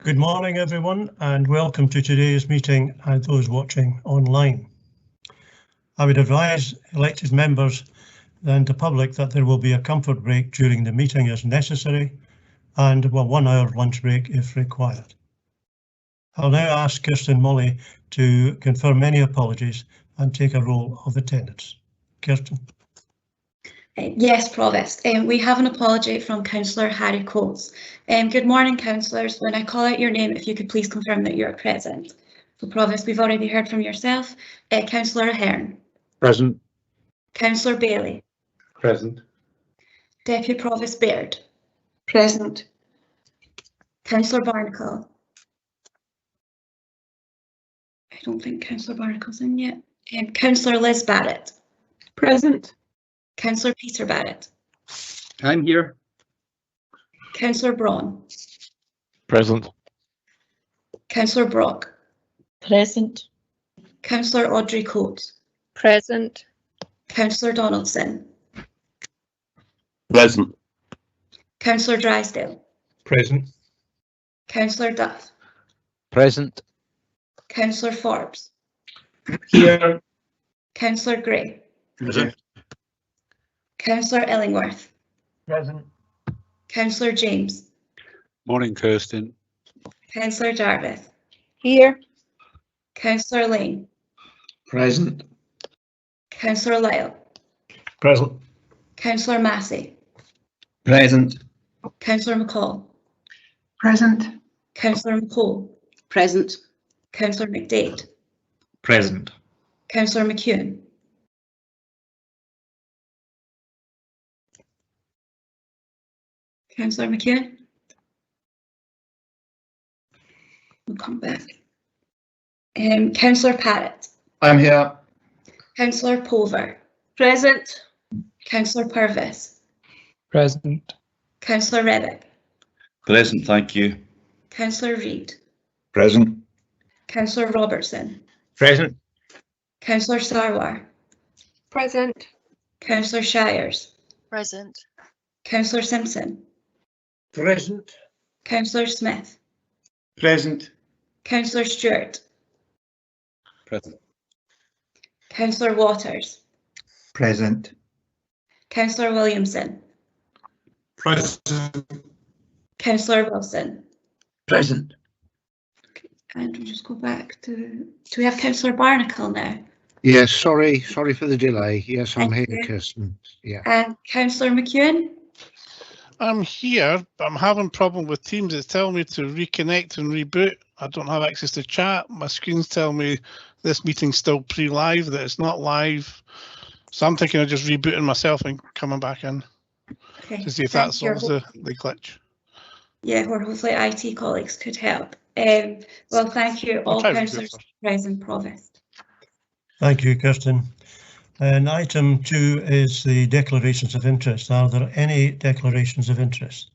Good morning, everyone, and welcome to today's meeting and those watching online. I would advise elected members and the public that there will be a comfort break during the meeting as necessary and a 1 hour lunch break if required. I'll now ask Kirsten Molly to confirm any apologies and take a roll of attendance. Kirsten. Yes, Provost. We have an apology from Councillor Harry Coates. Good morning, councillors. When I call out your name, if you could please confirm that you're present. So, Provost, we've already heard from yourself. Councillor Ahern. Present. Councillor Bailey. Present. Deputy Provost Baird. Present. Councillor Barnacle. I don't think Councillor Barnacle's in yet. Councillor Liz Barrett. Present. Councillor Peter Barrett. I'm here. Councillor Braun. Present. Councillor Brock. Present. Councillor Audrey Coates. Present. Councillor Donaldson. Present. Councillor Drysdale. Present. Councillor Duff. Present. Councillor Forbes. Here. Councillor Gray. Present. Councillor Illingworth. Present. Councillor James. Morning, Kirsten. Councillor Jarvis. Here. Councillor Lane. Present. Councillor Lyle. Present. Councillor Massey. Present. Councillor McCall. Present. Councillor McCall. Present. Councillor McDade. Present. Councillor McEwen. Councillor McEwen. We'll come back. Councillor Parrott. I'm here. Councillor Pulver. Present. Councillor Purvis. Present. Councillor Reddick. Present, thank you. Councillor Reid. Present. Councillor Robertson. Present. Councillor Sarwar. Present. Councillor Shires. Present. Councillor Simpson. Present. Councillor Smith. Present. Councillor Stewart. Present. Councillor Waters. Present. Councillor Williamson. Present. Councillor Wilson. Present. And we'll just go back to, do we have Councillor Barnacle now? Yes, sorry for the delay. Yes, I'm Thank here, you. Kirsten. Yeah. And Councillor McEwen? I'm here, but I'm having problem with Teams. It's telling me to reconnect and reboot. I don't have access to chat. My screen's telling me this meeting's still pre-live, that it's not live. So I'm thinking of just rebooting myself and coming back in Okay, to see if that solves the glitch. Yeah, or hopefully IT colleagues could help. Well, thank you all councillors present, Provost. Thank you, Kirsten. And item 2 is the declarations of interest. Are there any declarations of interest?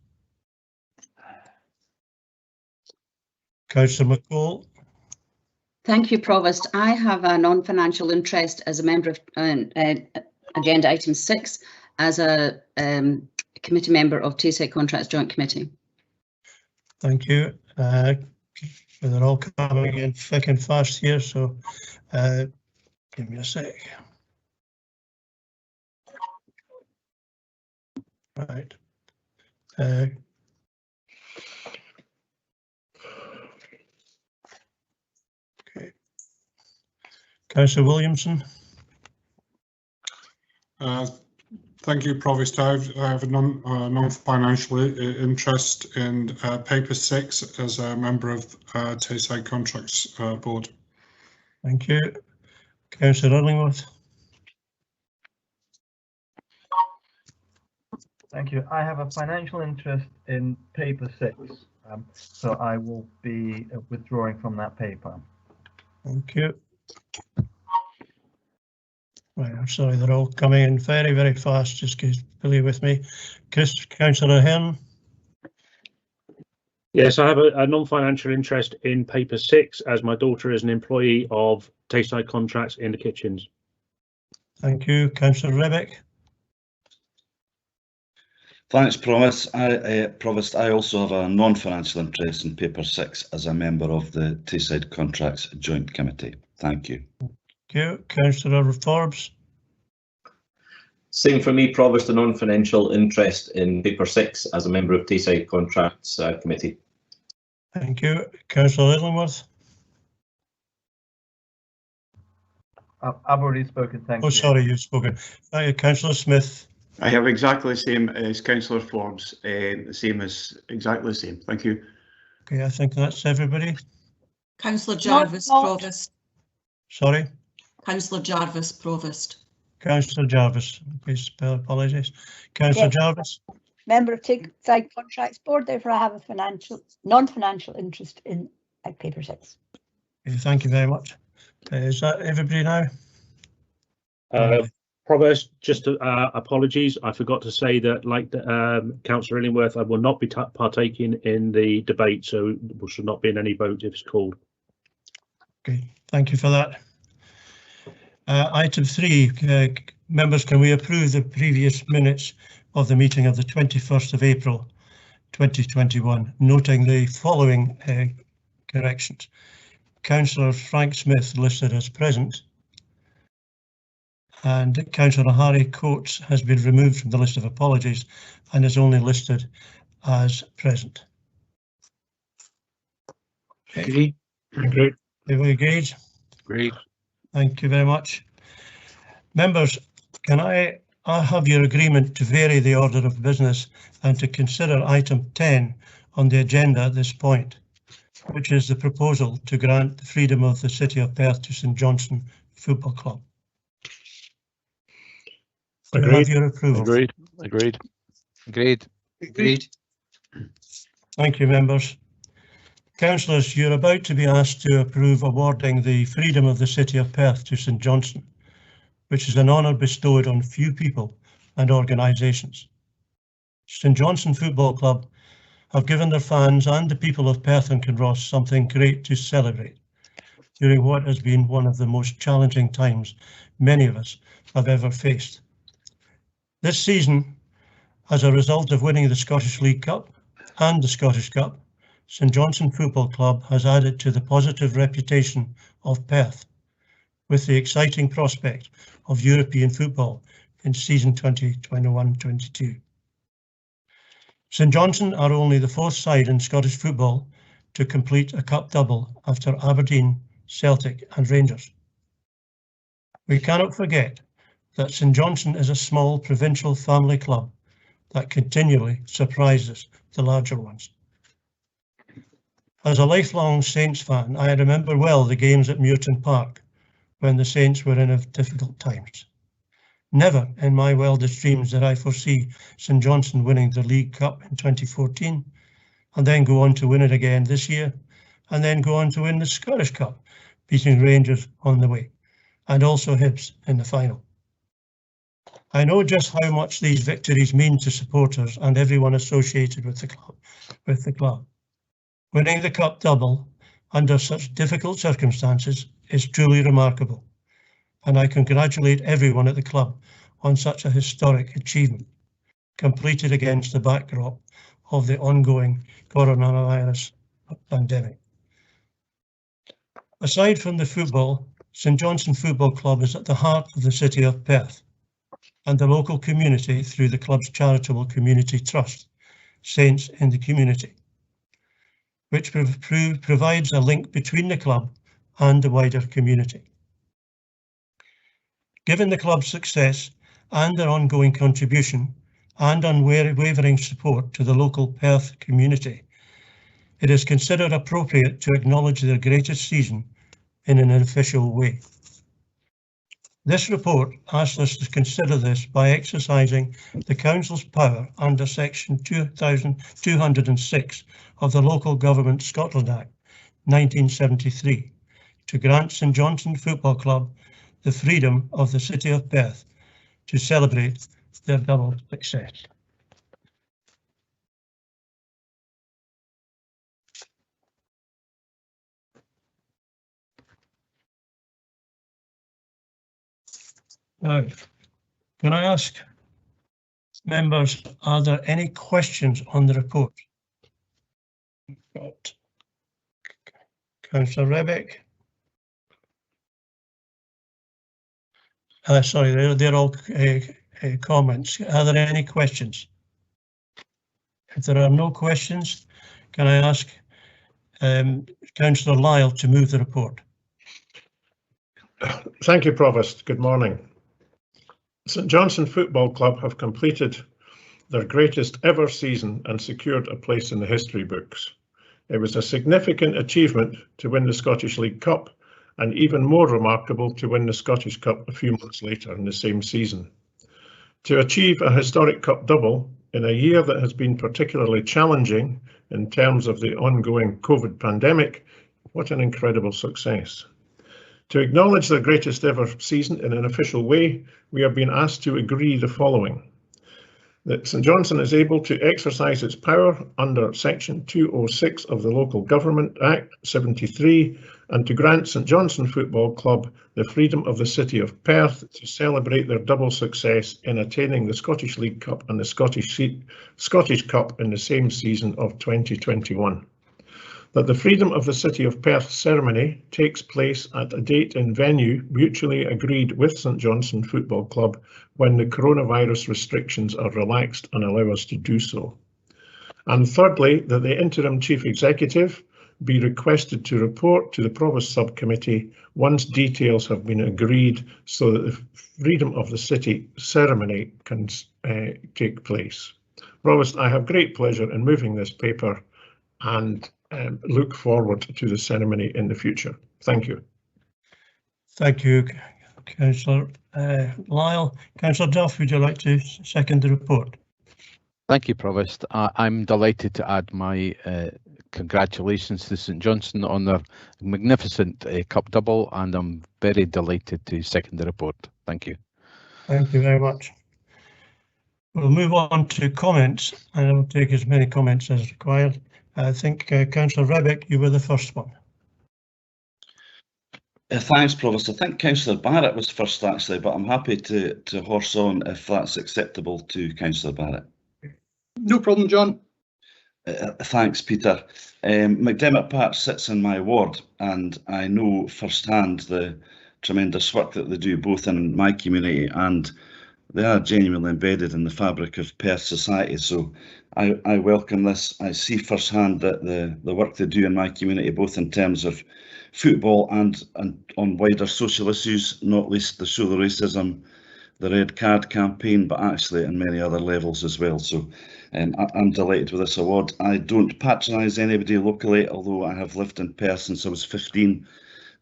Councillor McCall. Thank you, Provost. I have a non-financial interest as a member of agenda item 6 as a committee member of Tayside Contracts Joint Committee. Thank you. They're all coming in thick and fast here, so give me a sec. Right. Okay. Councillor Williamson. Thank you, Provost. I have a non-financial interest in paper 6 as a member of Tayside Contracts Board. Thank you. Councillor Illingworth. Thank you. I have a financial interest in paper 6, so I will be withdrawing from that paper. Thank you. Right, I'm sorry, they're all coming in very, very fast. Just bear with me. Councillor Ahern. Yes, I have a non-financial interest in paper 6 as my daughter is an employee of Tayside Contracts in the kitchens. Thank you. Councillor Rebick. Thanks, Provost. I also have a non-financial interest in paper 6 as a member of the Tayside Contracts Joint Committee. Thank you. Thank you. Councillor Forbes. Same for me, Provost, a non-financial interest in paper 6 as a member of Tayside Contracts Committee. Thank you. Councillor Illingworth. I've already spoken, thank you. Oh, sorry, you've spoken. Thank you, Councillor Smith. I have exactly the same as Councillor Forbes, exactly the same. Thank you. Okay, I think that's everybody. Councillor Jarvis, Provost. Sorry? Councillor Jarvis, Provost. Councillor Jarvis, please apologies. Councillor Jarvis. Member of Tayside Contracts Board, therefore I have a non-financial interest in paper 6. Okay, thank you very much. Is that everybody now? Provost, just apologies. I forgot to say that, like Councillor Illingworth, I will not be partaking in the debate, so we should not be in any vote if it's called. Okay, thank you for that. Item 3, members, can we approve the previous minutes of the meeting of the 21st of April 2021, noting the following corrections. Councillor Frank Smith listed as present, and Councillor Harry Coates has been removed from the list of apologies and is only listed as present. Okay. Agreed. Agreed. Agreed. Thank you very much. Members, can I have your agreement to vary the order of business and to consider item 10 on the agenda at this point, which is the proposal to grant the freedom of the City of Perth to St Johnstone Football Club. Agreed. Have your approval. Agreed. Agreed. Agreed. Agreed. Thank you, members. Councillors, you're about to be asked to approve awarding the freedom of the City of Perth to St Johnstone, which is an honour bestowed on few people and organisations. St Johnstone Football Club have given their fans and the people of Perth and Kinross something great to celebrate during what has been one of the most challenging times many of us have ever faced. This season, as a result of winning the Scottish League Cup and the Scottish Cup, St Johnstone Football Club has added to the positive reputation of Perth with the exciting prospect of European football in season 2021-22. St Johnstone are only the 4th side in Scottish football to complete a cup double after Aberdeen, Celtic and Rangers. We cannot forget that St Johnstone is a small provincial family club that continually surprises the larger ones. As a lifelong Saints fan, I remember well the games at Muirton Park when the Saints were in difficult times. Never in my wildest dreams did I foresee St Johnstone winning the League Cup in 2014 and then go on to win it again this year and then go on to win the Scottish Cup, beating Rangers on the way and also Hibs in the final. I know just how much these victories mean to supporters and everyone associated with the club. Winning the cup double under such difficult circumstances is truly remarkable, and I congratulate everyone at the club on such a historic achievement, completed against the backdrop of the ongoing coronavirus pandemic. Aside from the football, St Johnstone Football Club is at the heart of the City of Perth and the local community through the club's charitable community trust, Saints in the Community, which provides a link between the club and the wider community. Given the club's success and their ongoing contribution and unwavering support to the local Perth community, it is considered appropriate to acknowledge their greatest season in an official way. This report asks us to consider this by exercising the Council's power under Section 2206 of the Local Government Scotland Act 1973 to grant St Johnstone Football Club the freedom of the City of Perth to celebrate their double success. Now, can I ask Members, are there any questions on the report? Got Councillor Rebeck. Sorry, they're all comments. Are there any questions? If there are no questions, can I ask Councillor Lyle to move the report? Thank you, Provost. Good morning. St Johnstone Football Club have completed their greatest ever season and secured a place in the history books. It was a significant achievement to win the Scottish League Cup, and even more remarkable to win the Scottish Cup a few months later in the same season. To achieve a historic cup double in a year that has been particularly challenging in terms of the ongoing COVID pandemic, what an incredible success. To acknowledge their greatest ever season in an official way, we have been asked to agree the following: that St Johnstone is able to exercise its power under Section 206 of the Local Government Act 73 and to grant St Johnstone Football Club the freedom of the City of Perth to celebrate their double success in attaining the Scottish League Cup and the Scottish Cup in the same season of 2021. That the Freedom of the City of Perth ceremony takes place at a date and venue mutually agreed with St Johnstone Football Club when the coronavirus restrictions are relaxed and allow us to do so. And thirdly, that the Interim Chief Executive be requested to report to the Provost Subcommittee once details have been agreed so that the Freedom of the City ceremony can take place. Provost, I have great pleasure in moving this paper and look forward to the ceremony in the future. Thank you. Thank you, Councillor Lyle. Councillor Duff, would you like to second the report? Thank you, Provost. I'm delighted to add my congratulations to St Johnstone on their magnificent cup double, and I'm very delighted to second the report. Thank you. Thank you very much. We'll move on to comments, and I'll take as many comments as required. I think Councillor Rebeck, you were the first one. Thanks, Provost. I think Councillor Barrett was first, actually, but I'm happy to horse on if that's acceptable to Councillor Barrett. No problem, John. Thanks, Peter. McDermott Park sits in my ward, and I know firsthand the tremendous work that they do both in my community, and they are genuinely embedded in the fabric of Perth society. So I welcome this. I see firsthand that the work they do in my community, both in terms of football and on wider social issues, not least the Show the Racism, the Red Card campaign, but actually in many other levels as well. So I'm delighted with this award. I don't patronise anybody locally, although I have lived in Perth since I was 15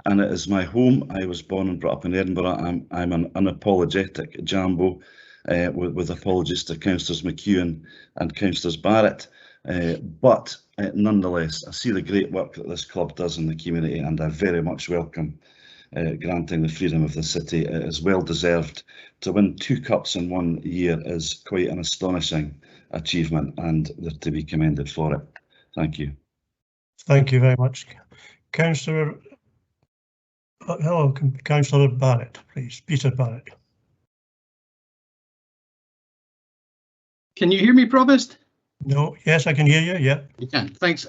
and it is my home. I was born and brought up in Edinburgh. I'm an unapologetic Jambo, with apologies to Councillors McEwen and Councillors Barrett. But nonetheless, I see the great work that this club does in the community, and I very much welcome granting the freedom of the city. It is well deserved. To win 2 cups in 1 year is quite an astonishing achievement, and they're to be commended for it. Thank you. Thank you very much. Councillor, hello, Councillor Barrett, please. Peter Barrett. Can you hear me, Provost? No, yes, I can hear you. Yeah. You can. Thanks,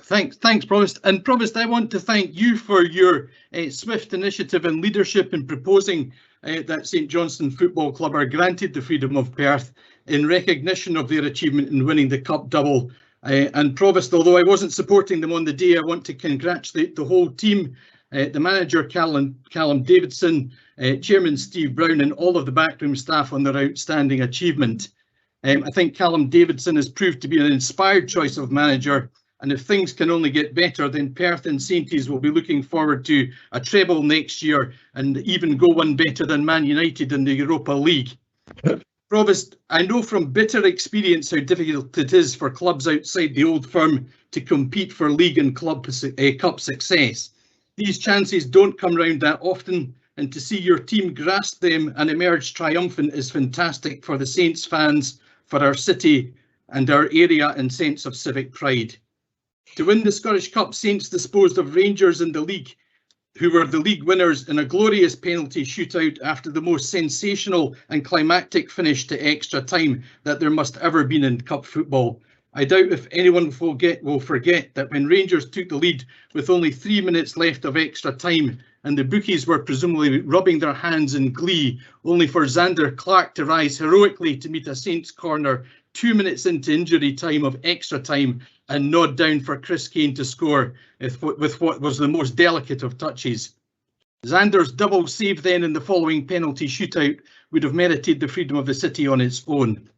Provost. And Provost, I want to thank you for your swift initiative and leadership in proposing that St Johnstone Football Club are granted the freedom of Perth in recognition of their achievement in winning the cup double. And Provost, although I wasn't supporting them on the day, I want to congratulate the whole team, the manager Callum Davidson, Chairman Steve Brown, and all of the backroom staff on their outstanding achievement. I think Callum Davidson has proved to be an inspired choice of manager, and if things can only get better, then Perth and Sainties will be looking forward to a treble next year and even go one better than Man United in the Europa League. Provost, I know from bitter experience how difficult it is for clubs outside the old firm to compete for league and cup success. These chances don't come round that often, and to see your team grasp them and emerge triumphant is fantastic for the Saints fans, for our city and our area and sense of civic pride. To win the Scottish Cup, Saints disposed of Rangers in the league who were the league winners in a glorious penalty shootout after the most sensational and climactic finish to extra time that there must ever been in cup football. I doubt if anyone will forget that when Rangers took the lead with only 3 minutes left of extra time and the bookies were presumably rubbing their hands in glee, only for Xander Clark to rise heroically to meet a Saints corner 2 minutes into injury time of extra time and nod down for Chris Kane to score with what was the most delicate of touches. Xander's double save then in the following penalty shootout would have merited the freedom of the city on its own.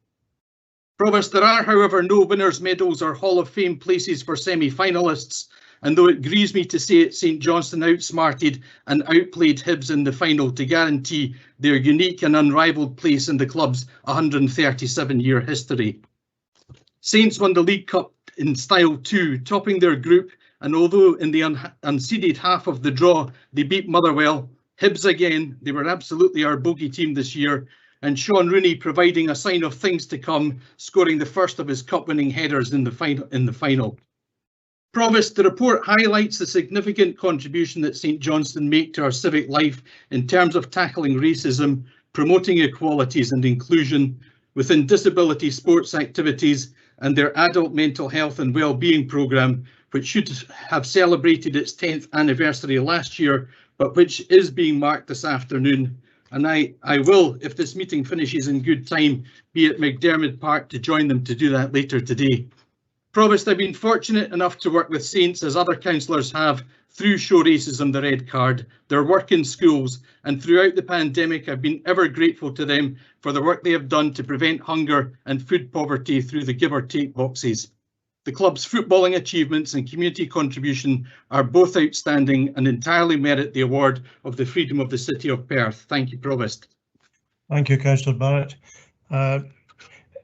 Provost, there are, however, no winners' medals or Hall of Fame places for semi-finalists, and though it grieves me to say it, St Johnstone outsmarted and outplayed Hibs in the final to guarantee their unique and unrivalled place in the club's 137-year history. Saints won the League Cup in style too, topping their group, and although in the unseeded half of the draw they beat Motherwell, Hibs again, they were absolutely our bogey team this year, and Sean Rooney providing a sign of things to come, scoring the first of his cup-winning headers in the final. Provost, the report highlights the significant contribution that St Johnstone make to our civic life in terms of tackling racism, promoting equalities and inclusion within disability sports activities and their adult mental health and well-being programme, which should have celebrated its 10th anniversary last year, but which is being marked this afternoon. And I will, if this meeting finishes in good time, be at McDermott Park to join them to do that later today. Provost, I've been fortunate enough to work with Saints, as other councillors have, through Show Racism the Red Card, their work in schools, and throughout the pandemic I've been ever grateful to them for the work they have done to prevent hunger and food poverty through the give or take boxes. The club's footballing achievements and community contribution are both outstanding and entirely merit the award of the Freedom of the City of Perth. Thank you, Provost. Thank you, Councillor Barrett.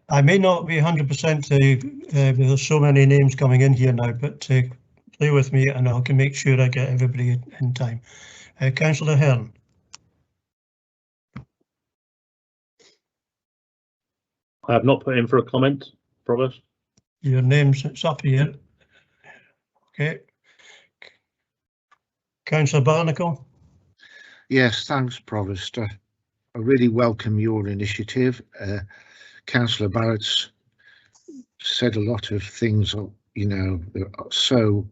I may not be 100% there's so many names coming in here now, but play with me and I can make sure I get everybody in time. Councillor Hearn. I have not put in for a comment, Provost. Your name's it's up here. Okay. Councillor Barnacle. Yes, thanks, Provost. I really welcome your initiative. Councillor Barrett's said a lot of things, you know, that are so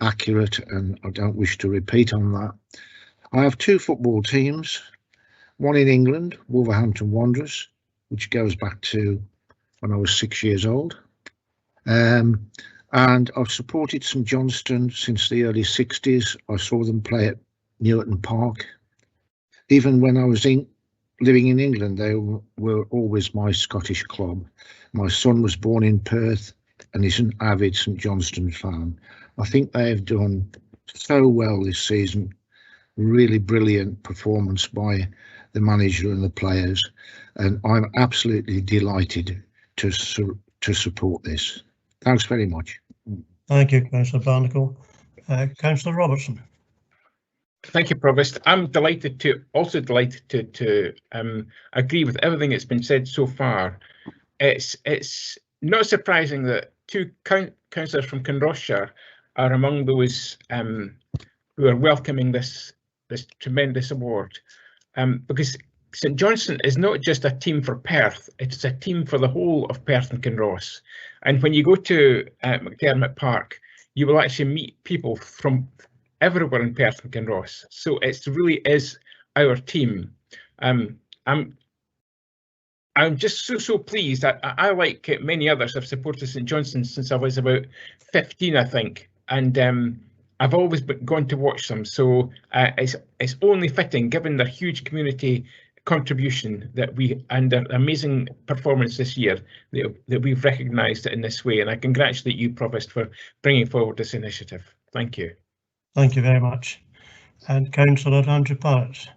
accurate, and I don't wish to repeat on that. I have two football teams, one in England, Wolverhampton Wanderers, which goes back to when I was 6 years old. And I've supported St Johnstone since the early 60s. I saw them play at Newton Park. Even when I was living in England, they were always my Scottish club. My son was born in Perth and is an avid St Johnstone fan. I think they have done so well this season. Really brilliant performance by the manager and the players. And I'm absolutely delighted to support this. Thanks very much. Thank you, Councillor Barnacle. Councillor Robertson. Thank you, Provost. I'm delighted to agree with everything that's been said so far. It's not surprising that two councillors from Kinross are among those who are welcoming this tremendous award, because St Johnstone is not just a team for Perth, it's a team for the whole of Perth and Kinross. And when you go to McDermott Park, you will actually meet people from everywhere in Perth and Kinross. So it really is our team. I'm just so pleased. I like many others, have supported St Johnstone since I was about 15, I think, and I've always gone to watch them. So it's only fitting, given their huge community contribution and their amazing performance this year, that we've recognised it in this way. And I congratulate you, Provost, for bringing forward this initiative. Thank you. Thank you very much. And Councillor Andrew Parrott.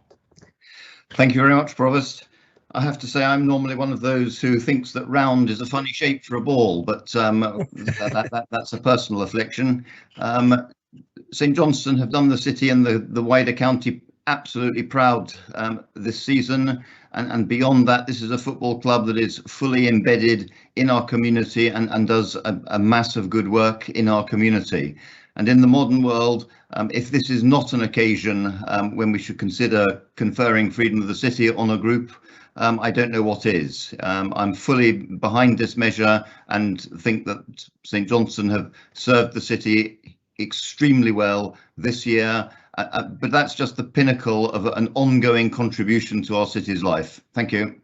Thank you very much, Provost. I have to say I'm normally one of those who thinks that round is a funny shape for a ball, but that's a personal affliction. St Johnstone have done the city and the wider county absolutely proud this season, and beyond that, this is a football club that is fully embedded in our community and does a mass of good work in our community. And in the modern world, if this is not an occasion when we should consider conferring freedom of the city on a group, I don't know what is. I'm fully behind this measure and think that St Johnstone have served the city extremely well this year, but that's just the pinnacle of an ongoing contribution to our city's life. Thank you.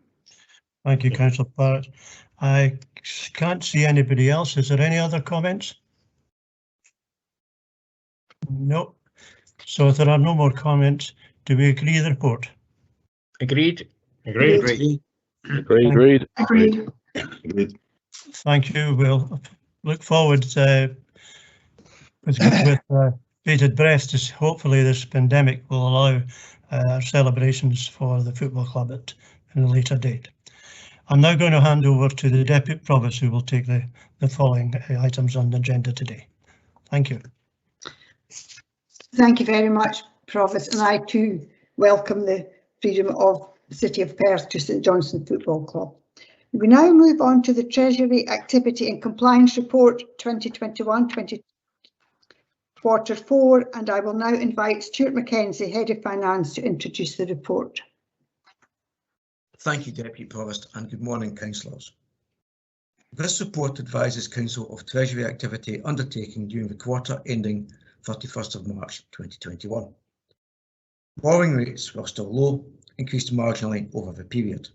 Thank you, Councillor Barrett. I can't see anybody else. Is there any other comments? No. So if there are no more comments, do we agree with the report? Agreed. Agreed. Agreed. Agreed. Thank you. We'll look forward with bated breath to hopefully this pandemic will allow our celebrations for the football club at a later date. I'm now going to hand over to the Deputy Provost, who will take the following items on the agenda today. Thank you. Thank you very much, Provost, and I too welcome the freedom of the City of Perth to St Johnstone Football Club. We now move on to the Treasury Activity and Compliance Report 2021-20 Quarter 4, and I will now invite Stuart Mackenzie, Head of Finance, to introduce the report. Thank you, Deputy Provost, and good morning, councillors. This report advises Council of Treasury activity undertaken during the quarter ending 31st of March 2021. Borrowing rates were still low, increased marginally over the period.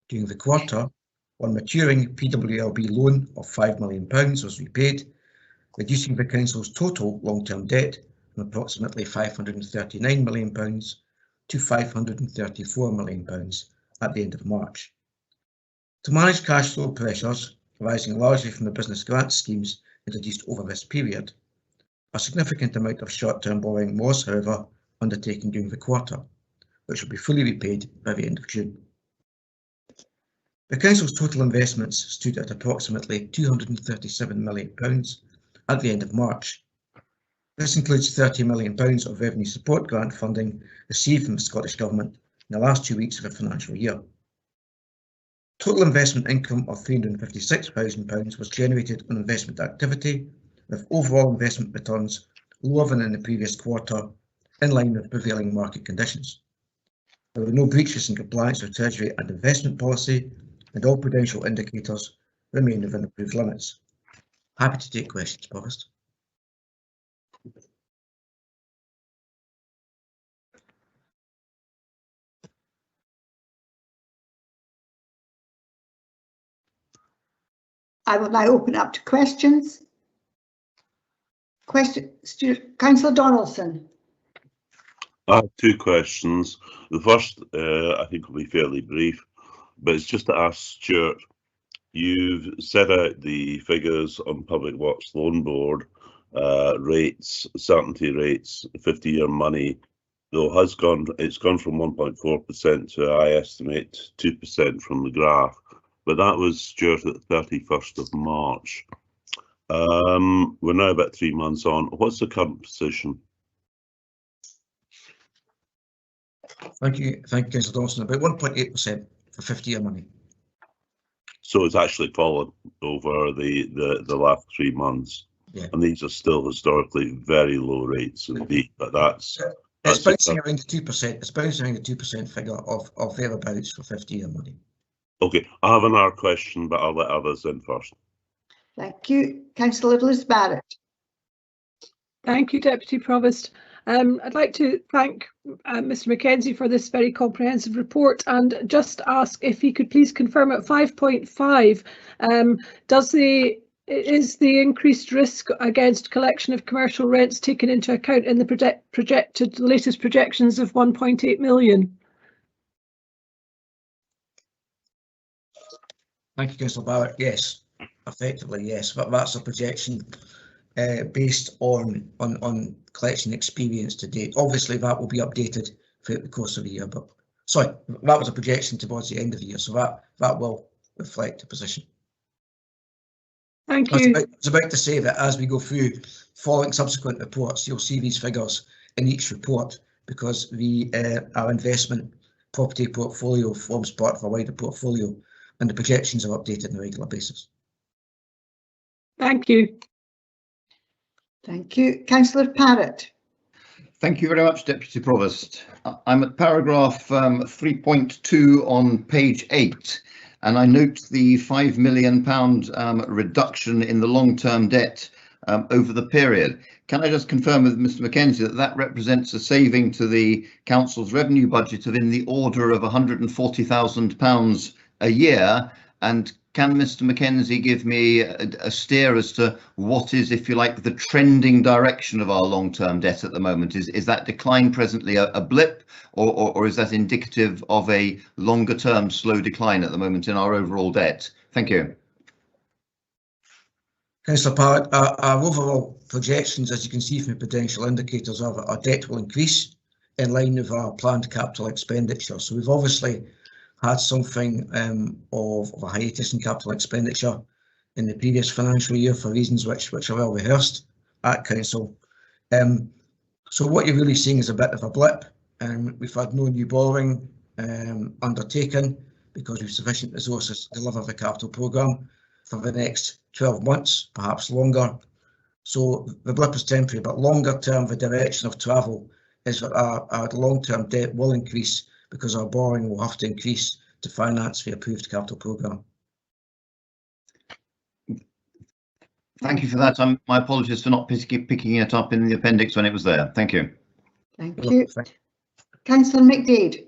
During the quarter, one maturing PWLB loan of £5 million was repaid, reducing the Council's total long-term debt from approximately £539 million to £534 million at the end of March. To manage cash flow pressures arising largely from the business grant schemes introduced over this period, a significant amount of short-term borrowing was, however, undertaken during the quarter, which will be fully repaid by the end of June. The Council's total investments stood at approximately £237 million at the end of March. This includes £30 million of revenue support grant funding received from the Scottish Government in the last 2 weeks of the financial year. Total investment income of £356,000 was generated on investment activity, with overall investment returns lower than in the previous quarter, in line with prevailing market conditions. There were no breaches in compliance with Treasury and investment policy, and all prudential indicators remain within approved limits. Happy to take questions, Provost. I will now open up to questions. Councillor Donaldson. I have two questions. The first, I think, will be fairly brief, but it's just to ask Stuart. You've set out the figures on Public Works Loan Board rates, certainty rates, 50-year money. Though it's gone from 1.4% to, I estimate, 2% from the graph. But that was, Stuart, at the 31st of March. We're now about 3 months on. What's the current position? Thank you, Councillor Dawson. About 1.8% for 50-year money. So it's actually fallen over the last 3 months. Yeah. And these are still historically very low rates indeed, but that's bouncing around the 2%. It's bouncing around the 2% figure of thereabouts for 50-year money. Okay, I have another question, but I'll let others in first. Thank you, Councillor Liz Barrett. Thank you, Deputy Provost. I'd like to thank Mr Mackenzie for this very comprehensive report and just ask if he could please confirm at 5.5, is the increased risk against collection of commercial rents taken into account in the latest projections of 1.8 million? Thank you, Councillor Barrett. Yes, effectively yes, but that's a projection based on collection experience to date. Obviously, that will be updated throughout the course of the year. But sorry, that was a projection towards the end of the year, so that will reflect the position. Thank you. I was about to say that as we go through following subsequent reports, you'll see these figures in each report because our investment property portfolio forms part of a wider portfolio, and the projections are updated on a regular basis. Thank you. Thank you. Councillor Parrott. Thank you very much, Deputy Provost. I'm at paragraph 3.2 on page 8, and I note the £5 million reduction in the long-term debt over the period. Can I just confirm with Mr Mackenzie that that represents a saving to the council's revenue budget of in the order of £140,000 a year? And can Mr Mackenzie give me a steer as to what is, if you like, the trending direction of our long-term debt at the moment? Is that decline presently a blip, or is that indicative of a longer-term slow decline at the moment in our overall debt? Thank you. Councillor Parrott, our overall projections, as you can see from the potential indicators, of our debt will increase in line with our planned capital expenditure. So we've obviously had something of a hiatus in capital expenditure in the previous financial year for reasons which are well rehearsed at council. So what you're really seeing is a bit of a blip. We've had no new borrowing undertaken because we've sufficient resources to deliver the capital programme for the next 12 months, perhaps longer. So the blip is temporary, but longer term, the direction of travel is that our long-term debt will increase because our borrowing will have to increase to finance the approved capital programme. Thank you for that. My apologies for not picking it up in the appendix when it was there. Thank you. Thank you. Councillor McDade.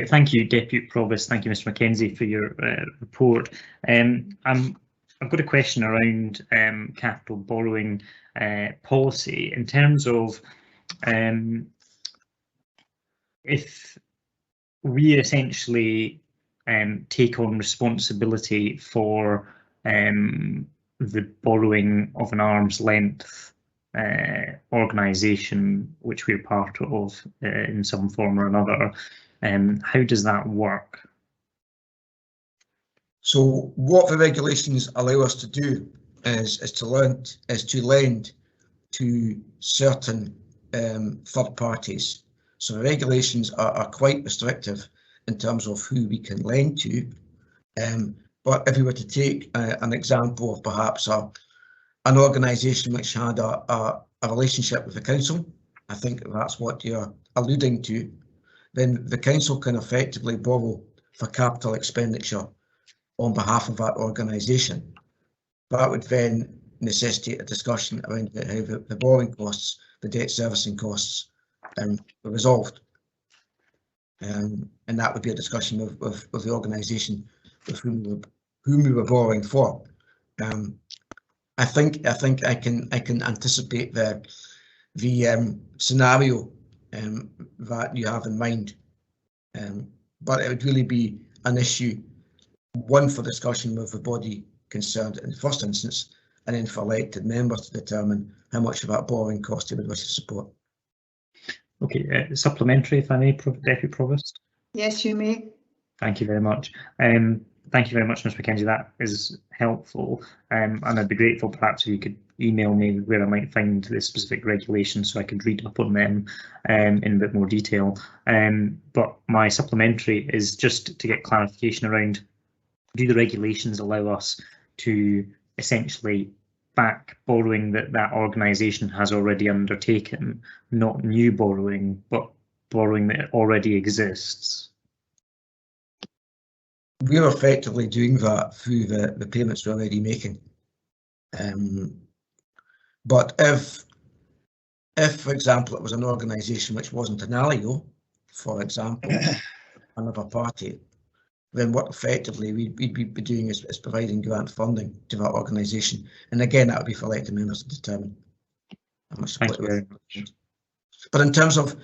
Thank you, Deputy Provost. Thank you, Mr Mackenzie, for your report. I've got a question around capital borrowing policy in terms of if we essentially take on responsibility for the borrowing of an arm's length organisation which we're part of in some form or another. How does that work? So what the regulations allow us to do is to lend to certain third parties. So the regulations are quite restrictive in terms of who we can lend to. But if we were to take an example of perhaps an organisation which had a relationship with the council, I think that's what you're alluding to, then the council can effectively borrow for capital expenditure on behalf of that organisation. That would then necessitate a discussion around how the borrowing costs, the debt servicing costs were resolved. And that would be a discussion with the organisation with whom we were borrowing for. I think I can anticipate the scenario that you have in mind, but it would really be an issue, one for discussion with the body concerned in the first instance, and then for elected members to determine how much of that borrowing cost they would wish to support. Okay, supplementary, if I may, Deputy Provost. Yes, you may. Thank you very much. Thank you very much, Mr Mackenzie. That is helpful, and I'd be grateful perhaps if you could email me where I might find the specific regulations so I could read up on them in a bit more detail. But my supplementary is just to get clarification around, do the regulations allow us to essentially back borrowing that organisation has already undertaken, not new borrowing, but borrowing that already exists? We're effectively doing that through the payments we're already making. But if, for example, it was an organisation which wasn't an ALIO, for example, another party, then what effectively we'd be doing is providing grant funding to that organisation. And again, that would be for elected members to determine how much support. Thank you very much. But in terms of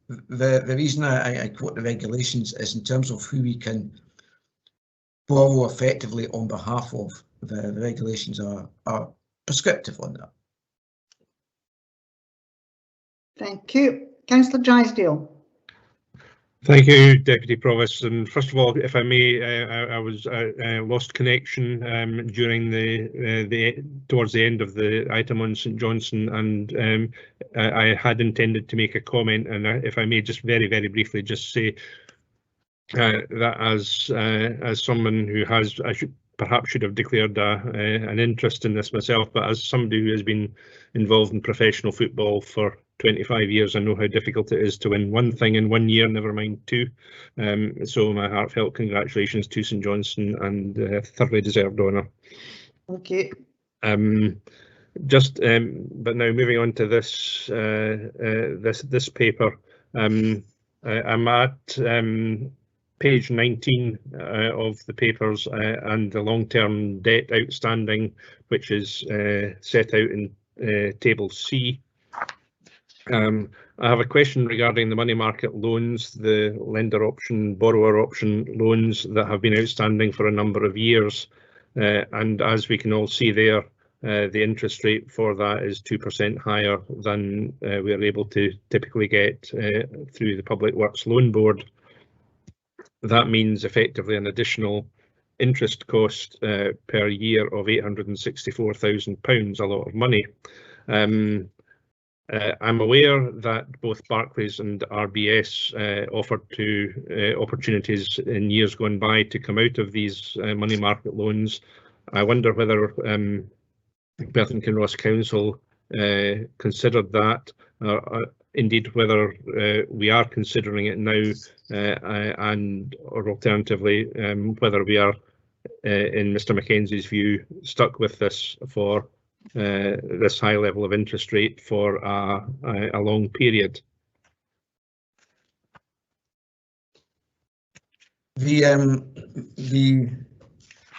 the reason I quote the regulations is in terms of who we can borrow effectively on behalf of. The regulations are prescriptive on that. Thank you. Councillor Drysdale. Thank you, Deputy Provost. And first of all, if I may, I was lost connection during towards the end of the item on St Johnstone, and I had intended to make a comment. And if I may, just very briefly, just say that as someone who has, perhaps should have declared an interest in this myself, but as somebody who has been involved in professional football for 25 years, I know how difficult it is to win one thing in 1 year, never mind two. So my heartfelt congratulations to St Johnstone, and thoroughly deserved honour. Okay. But now moving on to this this paper, I'm at page 19 of the papers, and the long-term debt outstanding, which is set out in table C. I have a question regarding the money market loans, the lender option, borrower option loans that have been outstanding for a number of years, and as we can all see there, the interest rate for that is 2% higher than we are able to typically get through the Public Works Loan Board. That means effectively an additional interest cost per year of £864,000, a lot of money. I'm aware that both Barclays and RBS offered opportunities in years gone by to come out of these money market loans. I wonder whether Perth and Kinross Council considered that, indeed whether we are considering it now, or alternatively whether we are, in Mr Mackenzie's view, stuck with this for this high level of interest rate for a long period. The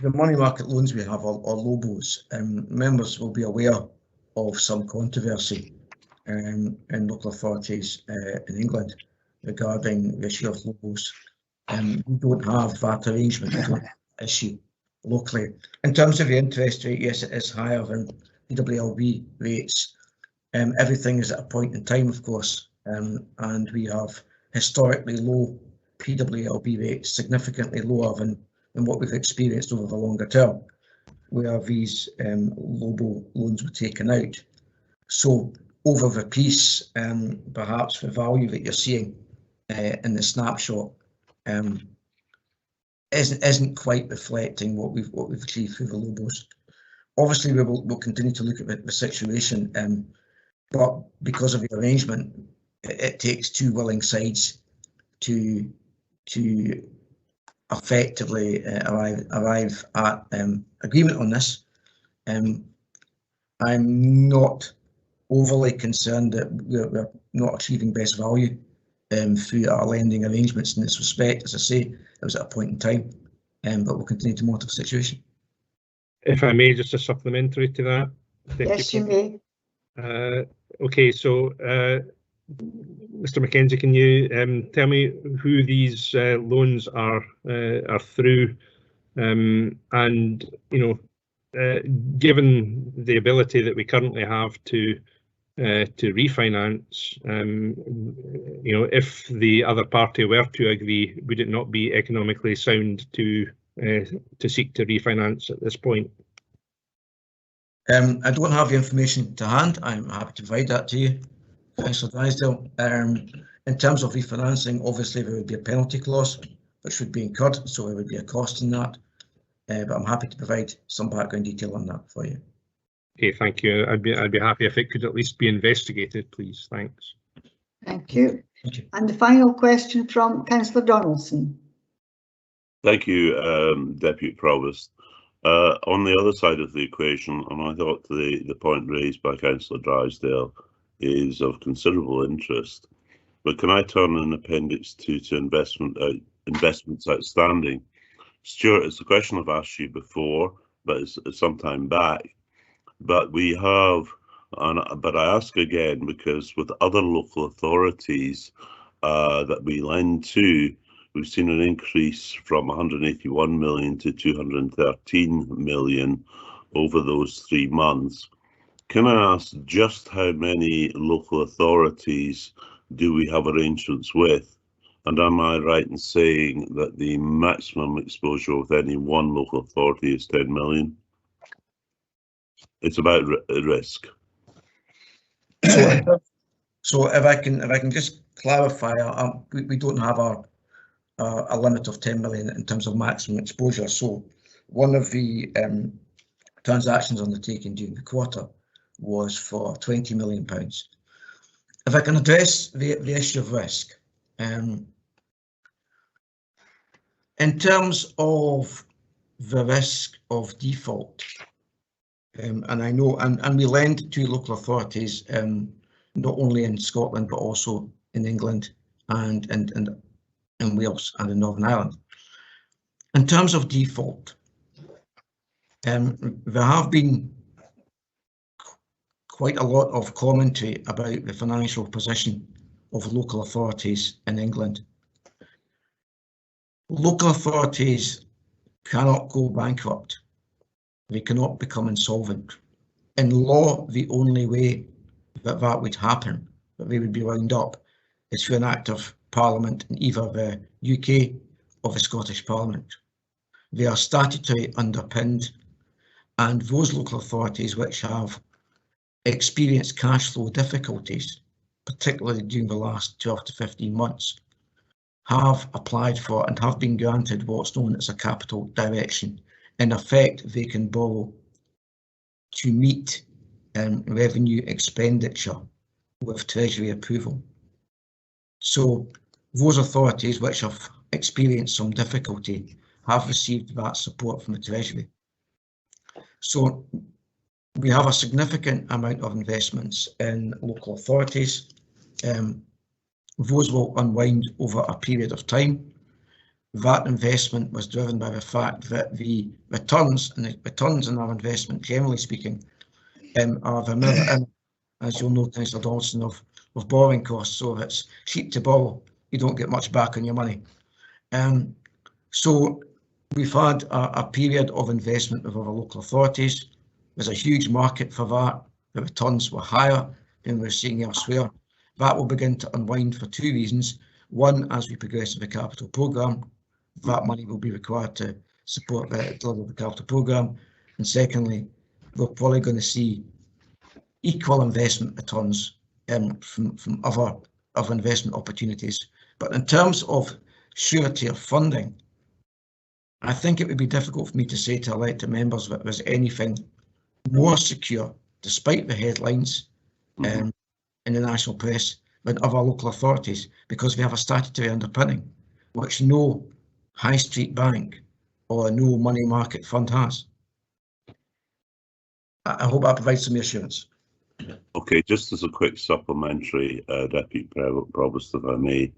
money market loans we have are LOBOs. Members will be aware of some controversy in local authorities in England regarding the issue of LOBOs. We don't have that arrangement, we don't issue locally. In terms of the interest rate, yes, it is higher than PWLB rates. Everything is at a point in time, of course, and we have historically low PWLB rates, significantly lower than what we've experienced over the longer term, where these LOBO loans were taken out. So over the piece, perhaps the value that you're seeing in the snapshot isn't quite reflecting what we've achieved through the LOBOs. Obviously, we'll continue to look at the situation, but because of the arrangement, it takes two willing sides to effectively arrive at agreement on this. I'm not overly concerned that we're not achieving best value through our lending arrangements in this respect. As I say, it was at a point in time, but we'll continue to monitor the situation. If I may, just a supplementary to that. Yes, you may. Okay, so Mr Mackenzie, can you tell me who these loans are through, and given the ability that we currently have to refinance, if the other party were to agree, would it not be economically sound to seek to refinance at this point? I don't have the information to hand. I'm happy to provide that to you, Councillor Drysdale. In terms of refinancing, obviously there would be a penalty clause which would be incurred, so there would be a cost in that. But I'm happy to provide some background detail on that for you. Okay, thank you. I'd be happy if it could at least be investigated, please. Thanks. Thank you. And the final question from Councillor Donaldson. Thank you, Deputy Provost. On the other side of the equation, and I thought the point raised by Councillor Drysdale is of considerable interest, but can I turn an appendix to investments outstanding? Stuart, it's a question I've asked you before, but it's some time back. But we have, but I ask again because with other local authorities that we lend to, we've seen an increase from 181 million to 213 million over those 3 months. Can I ask just how many local authorities do we have arrangements with? And am I right in saying that the maximum exposure with any one local authority is 10 million? It's about risk. So if I can just clarify, we don't have a limit of 10 million in terms of maximum exposure. So One of the transactions undertaken during the quarter was for £20 million. If I can address the issue of risk, in terms of the risk of default, and I know, and we lend to local authorities, not only in Scotland but also in England and in Wales and in Northern Ireland. In terms of default, there have been quite a lot of commentary about the financial position of local authorities in England. Local authorities cannot go bankrupt. They cannot become insolvent. In law, the only way that that would happen, that they would be wound up, is through an act of Parliament in either the UK or the Scottish Parliament. They are statutory underpinned, and those local authorities which have experienced cash flow difficulties, particularly during the last 12 to 15 months, have applied for and have been granted what's known as a capital direction. In effect, they can borrow to meet revenue expenditure with Treasury approval. So those authorities which have experienced some difficulty have received that support from the Treasury. So we have a significant amount of investments in local authorities. Those will unwind over a period of time. That investment was driven by the fact that the returns in our investment, generally speaking, are the mirror, as you'll know, Councillor Dawson, of borrowing costs. So if it's cheap to borrow, you don't get much back on your money. So we've had a period of investment with our local authorities. There's a huge market for that. The returns were higher than we're seeing elsewhere. That will begin to unwind for two reasons. One, as we progress with the capital programme, that money will be required to support the delivery of the capital programme. And secondly, we're probably going to see equal investment returns from other investment opportunities. But in terms of surety of funding, I think it would be difficult for me to say to elected members that there's anything more secure, despite the headlines in the national press, than other local authorities, because we have a statutory underpinning, which no high street bank or no money market fund has. I hope that provides some reassurance. Okay, just as a quick supplementary, Deputy Provost, if I may,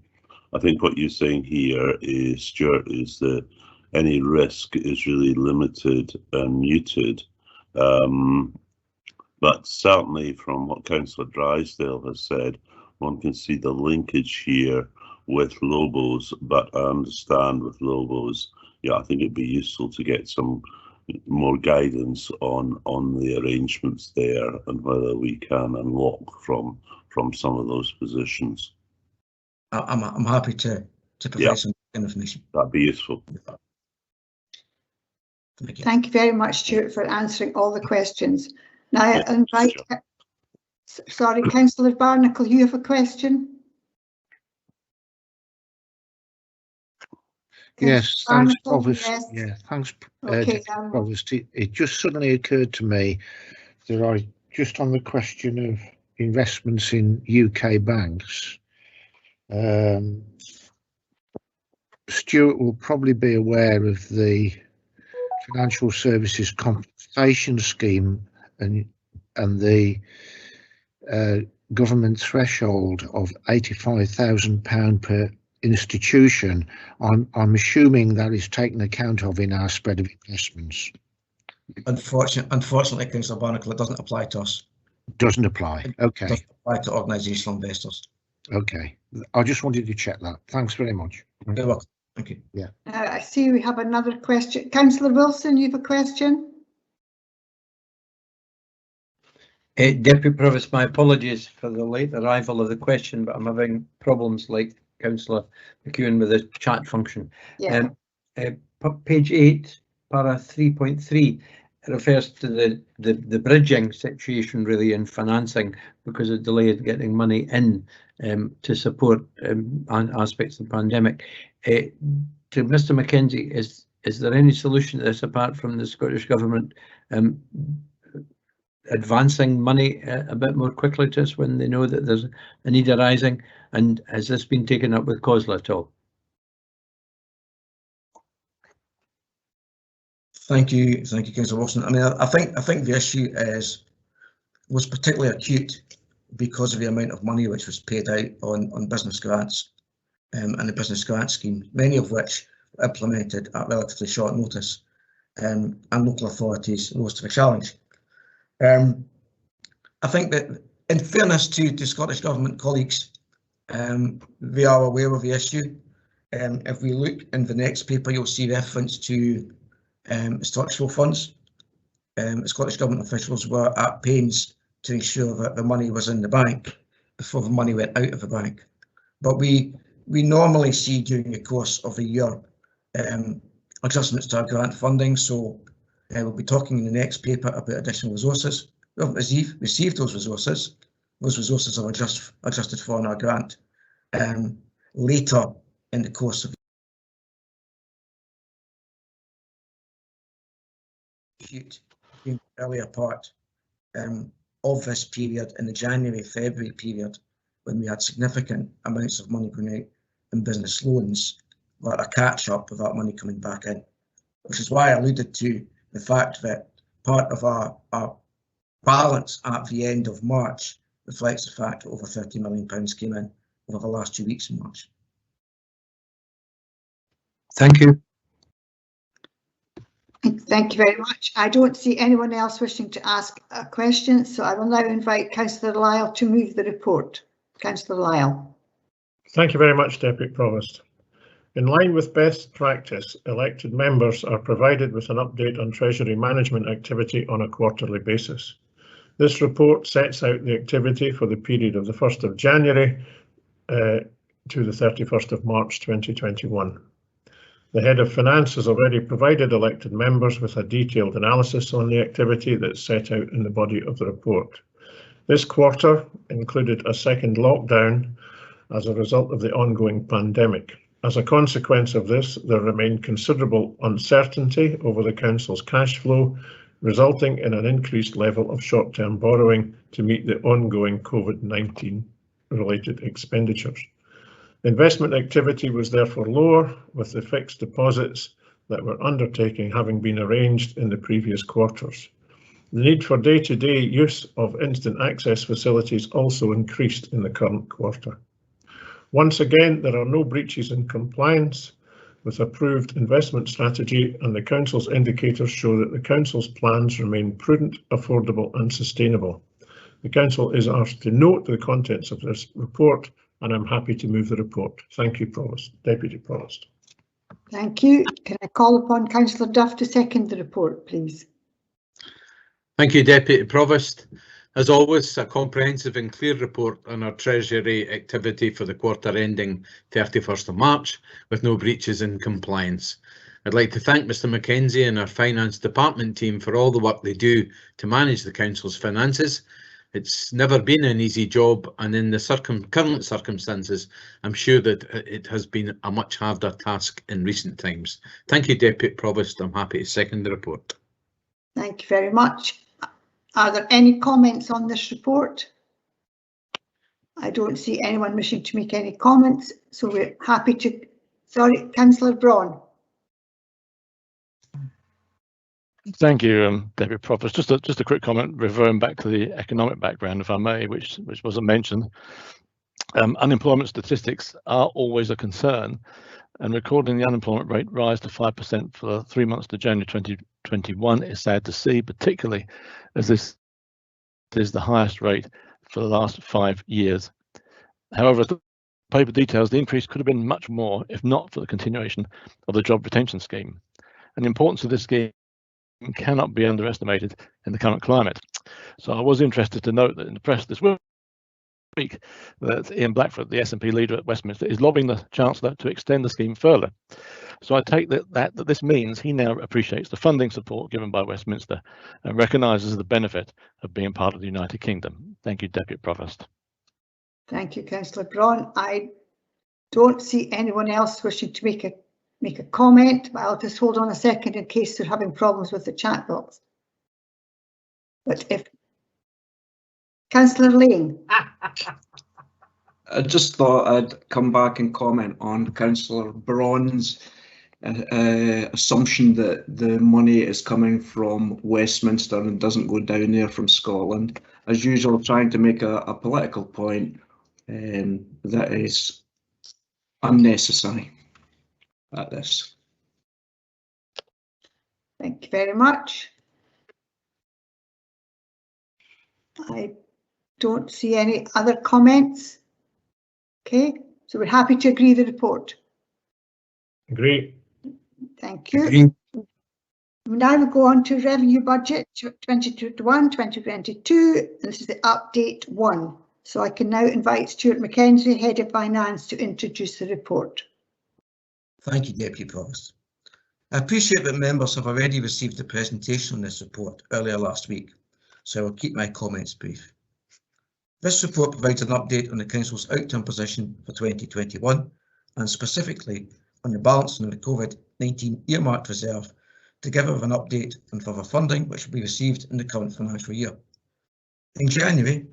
I think what you're saying here is, Stuart, is that any risk is really limited and muted. But certainly from what Councillor Drysdale has said, one can see the linkage here with Lobos, but I understand with Lobos, yeah, I think it'd be useful to get some more guidance on the arrangements there and whether we can unlock from some of those positions. I'm happy to provide some information. That'd be useful. Thank you very much, Stuart, for answering all the questions. Now I invite, sorry, Councillor Barnacle, you have a question? Yes, thanks, Barnacle, Provost. yes. Yeah, thanks, Okay, Provost. It just suddenly occurred to me that I, just on the question of investments in UK banks, Stuart will probably be aware of the Financial Services Compensation Scheme and the government threshold of £85,000 per institution. I'm assuming that is taken account of in our spread of investments. Unfortunately, Councillor Barnacle, it doesn't apply to us. Doesn't apply. Okay. It doesn't apply to organisational investors. Okay. I just wanted to check that. Thanks very much. You're welcome. Thank you. Yeah. I see we have another question. Councillor Wilson, you have a question? Deputy Provost, my apologies for the late arrival of the question, but I'm having problems like Councillor McEwen with the chat function. Yeah. Page 8, para 3.3, refers to the bridging situation really in financing because of delay in getting money in to support aspects of the pandemic. To Mr. Mackenzie, is is there any solution to this apart from the Scottish Government advancing money a bit more quickly to us when they know that there's a need arising? And has this been taken up with COSLA at all? Thank you, Councillor Wilson. I mean, I think the issue was particularly acute because of the amount of money which was paid out on business grants and the business grant scheme, many of which were implemented at relatively short notice, and local authorities rose to the challenge. I think that, in fairness to Scottish Government colleagues, they are aware of the issue. If we look in the next paper, you'll see reference to structural funds. Scottish Government officials were at pains to ensure that the money was in the bank before the money went out of the bank. But we normally see during the course of the year adjustments to our grant funding. So we'll be talking in the next paper about additional resources. We've received those resources. Those resources are adjusted for in our grant later in the course of the earlier part of this period, in the January-February period, when we had significant amounts of money going out in business loans, but a catch-up of that money coming back in, which is why I alluded to the fact that part of our balance at the end of March reflects the fact that over £30 million came in over the last 2 weeks in March. Thank you. Thank you very much. I don't see anyone else wishing to ask a question, so I will now invite Councillor Lyle to move the report. Councillor Lyle. Thank you very much, Deputy Provost. In line with best practice, elected members are provided with an update on Treasury management activity on a quarterly basis. This report sets out the activity for the period of the 1st of January to the 31st of March 2021. The Head of Finance has already provided elected members with a detailed analysis on the activity that's set out in the body of the report. This quarter included a second lockdown as a result of the ongoing pandemic. As a consequence of this, there remained considerable uncertainty over the Council's cash flow, resulting in an increased level of short-term borrowing to meet the ongoing COVID-19 related expenditures. Investment activity was therefore lower, with the fixed deposits that were undertaking having been arranged in the previous quarters. The need for day-to-day use of instant access facilities also increased in the current quarter. Once again, there are no breaches in compliance with approved investment strategy, and the Council's indicators show that the Council's plans remain prudent, affordable and sustainable. The Council is asked to note the contents of this report, and I'm happy to move the report. Thank you, Deputy Provost. Thank you. Can I call upon Councillor Duff to second the report, please? Thank you, Deputy Provost. As always, a comprehensive and clear report on our Treasury activity for the quarter ending 31st of March, with no breaches in compliance. I'd like to thank Mr Mackenzie and our Finance Department team for all the work they do to manage the Council's finances. It's never been an easy job, and in the current circumstances, I'm sure that it has been a much harder task in recent times. Thank you, Deputy Provost. I'm happy to second the report. Thank you very much. Are there any comments on this report? I don't see anyone wishing to make any comments, so we're happy to. Sorry, Councillor Braun. Thank you, Deputy Provost. Just a quick comment referring back to the economic background, if I may, which wasn't mentioned. Unemployment statistics are always a concern, and recording the unemployment rate rise to 5% for the 3 months to January 2021 is sad to see, particularly as this is the highest rate for the last 5 years. However, as the paper details, the increase could have been much more if not for the continuation of the job retention scheme. And the importance of this scheme cannot be underestimated in the current climate. So I was interested to note that in the press this week that Ian Blackford, the SNP leader at Westminster, is lobbying the Chancellor to extend the scheme further. So I take that this means he now appreciates the funding support given by Westminster and recognises the benefit of being part of the United Kingdom. Thank you, Deputy Provost. Thank you, Councillor Braun. I don't see anyone else wishing to make a make a comment, but I'll just hold on a second in case they're having problems with the chat box. But if Councillor Lane. I just thought I'd come back and comment on Councillor Braun's assumption that the money is coming from Westminster and doesn't go down there from Scotland. As usual, trying to make a political point that is unnecessary at this. Thank you very much. I don't see any other comments. Okay, so we're happy to agree the report. Agree. Thank you. Now we go on to revenue budget 2021-2022, and this is the update 1. So I can now invite Stuart Mackenzie, Head of Finance, to introduce the report. Thank you, Deputy Provost. I appreciate that members have already received a presentation on this report earlier last week, so I will keep my comments brief. This report provides an update on the Council's outturn position for 2021 and specifically on the balance on the COVID-19 earmarked reserve, together with an update on further funding which will be received in the current financial year. In January,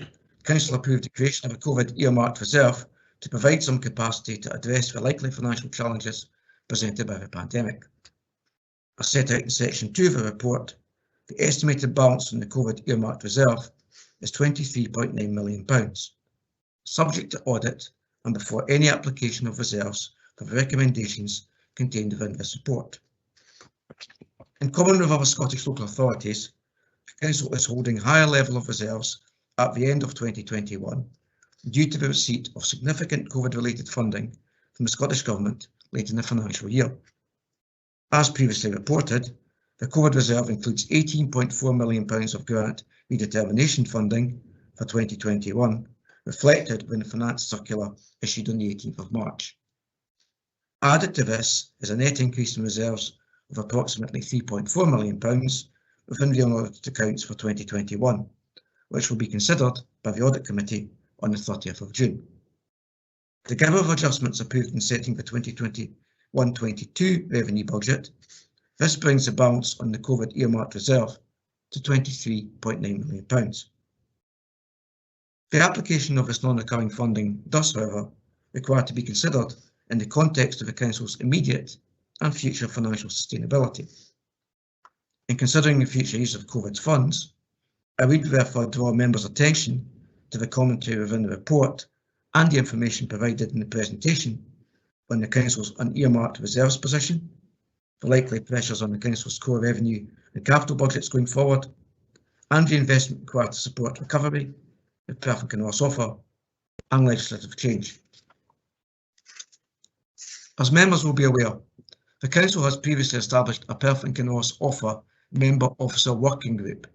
Council approved the creation of a COVID earmarked reserve to provide some capacity to address the likely financial challenges presented by the pandemic. As set out in section 2 of the report, the estimated balance on the COVID earmarked reserve is £23.9 million, subject to audit and before any application of reserves for the recommendations contained within this report. In common with other Scottish local authorities, the Council is holding higher level of reserves at the end of 2021 due to the receipt of significant COVID-related funding from the Scottish Government late in the financial year. As previously reported, the COVID reserve includes £18.4 million of grant redetermination funding for 2021, reflected in the finance circular issued on the 18th of March. Added to this is a net increase in reserves of approximately £3.4 million within the unaudited accounts for 2021, which will be considered by the Audit Committee on the 30th of June. Together with adjustments approved in setting the 2021-22 revenue budget, this brings the balance on the COVID earmarked reserve to £23.9 million. The application of this non-recurring funding does, however, require to be considered in the context of the Council's immediate and future financial sustainability. In considering the future use of COVID's funds, I would therefore draw members' attention to the commentary within the report and the information provided in the presentation on the Council's unearmarked reserves position, the likely pressures on the Council's core revenue and capital budgets going forward, and the investment required to support recovery, the Perth and Kinross offer, and legislative change. As members will be aware, the Council has previously established a Perth and Kinross offer member officer working group,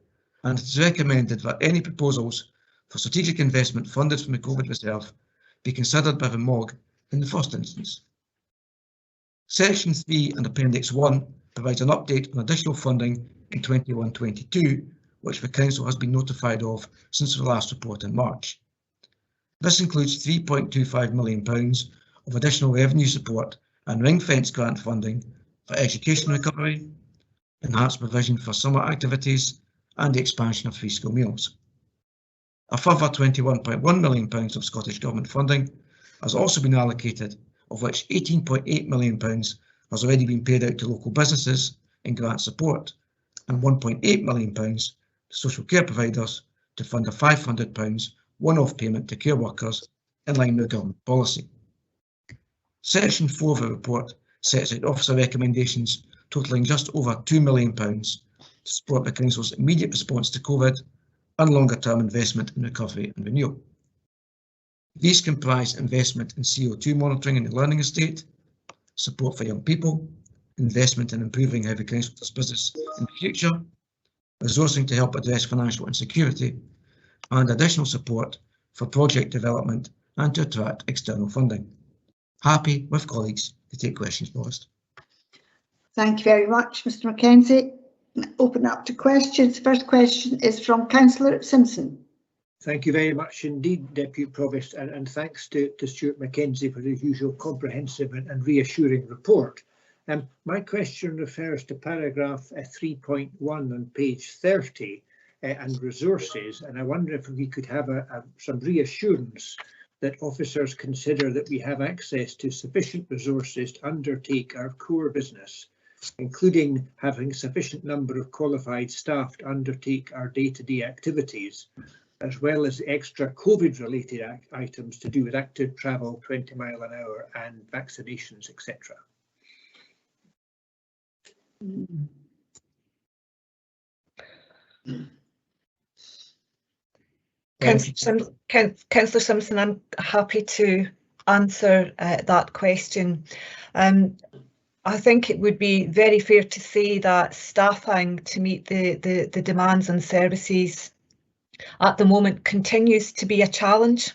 and it is recommended that any proposals for strategic investment funded from the COVID reserve be considered by the MOG in the first instance. Section 3 and Appendix 1 provides an update on additional funding in 21-22, which the Council has been notified of since the last report in March. This includes £3.25 million of additional revenue support and ring-fence grant funding for education recovery, enhanced provision for summer activities, and the expansion of free school meals. A further £21.1 million of Scottish Government funding has also been allocated, of which £18.8 million has already been paid out to local businesses in grant support, and £1.8 million to social care providers to fund a £500 one-off payment to care workers in line with government policy. Section 4 of the report sets out officer recommendations totalling just over £2 million to support the Council's immediate response to COVID and longer-term investment in recovery and renewal. These comprise investment in CO2 monitoring in the learning estate, support for young people, investment in improving how the Council does business in the future, resourcing to help address financial insecurity, and additional support for project development and to attract external funding. Happy with colleagues to take questions, Provost. Thank you very much, Mr. Mackenzie. Open up to questions. First question is from Councillor Simpson. Thank you very much indeed, Deputy Provost, and thanks to Stuart Mackenzie for his usual comprehensive and reassuring report. My question refers to paragraph 3.1 on page 30 and resources, and I wonder if we could have some reassurance that officers consider that we have access to sufficient resources to undertake our core business, including having sufficient number of qualified staff to undertake our day-to-day activities, as well as extra COVID-related items to do with active travel, 20 mile an hour and vaccinations, etc. Councillor Simpson, I'm happy to answer that question. I think it would be very fair to say that staffing to meet the demands and services at the moment continues to be a challenge.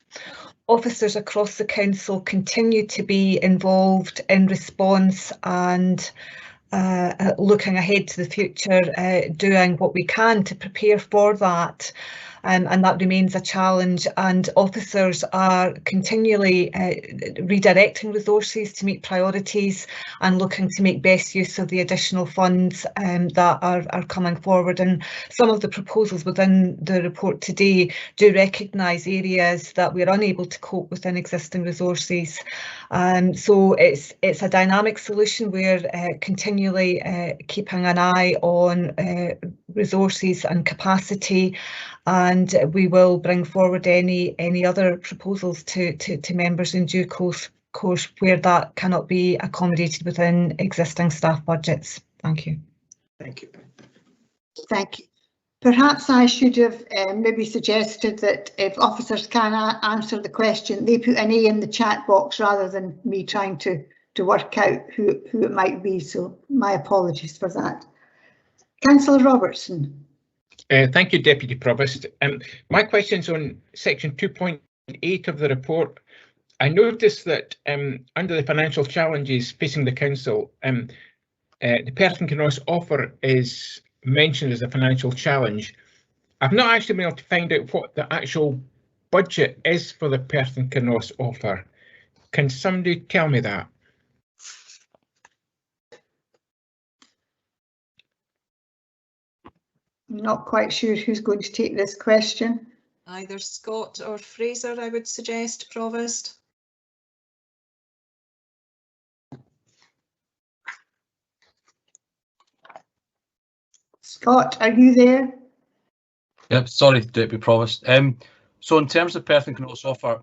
Officers across the council continue to be involved in response and looking ahead to the future, doing what we can to prepare for that. And that remains a challenge, and officers are continually redirecting resources to meet priorities and looking to make best use of the additional funds that are coming forward. And some of the proposals within the report today do recognise areas that we're unable to cope within existing resources. So it's a dynamic solution. We're continually keeping an eye on resources and capacity, and we will bring forward any other proposals to members in due course where that cannot be accommodated within existing staff budgets. Thank you. Thank you. Thank you. Perhaps I should have maybe suggested that if officers can answer the question, they put an A in the chat box rather than me trying to work out who it might be. So my apologies for that. Councillor Robertson. Thank you, Deputy Provost. My question's on section 2.8 of the report. I noticed that under the financial challenges facing the council, the Perth and Kinross offer is mentioned as a financial challenge. I've not actually been able to find out what the actual budget is for the Perth and Kinross offer. Can somebody tell me that? I'm not quite sure who's going to take this question. Either Scott or Fraser, I would suggest, Provost. Scott, are you there? Yep, sorry, Deputy Provost. So in terms of Perth and Kinross offer,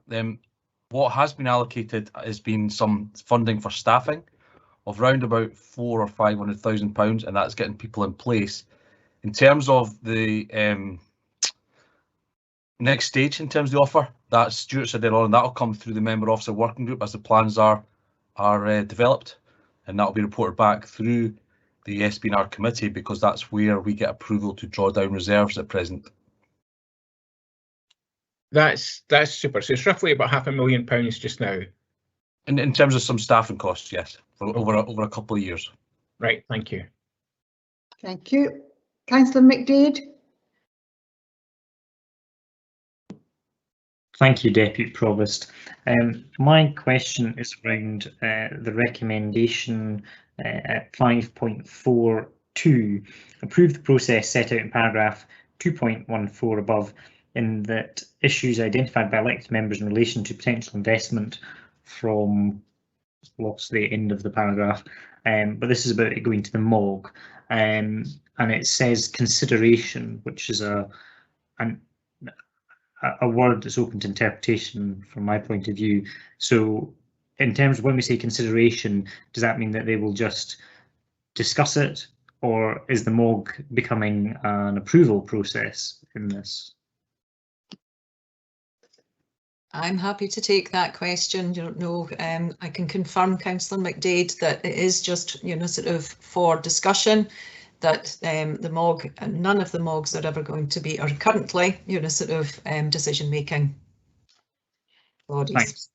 what has been allocated has been some funding for staffing of round about £400,000 or £500,000, and that's getting people in place. In terms of the next stage, in terms of the offer, that Stuart said earlier on, that'll come through the member officer working group as the plans are developed, and that'll be reported back through the SB&R committee, because that's where we get approval to draw down reserves at present. That's super. So it's roughly about £500,000 just now. In terms of some staffing costs, yes, for over a couple of years. Right, thank you. Thank you. Councillor McDade. Thank you, Deputy Provost. My question is around the recommendation at 5.42. Approve the process set out in paragraph 2.14 above, in that issues identified by elected members in relation to potential investment from, lost the end of the paragraph, but this is about it going to the MOG, and it says consideration, which is a word that's open to interpretation from my point of view. So in terms of when we say consideration, does that mean that they will just discuss it, or is the MOG becoming an approval process in this? I'm happy to take that question. You don't know, I can confirm, Councillor McDade, that it is just, you know, sort of for discussion, that the MOG, and none of the MOGs are ever going to be, or currently, you know, sort of decision-making bodies. Thanks,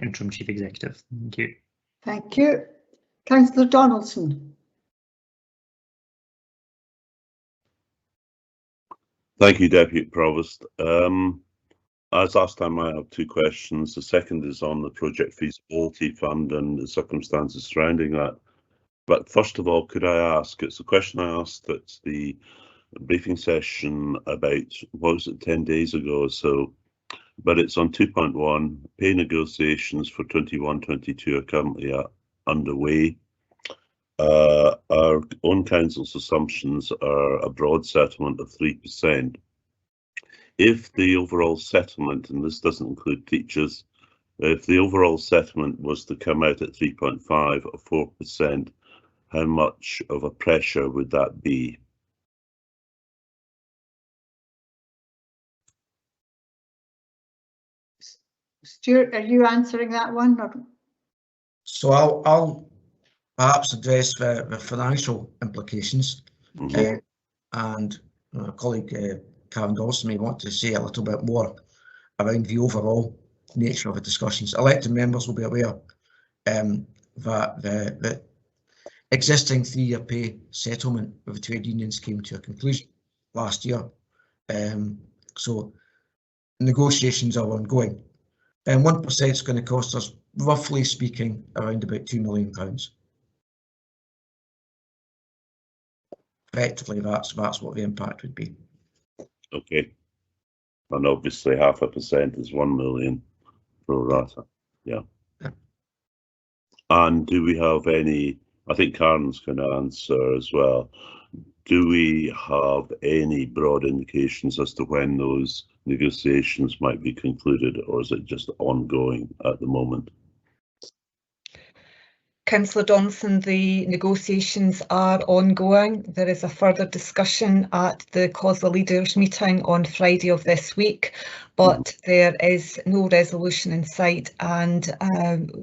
Interim Chief Executive. Thank you. Thank you. Councillor Donaldson. Thank you, Deputy Provost. As last time, I have two questions. The second is on the project feasibility fund and the circumstances surrounding that. But first of all, could I ask, it's a question I asked at the briefing session about, what was it, 10 days ago or so, but it's on 2.1, pay negotiations for 21-22 are currently underway. Our own council's assumptions are a broad settlement of 3%. If the overall settlement, and this doesn't include teachers, if the overall settlement was to come out at 3.5 or 4%, how much of a pressure would that be? Stuart, are you answering that one? Or? So I'll perhaps address the financial implications, and my colleague Karen Dawson may want to say a little bit more around the overall nature of the discussions. Elected members will be aware that the existing 3-year pay settlement with the trade unions came to a conclusion last year. So negotiations are ongoing. And 1% is going to cost us, roughly speaking, around about £2 million. Effectively, that's what the impact would be. Okay. And obviously 0.5% is 1 million pro rata. Yeah. And do we have any, I think Karen's going to answer as well, do we have any broad indications as to when those negotiations might be concluded, or is it just ongoing at the moment? Councillor Johnson, the negotiations are ongoing. There is a further discussion at the COSLA leaders meeting on Friday of this week, but there is no resolution in sight, and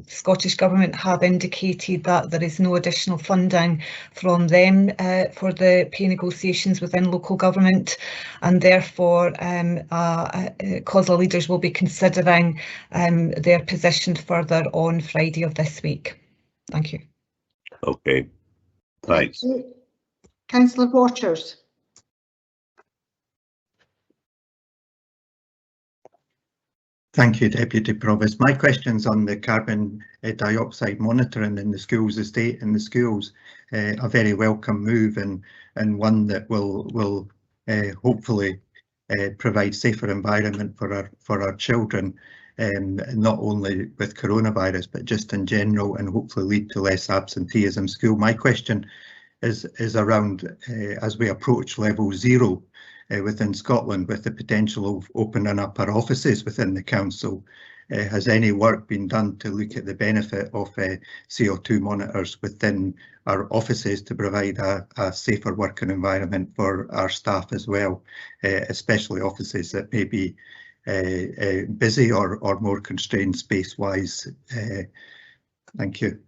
Scottish Government have indicated that there is no additional funding from them for the pay negotiations within local government, and therefore COSLA leaders will be considering their position further on Friday of this week. Thank you. Okay, thanks. Councillor Waters. Thank you, Deputy Provost. My question's on the carbon dioxide monitoring in the schools estate and the schools. A very welcome move, and one that will hopefully provide safer environment for our children. Not only with coronavirus, but just in general, and hopefully lead to less absenteeism in school. My question is around as we approach level 0 within Scotland, with the potential of opening up our offices within the council. Has any work been done to look at the benefit of CO2 monitors within our offices to provide a safer working environment for our staff as well, especially offices that may be busy or more constrained space-wise? Thank you.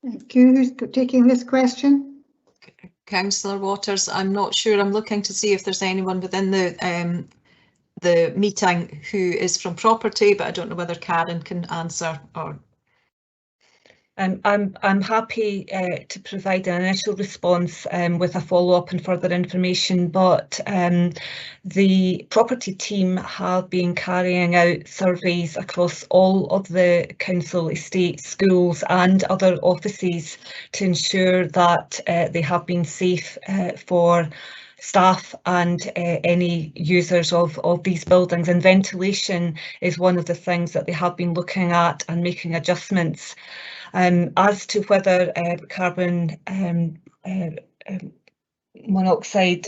Thank you. Who's taking this question? Councillor Waters, I'm not sure. I'm looking to see if there's anyone within the meeting who is from property, but I don't know whether Karen can answer or. I'm happy to provide an initial response with a follow-up and further information, but the property team have been carrying out surveys across all of the council estate, schools and other offices to ensure that they have been safe for staff and any users of these buildings, and ventilation is one of the things that they have been looking at and making adjustments. As to whether carbon monoxide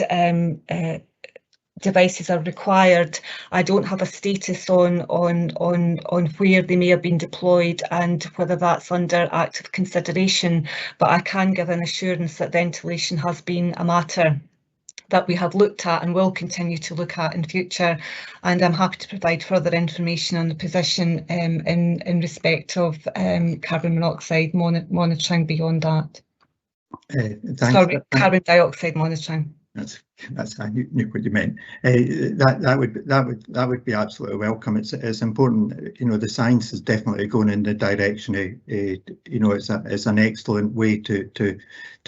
devices are required, I don't have a status on where they may have been deployed and whether that's under active consideration, but I can give an assurance that ventilation has been a matter that we have looked at and will continue to look at in future, and I'm happy to provide further information on the position in respect of carbon monoxide monitoring beyond that. Sorry, carbon dioxide monitoring. That's I knew what you meant. That would be absolutely welcome. It's important. You know, the science is definitely going in the direction. You know, it's an excellent way to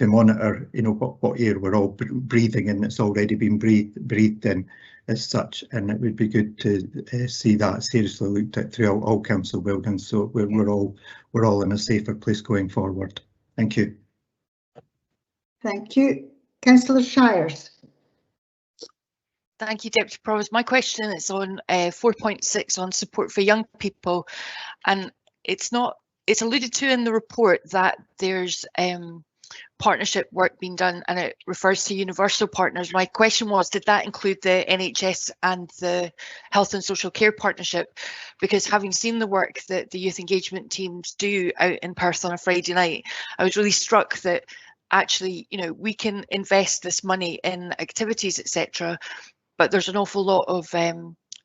monitor. You know what air we're all breathing in. It's already been breathed in. as such, and it would be good to see that seriously looked at throughout all council buildings, so we're all in a safer place going forward. Thank you. Thank you. Councillor Shires. Thank you, Deputy Provost. My question is on 4.6 on support for young people, and it's alluded to in the report that there's partnership work being done, and it refers to universal partners. My question was, did that include the NHS and the Health and Social Care Partnership? Because having seen the work that the youth engagement teams do out in Perth on a Friday night, I was really struck that actually, you know, we can invest this money in activities, etc., but there's an awful lot of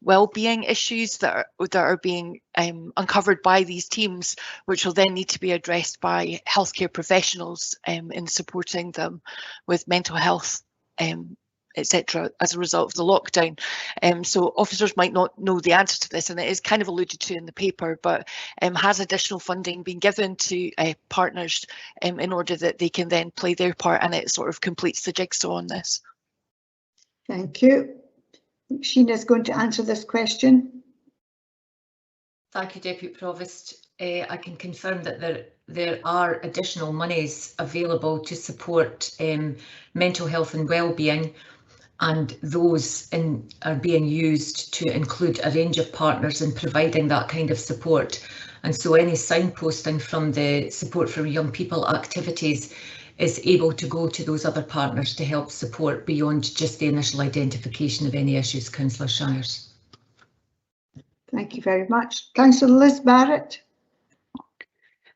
well-being issues that are being uncovered by these teams, which will then need to be addressed by healthcare professionals in supporting them with mental health, etc., as a result of the lockdown. So officers might not know the answer to this, and it is kind of alluded to in the paper, but has additional funding been given to partners in order that they can then play their part, and it sort of completes the jigsaw on this? Thank you. Sheena is going to answer this question. Thank you, Deputy Provost. I can confirm that there are additional monies available to support mental health and wellbeing, and those are being used to include a range of partners in providing that kind of support. And so any signposting from the support for young people activities is able to go to those other partners to help support beyond just the initial identification of any issues, Councillor Shires. Thank you very much. Councillor Liz Barrett.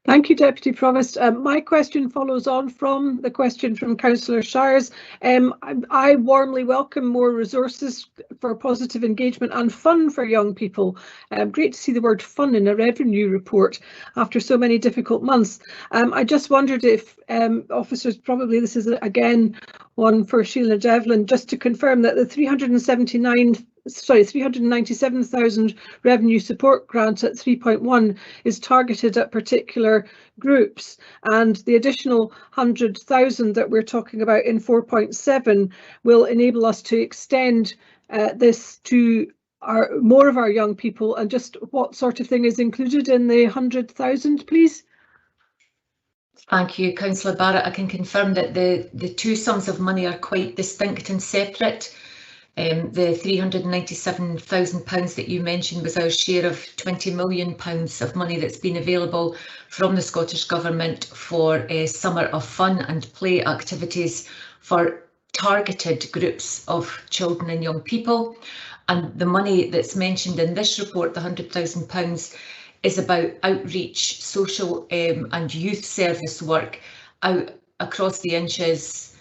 Thank you, Deputy Provost. My question follows on from the question from Councillor Shires. I warmly welcome more resources for positive engagement and fun for young people. Great to see the word fun in a revenue report after so many difficult months. I just wondered if officers, probably this is again one for Sheila Devlin, just to confirm that the 397,000 revenue support grant at 3.1 is targeted at particular groups, and the additional 100,000 that we're talking about in 4.7 will enable us to extend this to more of our young people. And just what sort of thing is included in the 100,000, please? Thank you, Councillor Barrett. I can confirm that the two sums of money are quite distinct and separate. The £397,000 that you mentioned was our share of £20 million of money that's been available from the Scottish Government for summer of fun and play activities for targeted groups of children and young people. And the money that's mentioned in this report, the £100,000, is about outreach, social and youth service work out across the inches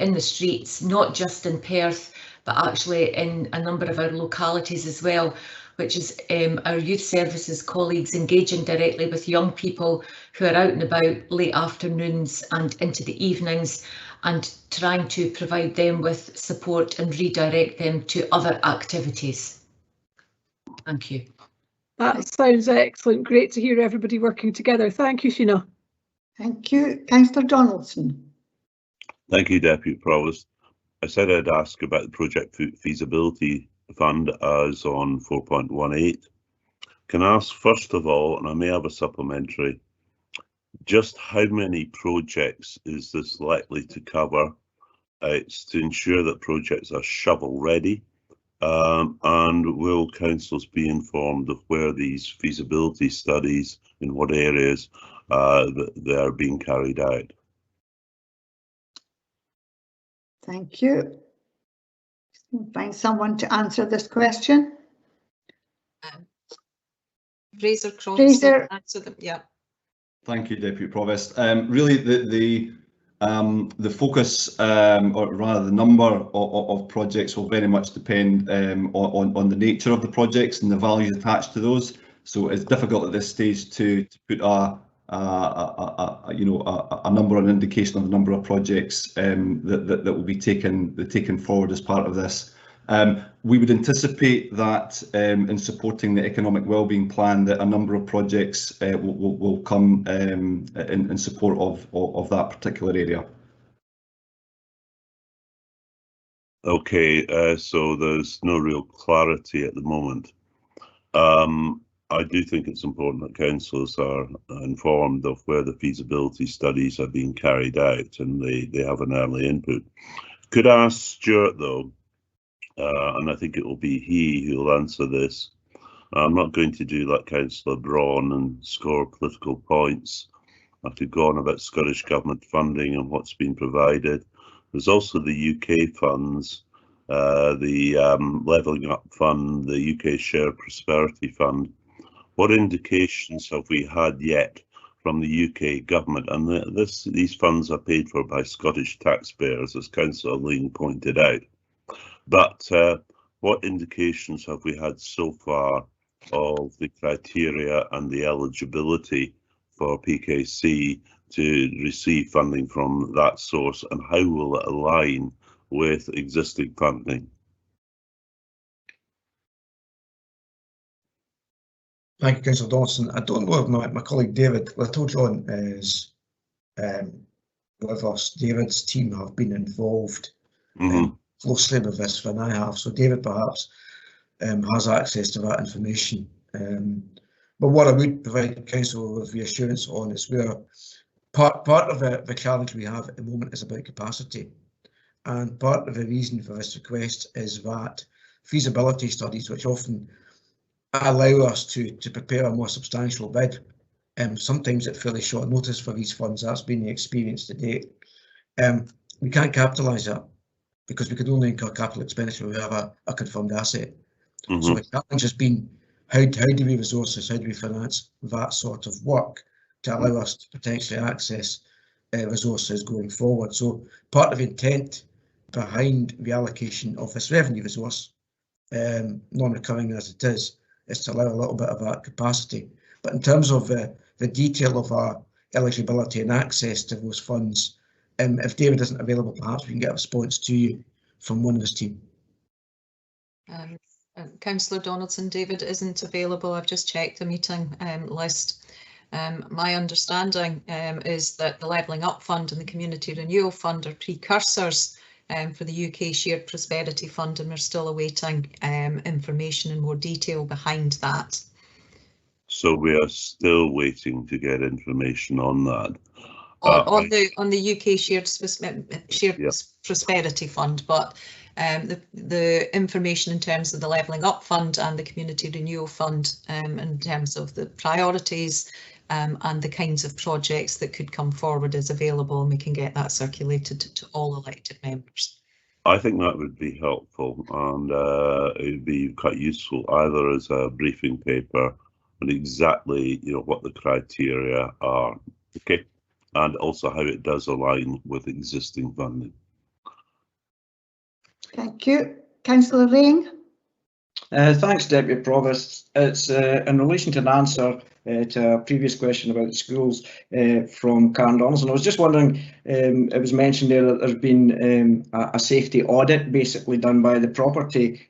in the streets, not just in Perth, but actually in a number of our localities as well, which is our youth services colleagues engaging directly with young people who are out and about late afternoons and into the evenings, and trying to provide them with support and redirect them to other activities. Thank you. That sounds excellent. Great to hear everybody working together. Thank you, Sheena. Thank you. Councillor Donaldson. Thank you, Deputy Provost. I said I'd ask about the project feasibility fund as on 4.18. Can I ask first of all, and I may have a supplementary, just how many projects is this likely to cover? It's to ensure that projects are shovel ready. And will councils be informed of where these feasibility studies, in what areas they are being carried out? Thank you. Find someone to answer this question. Fraser Cross. Fraser. Answer them. Yeah. Thank you, Deputy Provost. Really, the focus, or rather the number of projects, will very much depend on the nature of the projects and the values attached to those. So it's difficult at this stage to put a number, an indication of the number of projects that will be taken forward as part of this. We would anticipate that in supporting the economic wellbeing plan, that a number of projects will come in support of that particular area. Okay, so there's no real clarity at the moment. I do think it's important that councillors are informed of where the feasibility studies are being carried out and they have an early input. Could I ask Stuart though, and I think it will be he who will answer this. I'm not going to do like Councillor Braun and score political points. I could go on about Scottish Government funding and what's been provided. There's also the UK funds, the Levelling Up Fund, the UK Share Prosperity Fund. What indications have we had yet from the UK government? And these funds are paid for by Scottish taxpayers, as Councillor Ling pointed out. But what indications have we had so far of the criteria and the eligibility for PKC to receive funding from that source, and how will it align with existing funding? Thank you, Councillor Donaldson. I don't know if my colleague David Littlejohn is with us. David's team have been involved closely with this than I have, so David perhaps has access to that information. But what I would provide Council with reassurance on is where part of the challenge we have at the moment is about capacity, and part of the reason for this request is that feasibility studies, which often allow us to prepare a more substantial bid, sometimes at fairly short notice for these funds. That's been the experience to date. We can't capitalise that because we could only incur capital expenditure if we have a confirmed asset. So the challenge has been how do we resource this, how do we finance that sort of work to allow us to potentially access resources going forward. So part of the intent behind the allocation of this revenue resource, non-recurring as it is to allow a little bit of that capacity. But in terms of the detail of our eligibility and access to those funds, if David isn't available, perhaps we can get a response to you from one of his team. Councillor Donaldson, David isn't available. I've just checked the meeting list. My understanding is that the Levelling Up Fund and the Community Renewal Fund are precursors for the UK Shared Prosperity Fund, and we're still awaiting information in more detail behind that. So we are still waiting to get information on that. On the UK Shared Prosperity Fund, but the information in terms of the Levelling Up Fund and the Community Renewal Fund, in terms of the priorities and the kinds of projects that could come forward is available, and we can get that circulated to all elected members. I think that would be helpful, and it would be quite useful either as a briefing paper on exactly what the criteria are, okay, and also how it does align with existing funding. Thank you. Councillor Ring. Thanks, Deputy Provost. It's in relation to an answer to a previous question about the schools from Karen Donaldson. I was just wondering, it was mentioned there that there's been a safety audit basically done by the property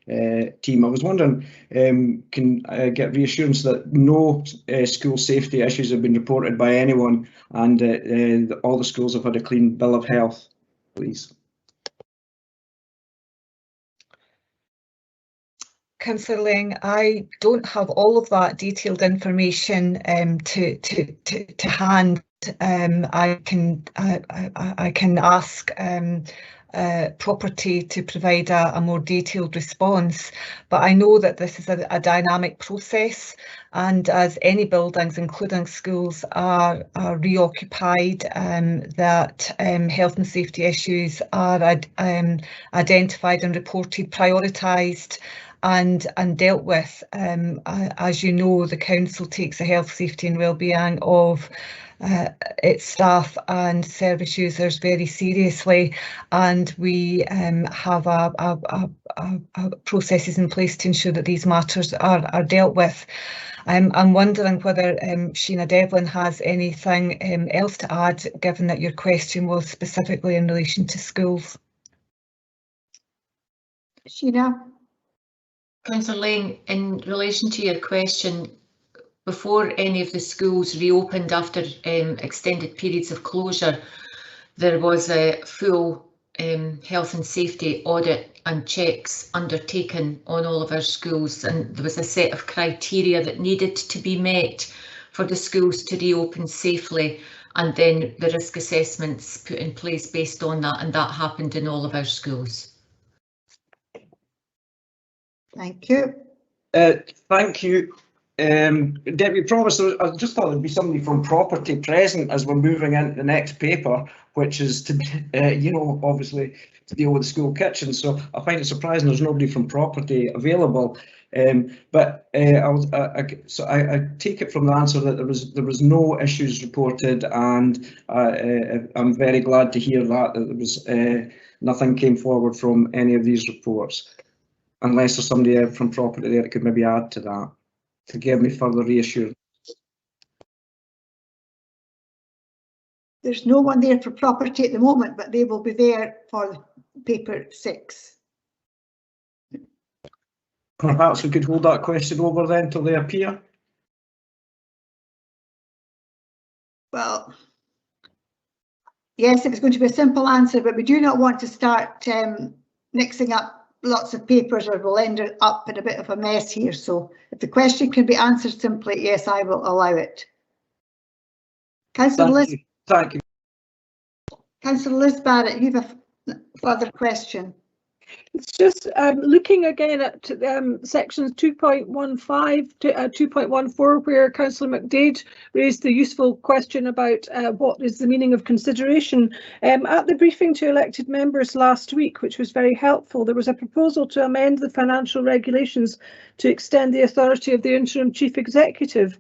team. I was wondering, can I get reassurance that no school safety issues have been reported by anyone, and all the schools have had a clean bill of health, please? Councillor Ling, I don't have all of that detailed information to hand. I can ask property to provide a more detailed response, but I know that this is a dynamic process, and as any buildings, including schools, are reoccupied, that health and safety issues are identified and reported, prioritised and dealt with. As you know, the council takes the health, safety and wellbeing of its staff and service users very seriously, and we have processes in place to ensure that these matters are dealt with. I'm wondering whether Sheena Devlin has anything else to add, given that your question was specifically in relation to schools. Sheena. Councillor Ling, in relation to your question, before any of the schools reopened after extended periods of closure, there was a full health and safety audit and checks undertaken on all of our schools, and there was a set of criteria that needed to be met for the schools to reopen safely, and then the risk assessments put in place based on that, and that happened in all of our schools. Thank you. Thank you. Deputy Provost, I just thought there'd be somebody from property present as we're moving into the next paper, which is to, obviously to deal with the school kitchen. So I find it surprising there's nobody from property available. But I take it from the answer that there was no issues reported, and I'm very glad to hear that there was nothing came forward from any of these reports, unless there's somebody from property there that could maybe add to that to give me further reassurance. There's no one there for property at the moment, but they will be there for paper 6. Perhaps we could hold that question over then till they appear. Well, yes, it's going to be a simple answer, but we do not want to start mixing up lots of papers, or we'll end up in a bit of a mess here. So if the question can be answered simply, yes, I will allow it. Councillor Liz. Thank you. Councillor Liz Barrett, you have a further question. It's just looking again at sections 2.15 to 2.14, where Councillor McDade raised the useful question about what is the meaning of consideration. At the briefing to elected members last week, which was very helpful, there was a proposal to amend the financial regulations to extend the authority of the interim chief executive.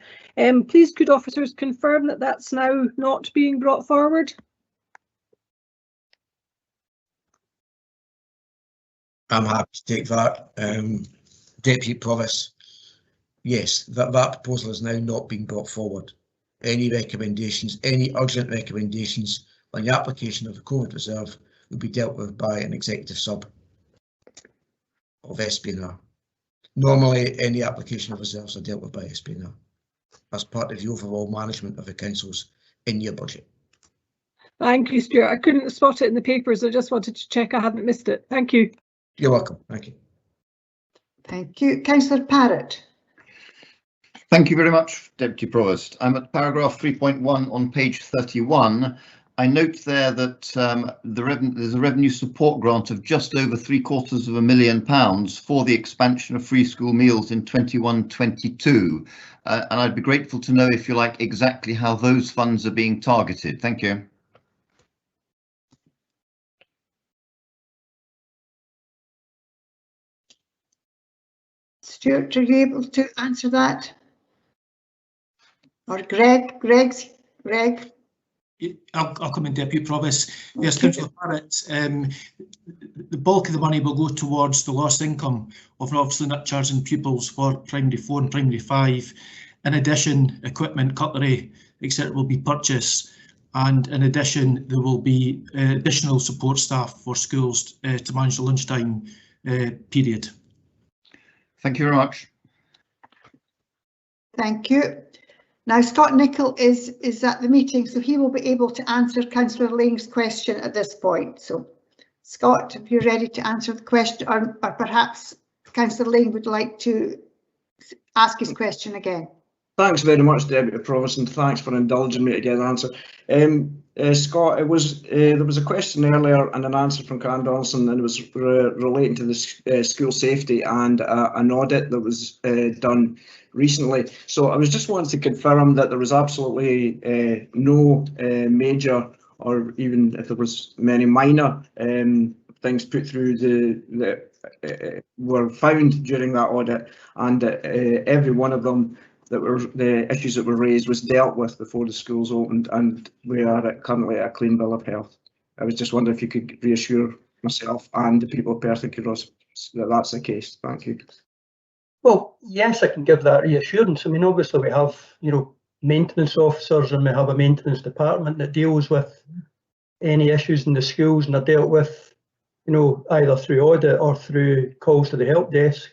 Please could officers confirm that that's now not being brought forward? I'm happy to take that. Deputy Provost, yes, that proposal is now not being brought forward. Any recommendations, any urgent recommendations on the application of the COVID reserve will be dealt with by an executive sub of SPNR. Normally, any application of reserves are dealt with by SPNR as part of the overall management of the council's in-year budget. Thank you, Stuart. I couldn't spot it in the papers. I just wanted to check I hadn't missed it. Thank you. You're welcome. Thank you. Thank you. Councillor Parrott. Thank you very much, Deputy Provost. I'm at paragraph 3.1 on page 31. I note there that there's a revenue support grant of just over £750,000 for the expansion of free school meals in 21-22. And I'd be grateful to know, if you like, exactly how those funds are being targeted. Thank you. Stuart, are you able to answer that? Or Greg? I'll come in, Deputy Provost. Okay. Yes, Councillor Barrett, the bulk of the money will go towards the lost income of obviously not charging pupils for primary 4 and primary 5. In addition, equipment, cutlery, etc. will be purchased, and in addition there will be additional support staff for schools to manage the lunchtime period. Thank you very much. Thank you. Now Scott Nichol is at the meeting, so he will be able to answer Councillor Laing's question at this point. So Scott, if you're ready to answer the question, or perhaps Councillor Laing would like to ask his question again. Thanks very much, Deputy Provost, and thanks for indulging me to get an answer. Scott, there was a question earlier and an answer from Karen Donaldson, and it was relating to the school safety and an audit that was done recently. So I was just wanting to confirm that there was absolutely no major, or even if there was many minor things put through the were found during that audit, and every one of them that were the issues that were raised was dealt with before the schools opened, and we are currently at a clean bill of health. I was just wondering if you could reassure myself and the people of Perth and Kinross that that's the case. Thank you. Well, yes, I can give that reassurance. I mean, obviously we have, maintenance officers, and we have a maintenance department that deals with any issues in the schools, and are dealt with, either through audit or through calls to the help desk.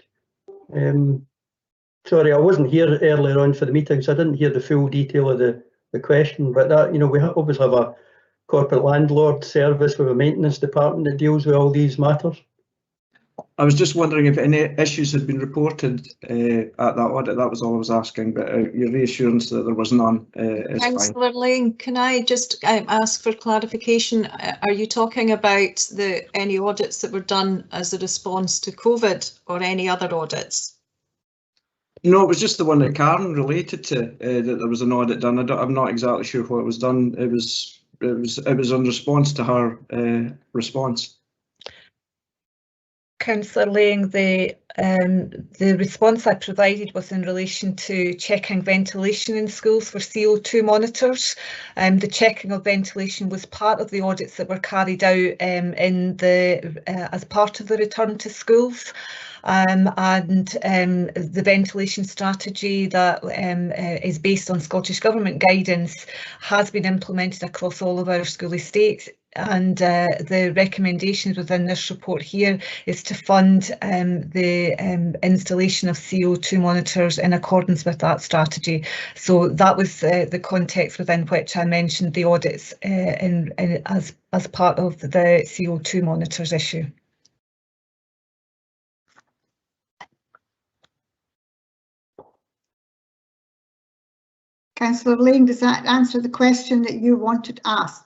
Sorry, I wasn't here earlier on for the meeting, so I didn't hear the full detail of the question, but that, we obviously have corporate landlord service with a maintenance department that deals with all these matters. I was just wondering if any issues had been reported at that audit. That was all I was asking, but your reassurance that there was none is fine. Councillor Lane, can I just ask for clarification? Are you talking about any audits that were done as a response to COVID or any other audits? No, it was just the one that Karen related to, that there was an audit done. I'm not exactly sure what was done. It was in response to her response. Councillor Lang, the response I provided was in relation to checking ventilation in schools for CO2 monitors. The checking of ventilation was part of the audits that were carried out as part of the return to schools. The ventilation strategy that is based on Scottish Government guidance has been implemented across all of our school estates. And the recommendations within this report here is to fund the installation of CO2 monitors in accordance with that strategy. So that was the context within which I mentioned the audits as part of the CO2 monitors issue. Councillor Lane, does that answer the question that you wanted answered?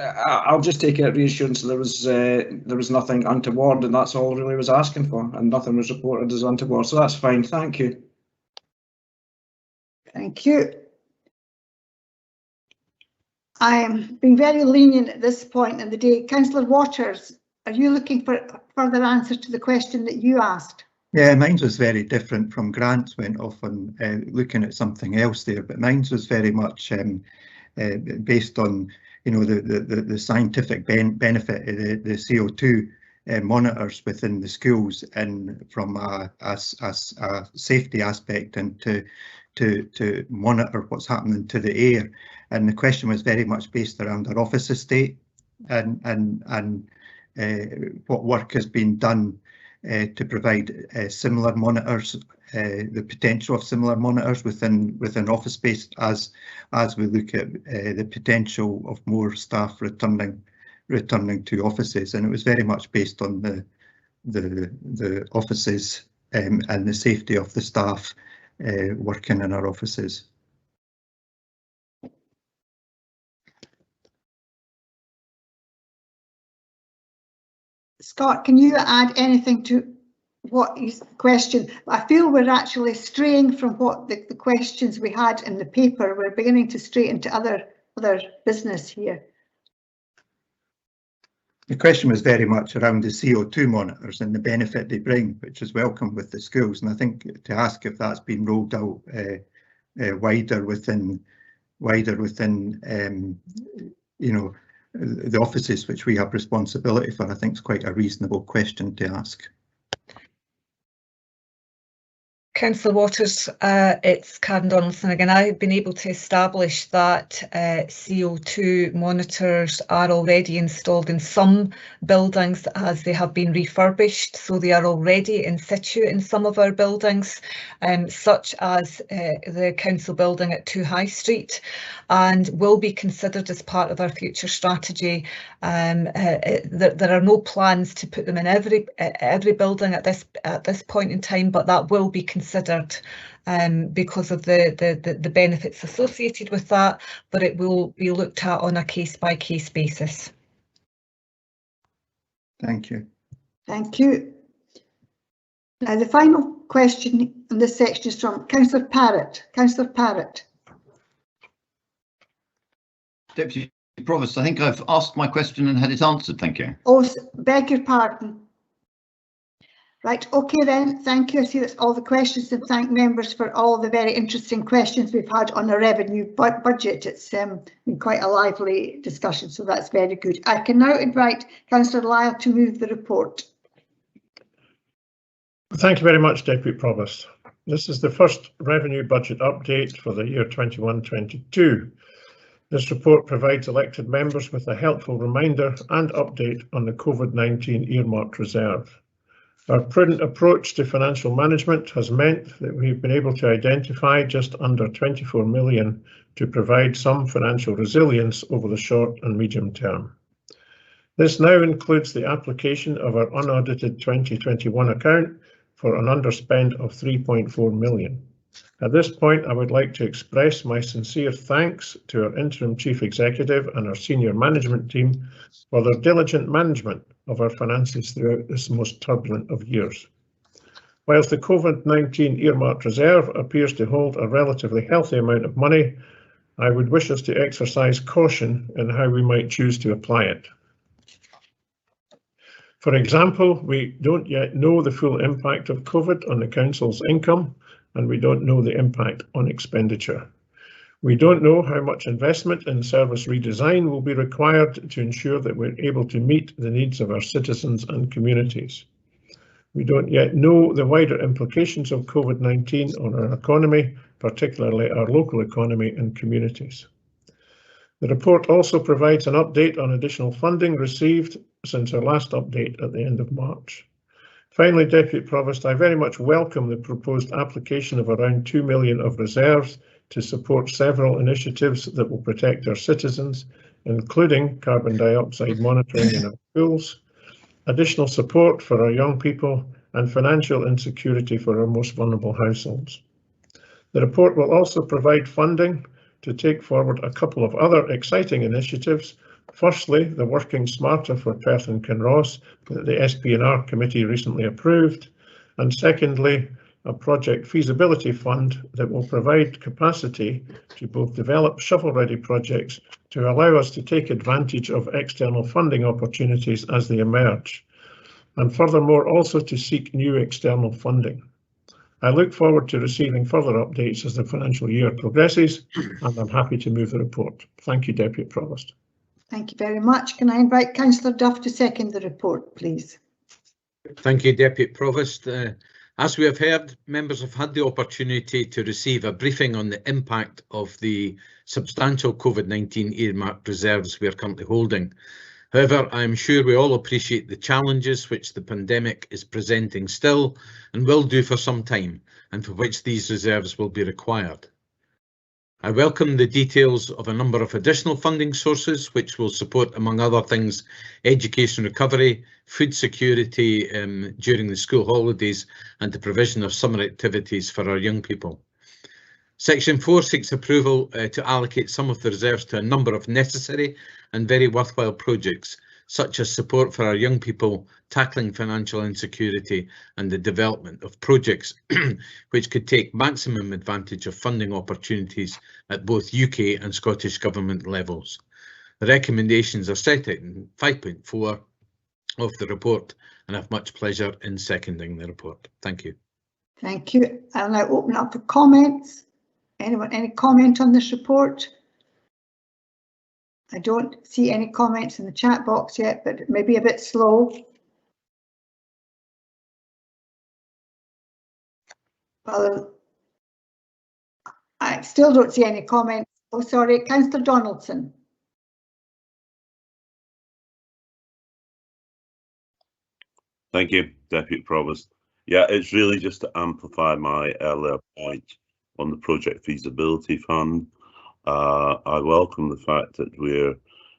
I'll just take it reassurance there was nothing untoward, and that's all I really was asking for, and nothing was reported as untoward, so that's fine. Thank you. Thank you. I am being very lenient at this point in the day. Councillor Waters, are you looking for further answer to the question that you asked? Yeah, mine was very different from Grant's. Went off on looking at something else there, but mine was very much based on, you know, the scientific benefit of the CO2 monitors within the schools, and from a safety aspect, and to monitor what's happening to the air. And the question was very much based around our office estate, and what work has been done to provide similar monitors, the potential of similar monitors within office space, as we look at the potential of more staff returning to offices. And it was very much based on the offices and the safety of the staff working in our offices. Scott, can you add anything to what is the question? I feel we're actually straying from what the questions we had in the paper. We're beginning to stray into other business here. The question was very much around the CO2 monitors and the benefit they bring, which is welcome with the schools. And I think to ask if that's been rolled out wider within you know, the offices which we have responsibility for, I think is quite a reasonable question to ask. Councillor Waters, it's Karen Donaldson again. I've been able to establish that CO2 monitors are already installed in some buildings as they have been refurbished, so they are already in situ in some of our buildings, such as the council building at 2 High Street, and will be considered as part of our future strategy. There are no plans to put them in every building at this point in time, but that will be considered because of the benefits associated with that, but it will be looked at on a case-by-case basis. Thank you. Thank you. Now the final question in this section is from Councillor Parrott. Councillor Parrott. Deputy Provost, I think I've asked my question and had it answered. Thank you. Oh, beg your pardon. Right, okay then, thank you. I see that's all the questions, and thank members for all the very interesting questions we've had on the revenue budget. It's been quite a lively discussion, so that's very good. I can now invite Councillor Lyle to move the report. Thank you very much, Deputy Provost. This is the first revenue budget update for the year 21-22. This report provides elected members with a helpful reminder and update on the COVID-19 earmarked reserve. Our prudent approach to financial management has meant that we've been able to identify just under 24 million to provide some financial resilience over the short and medium term. This now includes the application of our unaudited 2021 account for an underspend of 3.4 million. At this point, I would like to express my sincere thanks to our Interim Chief Executive and our senior management team for their diligent management of our finances throughout this most turbulent of years. Whilst the COVID-19 earmarked reserve appears to hold a relatively healthy amount of money, I would wish us to exercise caution in how we might choose to apply it. For example, we don't yet know the full impact of COVID on the Council's income, and we don't know the impact on expenditure. We don't know how much investment in service redesign will be required to ensure that we're able to meet the needs of our citizens and communities. We don't yet know the wider implications of COVID-19 on our economy, particularly our local economy and communities. The report also provides an update on additional funding received since our last update at the end of March. Finally, Deputy Provost, I very much welcome the proposed application of around 2 million of reserves to support several initiatives that will protect our citizens, including carbon dioxide monitoring in our schools, additional support for our young people, and financial insecurity for our most vulnerable households. The report will also provide funding to take forward a couple of other exciting initiatives. Firstly, the Working Smarter for Perth and Kinross that the SP&R committee recently approved, and secondly, a project feasibility fund that will provide capacity to both develop shovel-ready projects to allow us to take advantage of external funding opportunities as they emerge, and furthermore also to seek new external funding. I look forward to receiving further updates as the financial year progresses, and I'm happy to move the report. Thank you, Deputy Provost. Thank you very much. Can I invite Councillor Duff to second the report, please? Thank you, Deputy Provost. As we have heard, members have had the opportunity to receive a briefing on the impact of the substantial COVID-19 earmarked reserves we are currently holding. However, I am sure we all appreciate the challenges which the pandemic is presenting still and will do for some time, and for which these reserves will be required. I welcome the details of a number of additional funding sources which will support, among other things, education recovery, food security during the school holidays, and the provision of summer activities for our young people. Section 4 seeks approval to allocate some of the reserves to a number of necessary and very worthwhile projects, such as support for our young people tackling financial insecurity and the development of projects which could take maximum advantage of funding opportunities at both UK and Scottish Government levels. The recommendations are set out in 5.4 of the report, and I have much pleasure in seconding the report. Thank you. Thank you. I'll now open up for comments. Anyone, any comment on this report? I don't see any comments in the chat box yet, but it may be a bit slow. Well, I still don't see any comments. Oh, sorry, Councillor Donaldson. Thank you, Deputy Provost. Yeah, it's really just to amplify my earlier point on the project feasibility fund. I welcome the fact that we're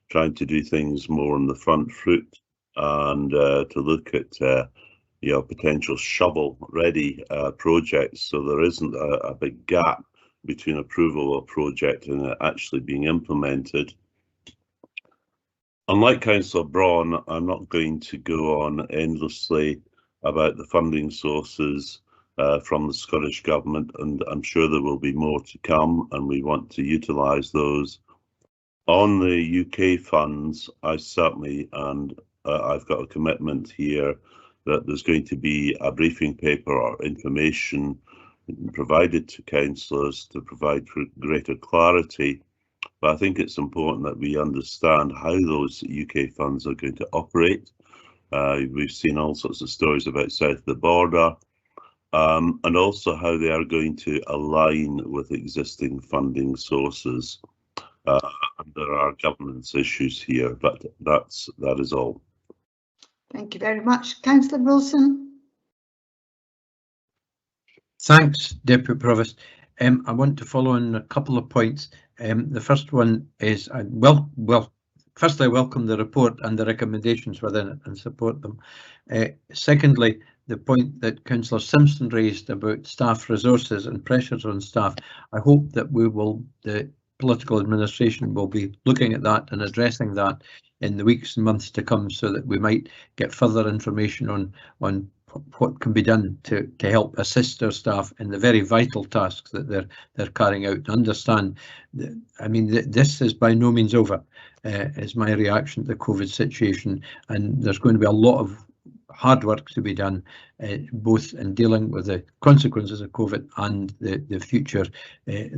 trying to do things more on the front foot and to look at potential shovel-ready projects, so there isn't a big gap between approval of a project and it actually being implemented. Unlike Councillor Braun, I'm not going to go on endlessly about the funding sources from the Scottish Government, and I'm sure there will be more to come, and we want to utilise those. On the UK funds, I certainly, and I've got a commitment here that there's going to be a briefing paper or information provided to councillors to provide for greater clarity. But I think it's important that we understand how those UK funds are going to operate. We've seen all sorts of stories about south of the border, and also how they are going to align with existing funding sources. There are governance issues here, but that is all. Thank you very much. Councillor Wilson. Thanks, Deputy Provost. I want to follow on a couple of points. The first one is, firstly, I welcome the report and the recommendations within it and support them. Secondly, the point that Councillor Simpson raised about staff resources and pressures on staff. I hope that the political administration will be looking at that and addressing that in the weeks and months to come, so that we might get further information on what can be done to help assist our staff in the very vital tasks that they're carrying out. To understand, I mean, this is by no means over, is my reaction to the COVID situation, and there's going to be a lot of hard work to be done, both in dealing with the consequences of COVID and the future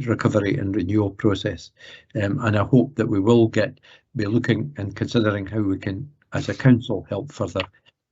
recovery and renewal process. And I hope that we will be looking and considering how we can, as a council, help further.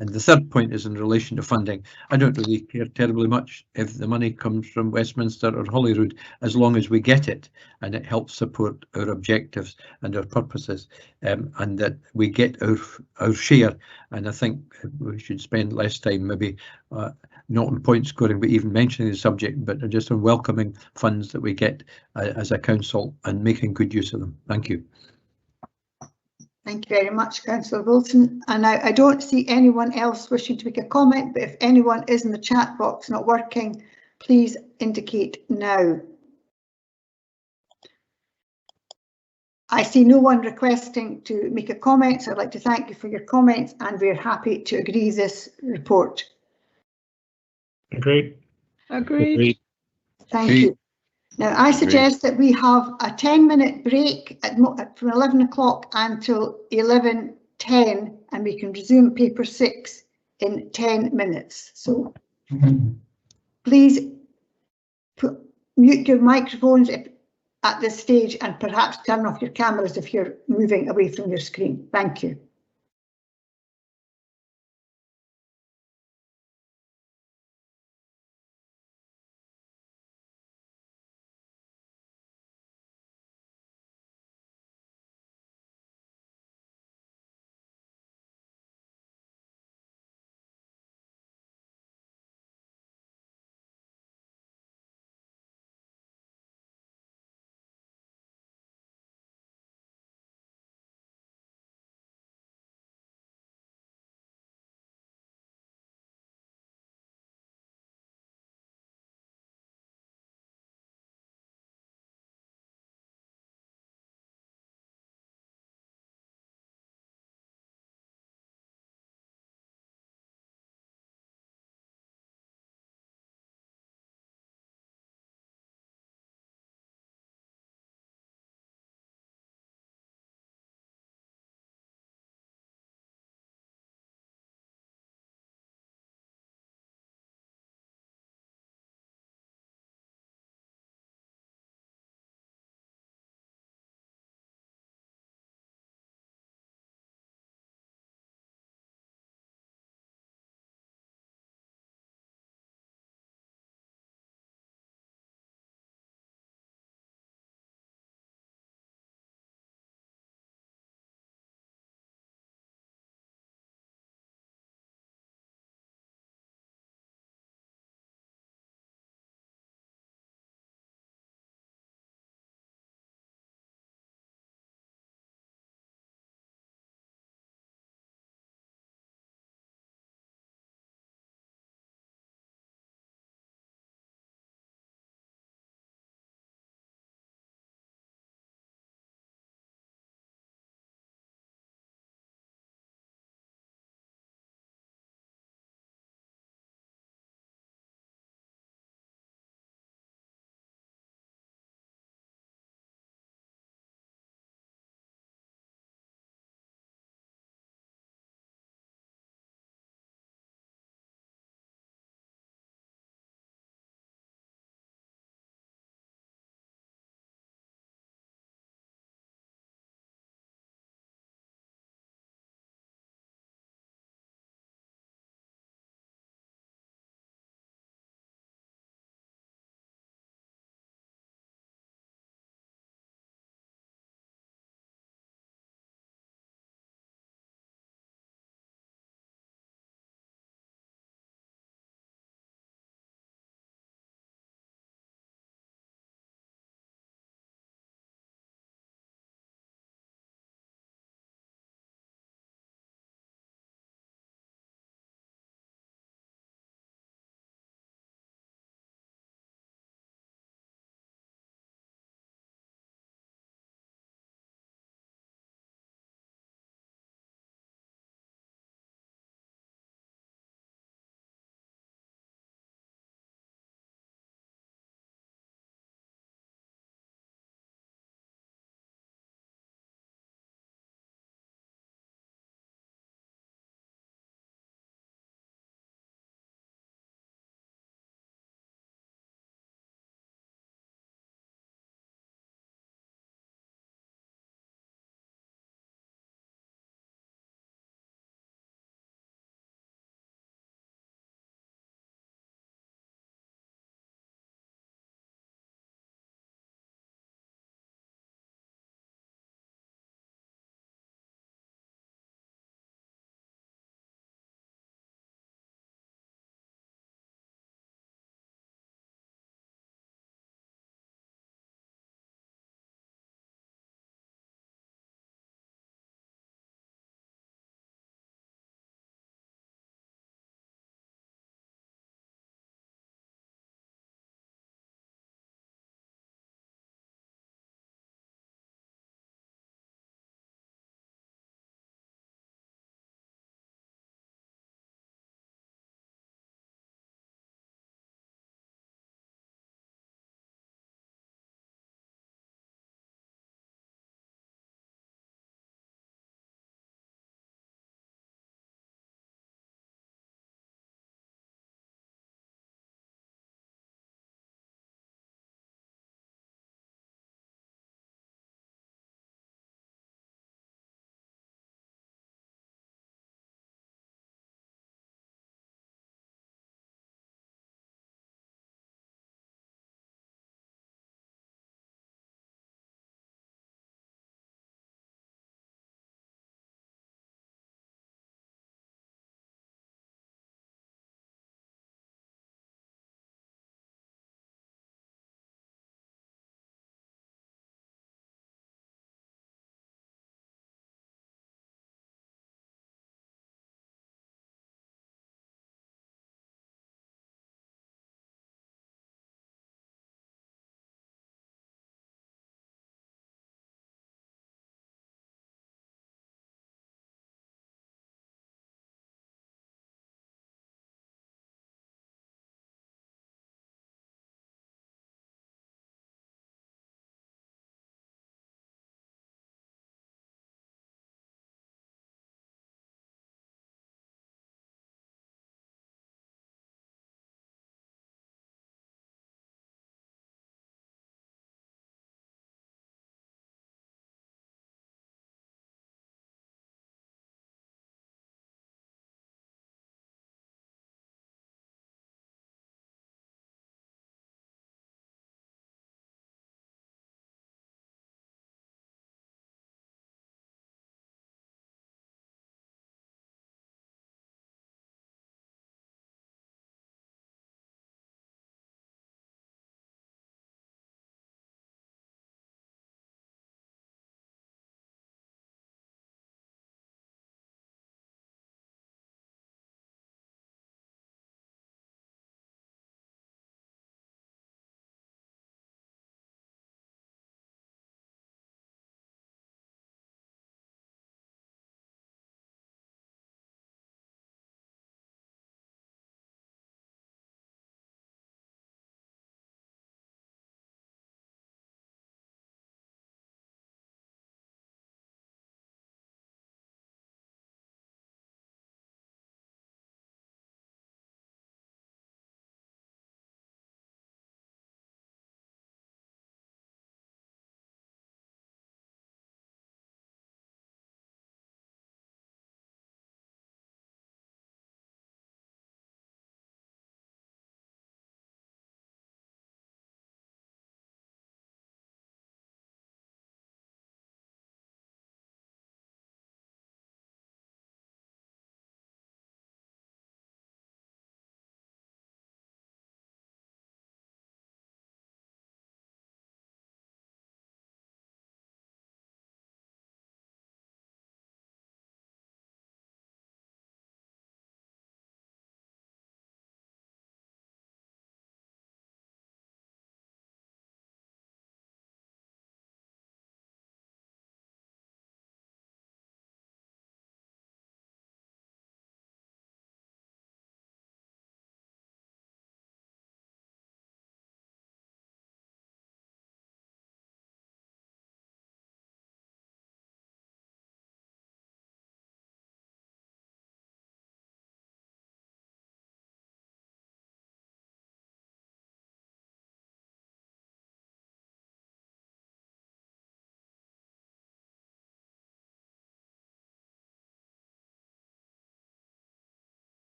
And the third point is in relation to funding. I don't really care terribly much if the money comes from Westminster or Holyrood, as long as we get it and it helps support our objectives and our purposes, and that we get our share. And I think we should spend less time maybe not on point scoring, but even mentioning the subject, but just on welcoming funds that we get as a council and making good use of them. Thank you. Thank you very much, Councillor Wilson. And I don't see anyone else wishing to make a comment, but if anyone is in the chat box not working, please indicate now. I see no one requesting to make a comment, so I'd like to thank you for your comments, and we're happy to agree this report. Agreed. Agreed. Thank you. Now, I suggest that we have a 10-minute break from 11 o'clock until 11:10, and we can resume paper 6 in 10 minutes. So please mute your microphones at this stage, and perhaps turn off your cameras if you're moving away from your screen. Thank you.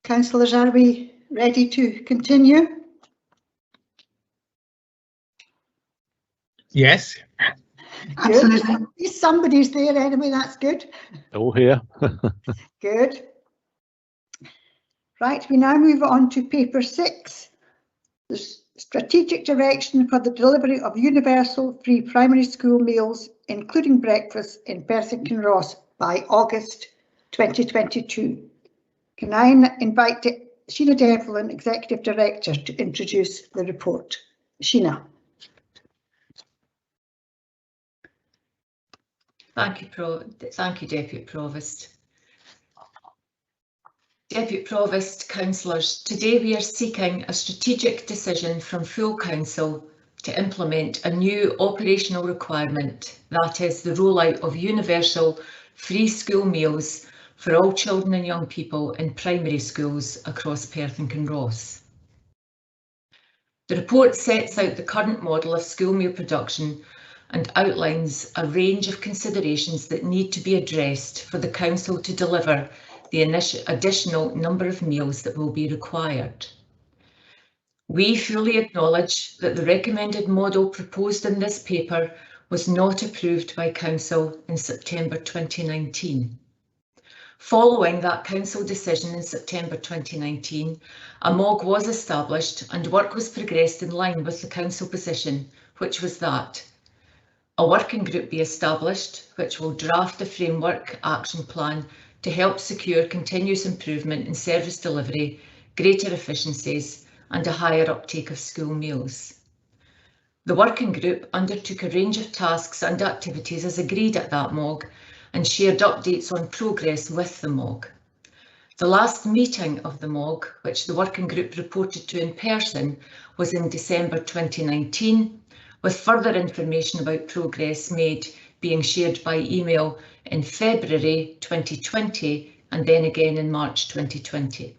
Councillors, are we ready to continue? Yes. Absolutely. At least somebody's there anyway, that's good. All here. Good. Right, we now move on to paper 6. The strategic direction for the delivery of universal free primary school meals, including breakfast in Perth and Kinross by August 2022. Can I invite Sheena Devlin, Executive Director, to introduce the report? Sheena. Thank you, Deputy Provost. Deputy Provost, councillors, today we are seeking a strategic decision from full council to implement a new operational requirement, that is the rollout of universal free school meals for all children and young people in primary schools across Perth and Kinross. The report sets out the current model of school meal production and outlines a range of considerations that need to be addressed for the council to deliver the additional number of meals that will be required. We fully acknowledge that the recommended model proposed in this paper was not approved by council in September 2019. Following that council decision in September 2019, a MOG was established and work was progressed in line with the council position, which was that a working group be established which will draft a framework action plan to help secure continuous improvement in service delivery, greater efficiencies and a higher uptake of school meals. The working group undertook a range of tasks and activities as agreed at that MOG and shared updates on progress with the MOG. The last meeting of the MOG, which the working group reported to in person, was in December 2019, with further information about progress made being shared by email in February 2020 and then again in March 2020.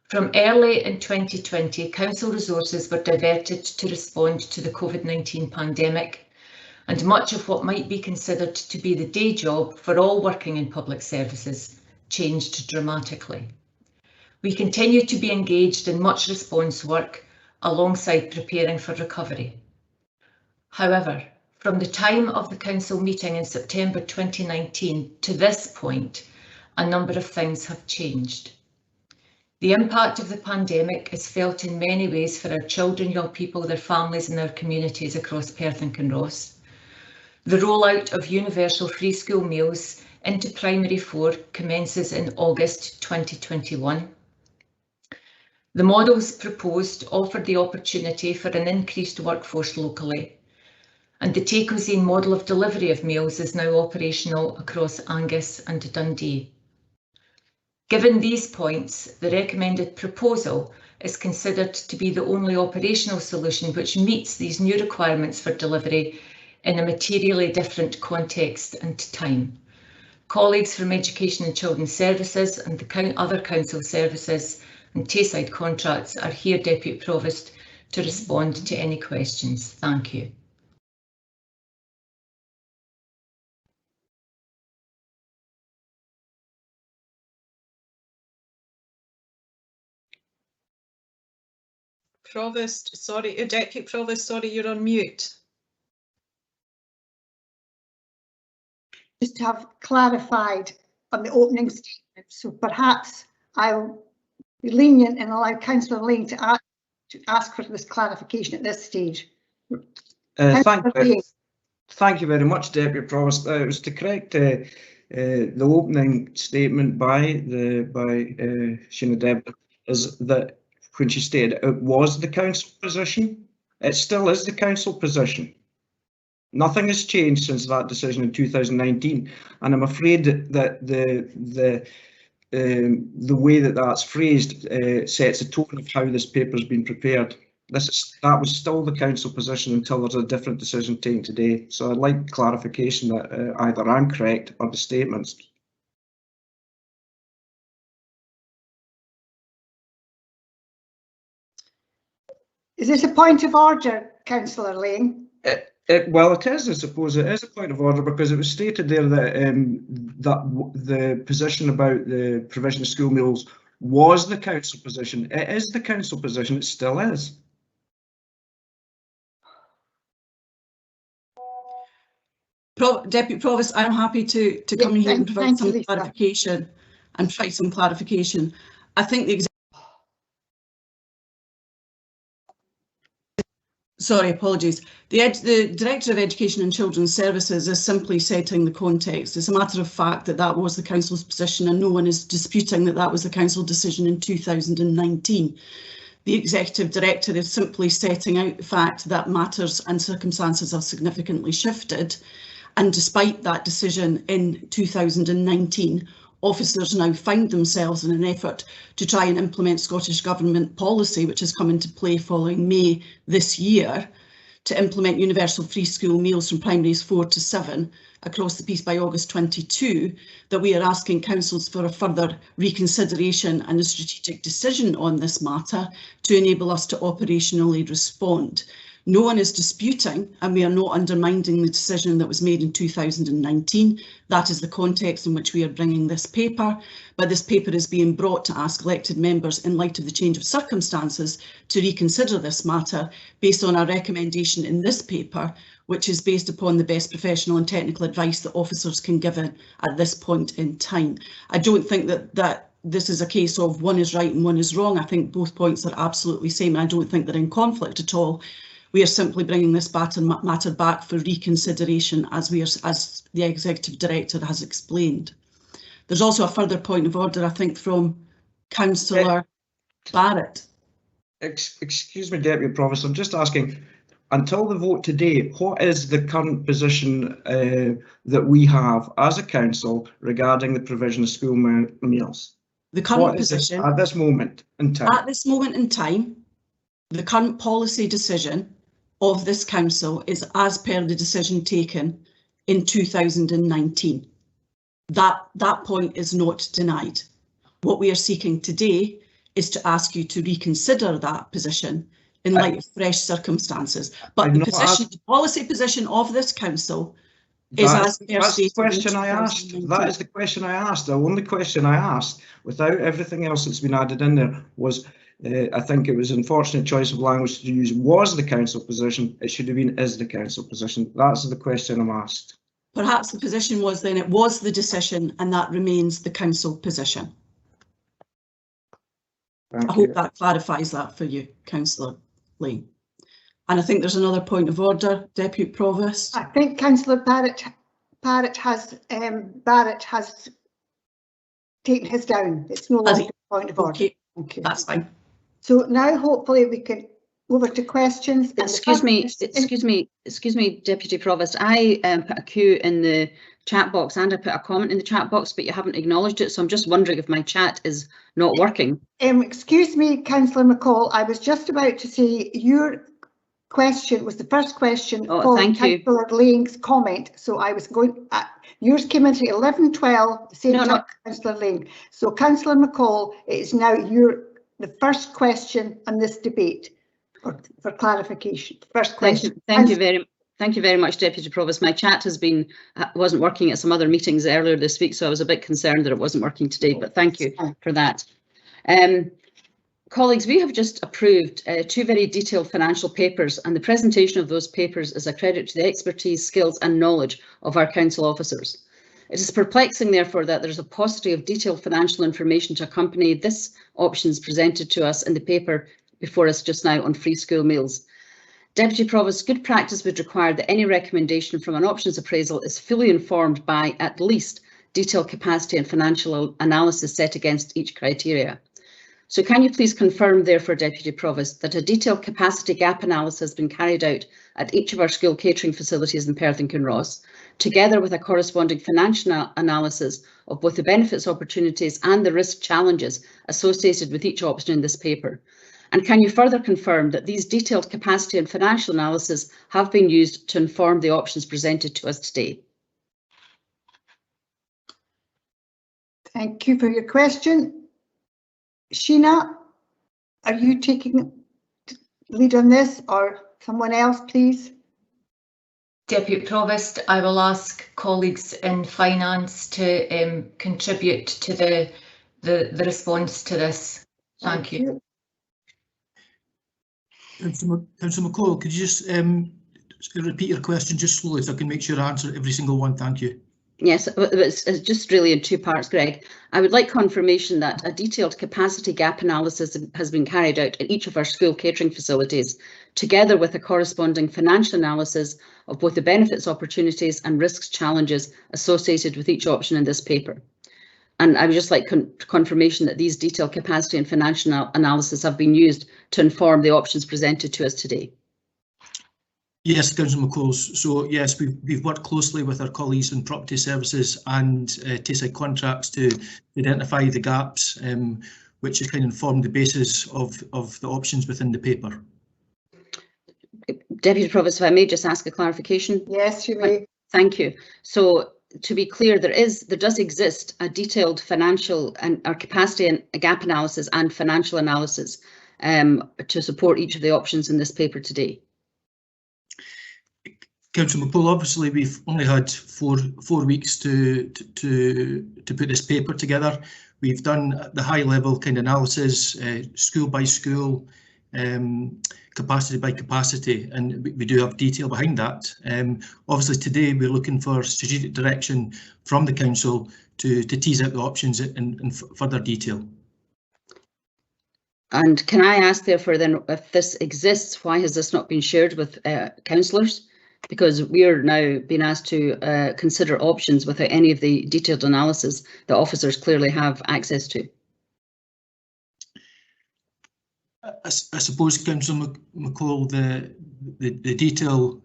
From early in 2020, council resources were diverted to respond to the COVID-19 pandemic, and much of what might be considered to be the day job for all working in public services changed dramatically. We continue to be engaged in much response work alongside preparing for recovery. However, from the time of the council meeting in September 2019 to this point, a number of things have changed. The impact of the pandemic is felt in many ways for our children, young people, their families and their communities across Perth and Kinross. The rollout of universal free school meals into primary 4 commences in August 2021. The models proposed offered the opportunity for an increased workforce locally, and the take-cuisine model of delivery of meals is now operational across Angus and Dundee. Given these points, the recommended proposal is considered to be the only operational solution which meets these new requirements for delivery in a materially different context and time. Colleagues from Education and Children's Services and the other council services and Tayside contracts are here, Deputy Provost, to respond to any questions. Thank you. Provost, sorry, Deputy Provost, sorry, you're on mute. Just to have clarified on the opening statement, so perhaps I'll be lenient and allow Councillor Lane to ask for this clarification at this stage. Thank you very much, Deputy Provost. It was to correct the opening statement by Sheena Devlin, is that when she stated it was the council position, it still is the council position. Nothing has changed since that decision in 2019, and I'm afraid that the way that that's phrased sets a tone of how this paper has been prepared. That was still the council position until there's a different decision taken today. So I'd like clarification that either I'm correct or the statements. Is this a point of order, Councillor Lane? Well, it is. I suppose it is a point of order because it was stated there that the position about the provision of school meals was the council position. It is the council position. It still is. Deputy Provost, I'm happy to come in here and provide some clarification I think the Sorry, apologies. The Director of Education and Children's Services is simply setting the context. It's a matter of fact that that was the Council's position and no one is disputing that that was the Council decision in 2019. The Executive Director is simply setting out the fact that matters and circumstances have significantly shifted, and despite that decision in 2019, officers now find themselves in an effort to try and implement Scottish Government policy, which has come into play following May this year, to implement universal free school meals from primaries 4 to 7 across the piece by August 22, that we are asking councils for a further reconsideration and a strategic decision on this matter to enable us to operationally respond. No one is disputing, and we are not undermining the decision that was made in 2019. That is the context in which we are bringing this paper, but this paper is being brought to ask elected members in light of the change of circumstances to reconsider this matter based on our recommendation in this paper, which is based upon the best professional and technical advice that officers can give at this point in time. I don't think that this is a case of one is right and one is wrong. I think both points are absolutely same, and I don't think they're in conflict at all. We are simply bringing this matter back for reconsideration as the Executive Director has explained. There's also a further point of order, I think, from Councillor Barrett. Excuse me, Deputy Provost, I'm just asking, until the vote today, what is the current position that we have as a council regarding the provision of school meals? The current position at this moment in time? At this moment in time, the current policy decision of this council is as per the decision taken in 2019. That point is not denied. What we are seeking today is to ask you to reconsider that position in light of fresh circumstances. But the policy position of this council is as per stated. That is the question I asked. The only question I asked, without everything else that's been added in there, was I think it was an unfortunate choice of language to use was the council position. It should have been is the council position. That's the question I'm asked. Perhaps the position was then it was the decision and that remains the council position. I hope that clarifies that for you, Councillor Lane. And I think there's another point of order, Deputy Provost. I think Councillor Barrett has taken his down. It's no longer a point of order. Okay, that's fine. So now hopefully we can over to questions. Excuse me, Deputy Provost. I put a Q in the chat box and I put a comment in the chat box, but you haven't acknowledged it. So I'm just wondering if my chat is not working. Excuse me, Councillor McCall. I was just about to say your question was the first question following Councillor Lane's comment. So I was going. Yours came into 11:12. The same time, Councillor Lane. So Councillor McCall, it is now the first question on this debate for clarification. First question. Thank you very much, Deputy Provost. My chat wasn't working at some other meetings earlier this week, so I was a bit concerned that it wasn't working today. But thank you for that. Colleagues, we have just approved 2 very detailed financial papers, and the presentation of those papers is a credit to the expertise, skills and knowledge of our council officers. It is perplexing, therefore, that there is a paucity of detailed financial information to accompany this options presented to us in the paper before us just now on free school meals. Deputy Provost, good practice would require that any recommendation from an options appraisal is fully informed by at least detailed capacity and financial analysis set against each criteria. So can you please confirm, therefore, Deputy Provost, that a detailed capacity gap analysis has been carried out at each of our school catering facilities in Perth and Kinross, together with a corresponding financial analysis of both the benefits, opportunities and the risk challenges associated with each option in this paper? And can you further confirm that these detailed capacity and financial analysis have been used to inform the options presented to us today? Thank you for your question. Sheena, are you taking lead on this or someone else, please? Deputy Provost, I will ask colleagues in finance to contribute to the response to this. Thank you. Councillor McCall, could you just repeat your question just slowly so I can make sure I answer every single one? Thank you. Yes, it's just really in 2 parts, Greg. I would like confirmation that a detailed capacity gap analysis has been carried out at each of our school catering facilities, together with a corresponding financial analysis of both the benefits, opportunities and risks challenges associated with each option in this paper. And I would just like confirmation that these detailed capacity and financial analysis have been used to inform the options presented to us today. Yes, Councillor McCall. So yes, we've worked closely with our colleagues in property services and Tayside contracts to identify the gaps, which has kind of informed the basis of the options within the paper. Deputy Provost, if I may just ask a clarification. Yes, you may. Thank you. So to be clear, there does exist a detailed financial and our capacity and a gap analysis and financial analysis to support each of the options in this paper today. Councillor McCall, obviously we've only had four weeks to put this paper together. We've done the high level kind of analysis, school by school, capacity by capacity, and we do have detail behind that. Obviously today we're looking for strategic direction from the council to tease out the options in further detail. And can I ask therefore then, if this exists, why has this not been shared with councillors? Because we are now being asked to consider options without any of the detailed analysis that officers clearly have access to. I suppose, Councillor McCall, the detail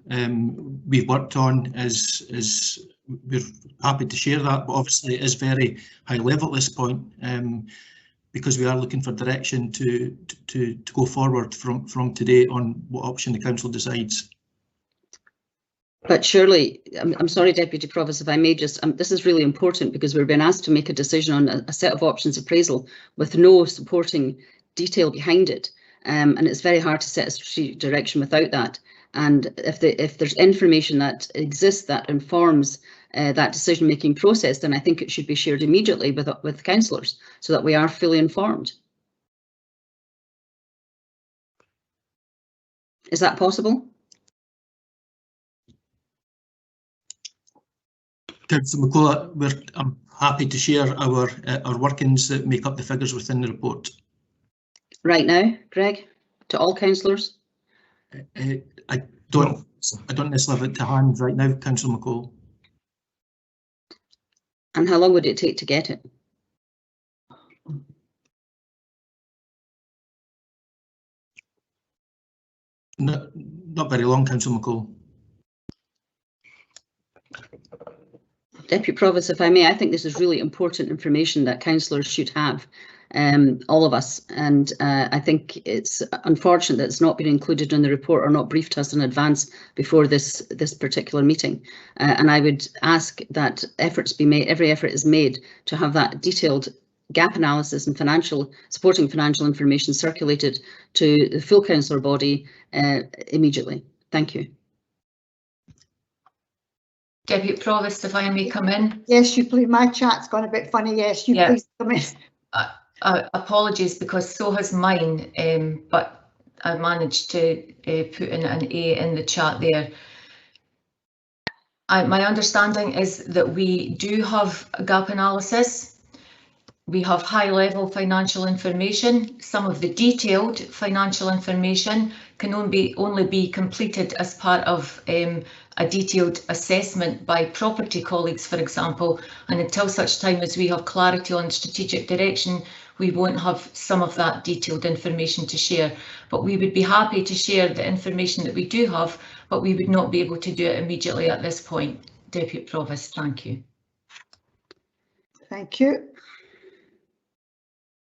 we've worked on is we're happy to share that, but obviously it is very high level at this point, because we are looking for direction to go forward from today on what option the council decides. But surely, I'm sorry, Deputy Provost, if I may just, this is really important because we're being asked to make a decision on a set of options appraisal with no supporting detail behind it. And it's very hard to set a strategic direction without that. And if there's information that exists that informs that decision-making process, then I think it should be shared immediately with councillors so that we are fully informed. Is that possible? Councillor McCall, I'm happy to share our workings that make up the figures within the report. Right now, Greg, to all councillors? I don't necessarily have it to hand right now, Councillor McCall. And how long would it take to get it? Not very long, Councillor McCall. Deputy Provost, if I may, I think this is really important information that councillors should have, all of us, and I think it's unfortunate that it's not been included in the report or not briefed us in advance before this particular meeting. And I would ask that efforts be made, every effort is made to have that detailed gap analysis and supporting financial information circulated to the full councillor body immediately. Thank you. Deputy Provost, if I may come in. Yes, you please. My chat's gone a bit funny. Yes, you please come in. Apologies, because so has mine, but I managed to put in an A in the chat there. My understanding is that we do have a gap analysis. We have high-level financial information. Some of the detailed financial information can only be completed as part of a detailed assessment by property colleagues, for example, and until such time as we have clarity on strategic direction, we won't have some of that detailed information to share. But we would be happy to share the information that we do have, but we would not be able to do it immediately at this point. Deputy Provost, thank you. Thank you.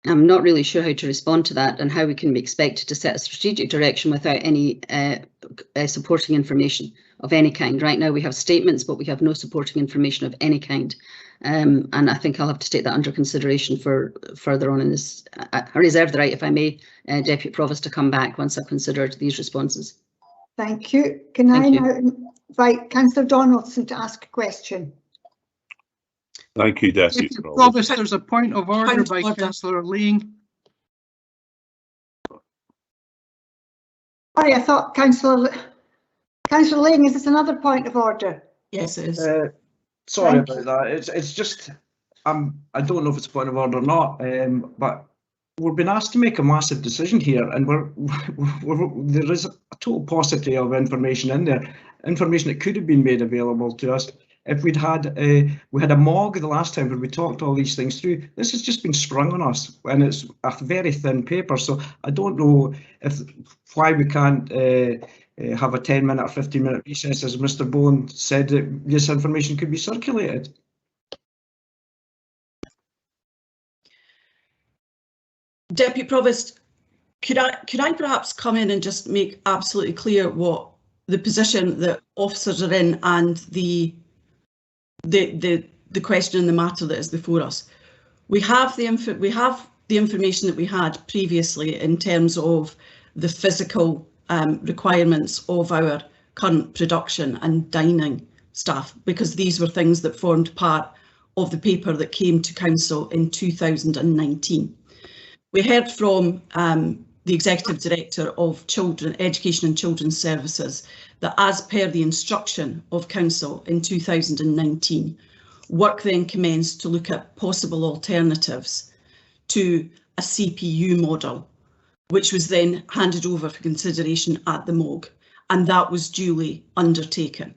I'm not really sure how to respond to that and how we can be expected to set a strategic direction without any supporting information of any kind. Right now we have statements, but we have no supporting information of any kind. And I think I'll have to take that under consideration for further on in this. I reserve the right, if I may, Deputy Provost, to come back once I've considered these responses. Thank you. Can I now invite Councillor Donaldson to ask a question. Thank you, Deputy Provost. There's a point of order by Councillor Lane. Sorry, I thought Councillor Lane, is this another point of order? Yes, it is. Sorry about that. It's just I don't know if it's a point of order or not, but we're being asked to make a massive decision here, and there is a total paucity of information in there, information that could have been made available to us if we had a MOG the last time where we talked all these things through. This has just been sprung on us, and it's a very thin paper. So I don't know why we can't have a 10-minute or 15-minute recess, as Mr. Bowen said, that this information could be circulated. Deputy Provost, could I perhaps come in and just make absolutely clear what the position that officers are in and the question and the matter that is before us? We have the information that we had previously in terms of the physical requirements of our current production and dining staff, because these were things that formed part of the paper that came to Council in 2019. We heard from the Executive Director of Education and Children's Services that, as per the instruction of Council in 2019, work then commenced to look at possible alternatives to a CPU model, which was then handed over for consideration at the MOG, and that was duly undertaken.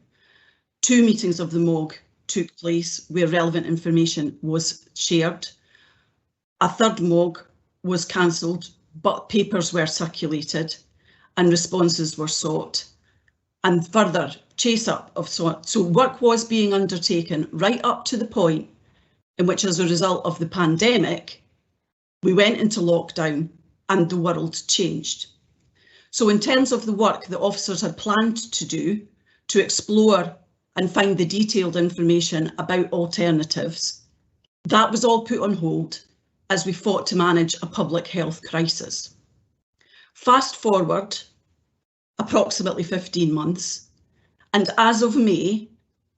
2 meetings of the MOG took place where relevant information was shared. A third MOG was cancelled, but papers were circulated and responses were sought, and further chase up of so work was being undertaken right up to the point in which, as a result of the pandemic, we went into lockdown and the world changed. So in terms of the work that officers had planned to do to explore and find the detailed information about alternatives, that was all put on hold as we fought to manage a public health crisis. Fast forward approximately 15 months, and as of May,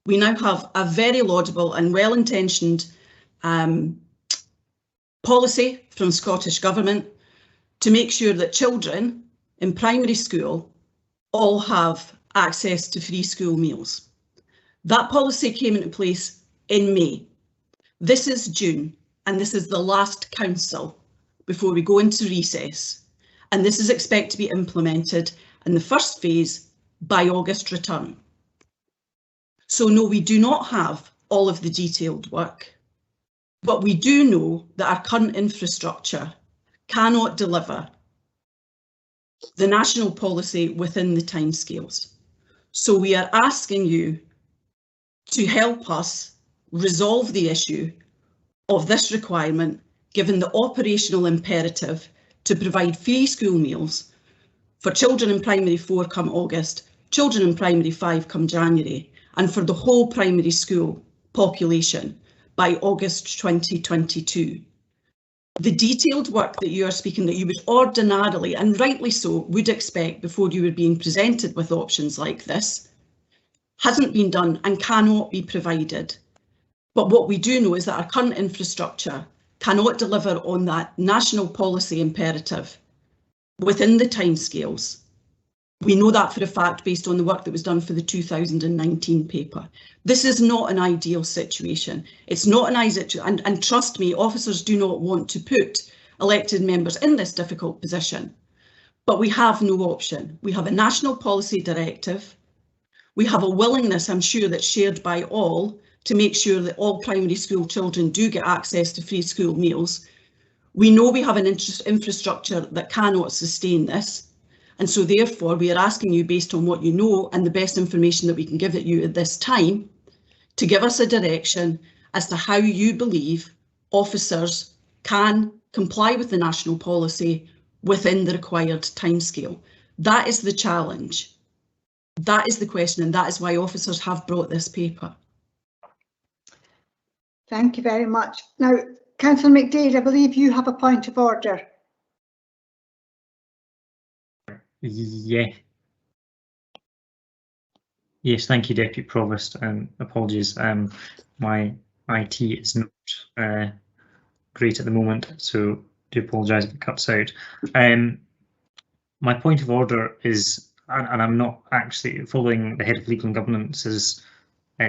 we now have a very laudable and well-intentioned policy from Scottish Government to make sure that children in primary school all have access to free school meals. That policy came into place in May. This is June, and this is the last council before we go into recess. And this is expected to be implemented in the first phase by August return. So no, we do not have all of the detailed work, but we do know that our current infrastructure cannot deliver the national policy within the timescales. So we are asking you to help us resolve the issue of this requirement, given the operational imperative to provide free school meals for children in primary 4 come August, children in primary 5 come January, and for the whole primary school population by August 2022. The detailed work that you are speaking, that you would ordinarily, and rightly so, would expect before you were being presented with options like this, hasn't been done and cannot be provided. But what we do know is that our current infrastructure cannot deliver on that national policy imperative within the timescales. We know that for a fact based on the work that was done for the 2019 paper. This is not an ideal situation. It's not an ideal, and trust me, officers do not want to put elected members in this difficult position. But we have no option. We have a national policy directive. We have a willingness, I'm sure, that's shared by all to make sure that all primary school children do get access to free school meals. We know we have an infrastructure that cannot sustain this. And so therefore, we are asking you, based on what you know and the best information that we can give you at this time, to give us a direction as to how you believe officers can comply with the national policy within the required timescale. That is the challenge. That is the question, and that is why officers have brought this paper. Thank you very much. Now, Councillor McDade, I believe you have a point of order. Yeah. Yes, thank you, Deputy Provost. Apologies, my IT is not great at the moment, so do apologise if it cuts out. My point of order is, and I'm not actually following the Head of Legal and Governance's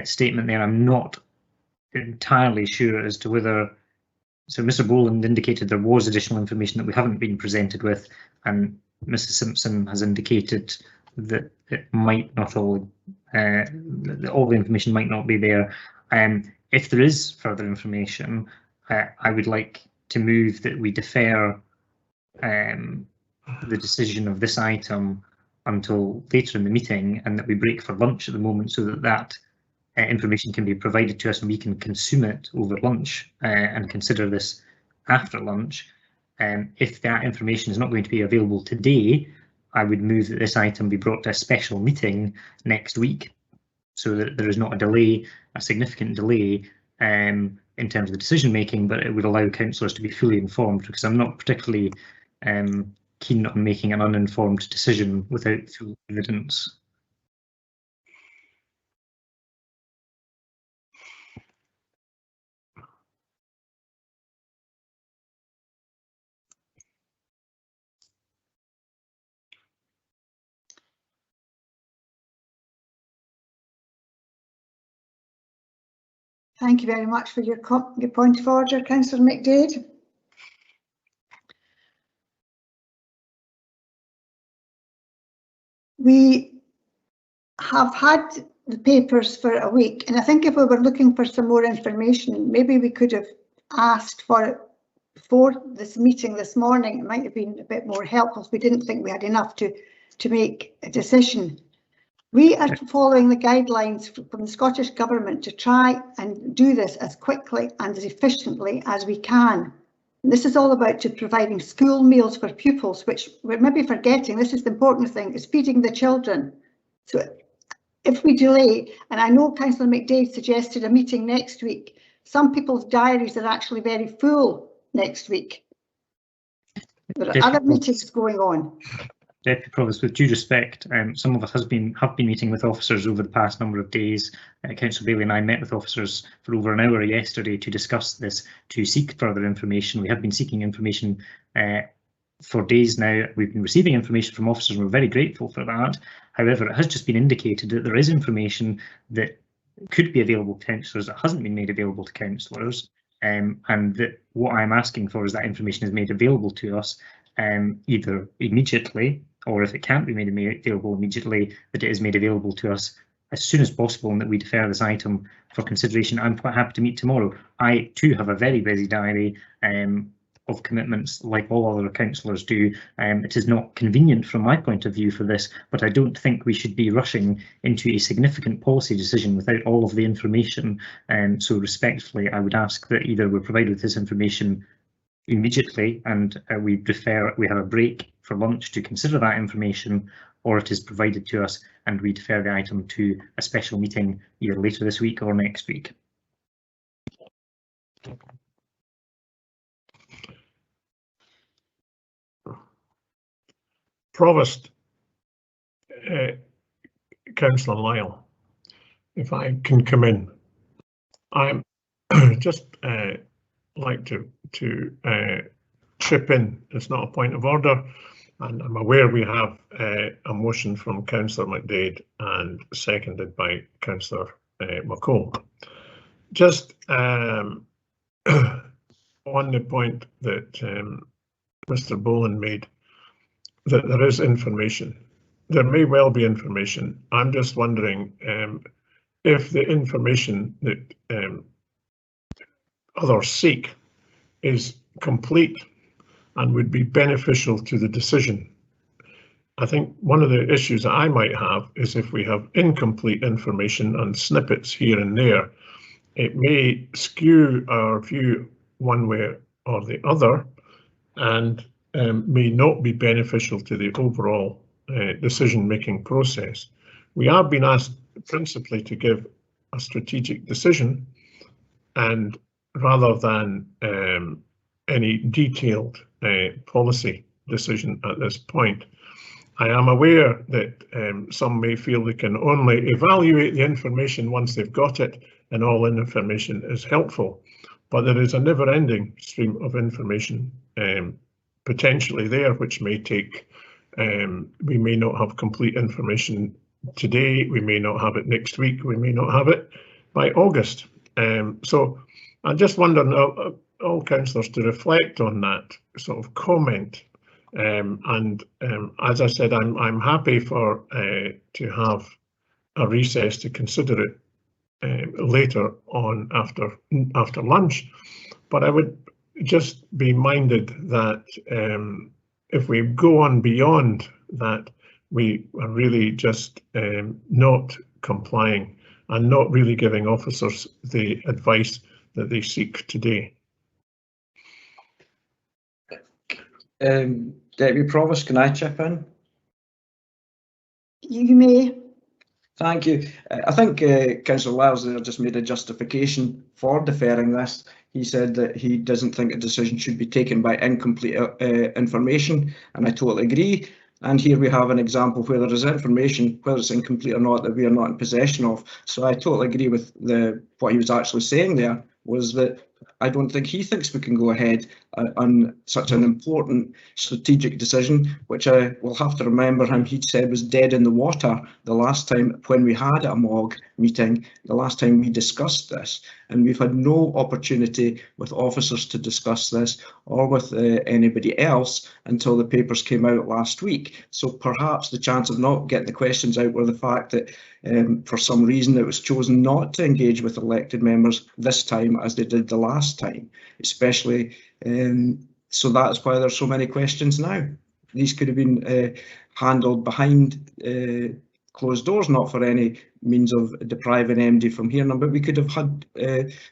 statement there, I'm not entirely sure as to whether, so Mr. Boland indicated there was additional information that we haven't been presented with, and Mrs. Simpson has indicated that it might not all the information might not be there. If there is further information, I would like to move that we defer the decision of this item until later in the meeting, and that we break for lunch at the moment so that that information can be provided to us and we can consume it over lunch and consider this after lunch. If that information is not going to be available today, I would move that this item be brought to a special meeting next week so that there is not a delay, a significant delay in terms of the decision making, but it would allow councillors to be fully informed, because I'm not particularly keen on making an uninformed decision without full evidence. Thank you very much for your point of order, Councillor McDade. We have had the papers for a week, and I think if we were looking for some more information, maybe we could have asked for it before this meeting this morning. It might have been a bit more helpful if we didn't think we had enough to make a decision. We are following the guidelines from the Scottish Government to try and do this as quickly and as efficiently as we can. And this is all about providing school meals for pupils, which we're maybe forgetting. This is the important thing, is feeding the children. So if we delay, and I know Councillor McDade suggested a meeting next week, some people's diaries are actually very full next week. There are other meetings going on. Deputy Provost, with due respect, some of us have been meeting with officers over the past number of days. Councillor Bailey and I met with officers for over an hour yesterday to discuss this, to seek further information. We have been seeking information for days now. We've been receiving information from officers and we're very grateful for that. However, it has just been indicated that there is information that could be available to councillors that hasn't been made available to councillors, and that what I'm asking for is that information is made available to us either immediately, or if it can't be made available immediately, that it is made available to us as soon as possible, and that we defer this item for consideration. I'm quite happy to meet tomorrow. I too have a very busy diary of commitments like all other councillors do. It is not convenient from my point of view for this, but I don't think we should be rushing into a significant policy decision without all of the information. So respectfully, I would ask that either we're provided with this information immediately and we have a break for lunch to consider that information, or it is provided to us and we defer the item to a special meeting either later this week or next week. Provost, Councillor Lyle, if I can come in, I'm just like to chip in. It's not a point of order, and I'm aware we have a motion from Councillor McDade and seconded by Councillor McCall. Just on the point that Mr. Boland made, that there is information. There may well be information. I'm just wondering if the information that others seek is complete and would be beneficial to the decision. I think one of the issues that I might have is if we have incomplete information and snippets here and there, it may skew our view one way or the other, and may not be beneficial to the overall decision-making process. We are being asked principally to give a strategic decision, and rather than any detailed policy decision at this point. I am aware that some may feel they can only evaluate the information once they've got it, and all information is helpful. But there is a never-ending stream of information potentially there, which may take, we may not have complete information today, we may not have it next week, we may not have it by August. So I'm just wondering all councillors to reflect on that sort of comment. As I said, I'm happy for to have a recess to consider it later on after lunch, but I would just be minded that if we go on beyond that, we are really just not complying and not really giving officers the advice that they seek today. Deputy Provost, can I chip in? You may. Thank you. I think Councillor Wells there just made a justification for deferring this. He said that he doesn't think a decision should be taken by incomplete information, and I totally agree. And here we have an example where there is information, whether it's incomplete or not, that we are not in possession of. So I totally agree with what he was actually saying there, was that I don't think he thinks we can go ahead on such an important strategic decision, which I will have to remember him, he said was dead in the water the last time when we had a MOG meeting, the last time we discussed this. And we've had no opportunity with officers to discuss this or with anybody else until the papers came out last week. So perhaps the chance of not getting the questions out were the fact that for some reason it was chosen not to engage with elected members this time as they did the last time, especially so that's why there's so many questions now. These could have been handled behind closed doors, not for any means of depriving MD from hearing them, but we could have had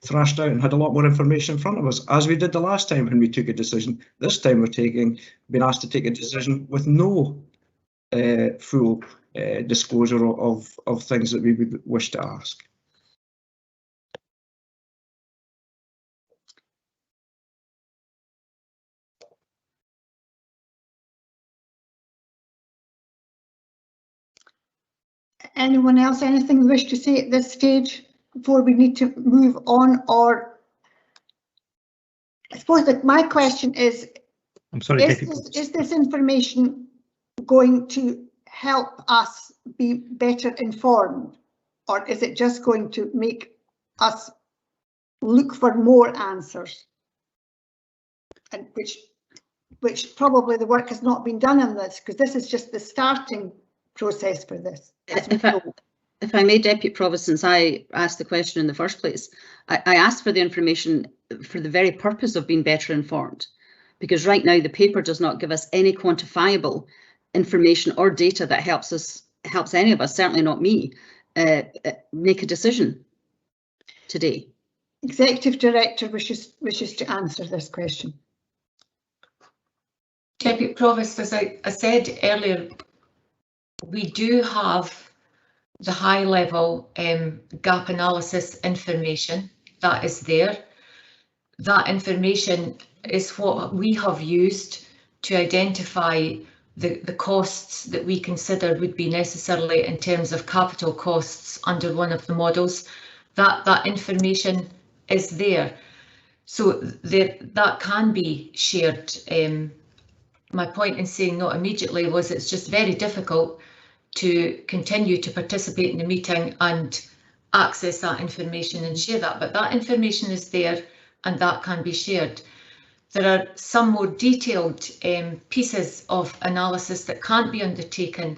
thrashed out and had a lot more information in front of us, as we did the last time when we took a decision. This time we're being asked to take a decision with no full disclosure of things that we would wish to ask. Anyone else, anything they wish to say at this stage before we need to move on? Or I suppose that my question is, I'm sorry, is this information going to help us be better informed, or is it just going to make us look for more answers? And which probably the work has not been done on this, because this is just the starting process for this. If I may, Deputy Provost, since I asked the question in the first place, I asked for the information for the very purpose of being better informed, because right now the paper does not give us any quantifiable information or data that helps any of us, certainly not me, make a decision today. Executive Director wishes to answer this question. Deputy Provost, as I said earlier, we do have the high level gap analysis information that is there. That information is what we have used to identify the costs that we consider would be necessarily in terms of capital costs under one of the models. That information is there, so that can be shared. My point in saying not immediately was it's just very difficult to continue to participate in the meeting and access that information and share that, but that information is there and that can be shared. There are some more detailed pieces of analysis that can't be undertaken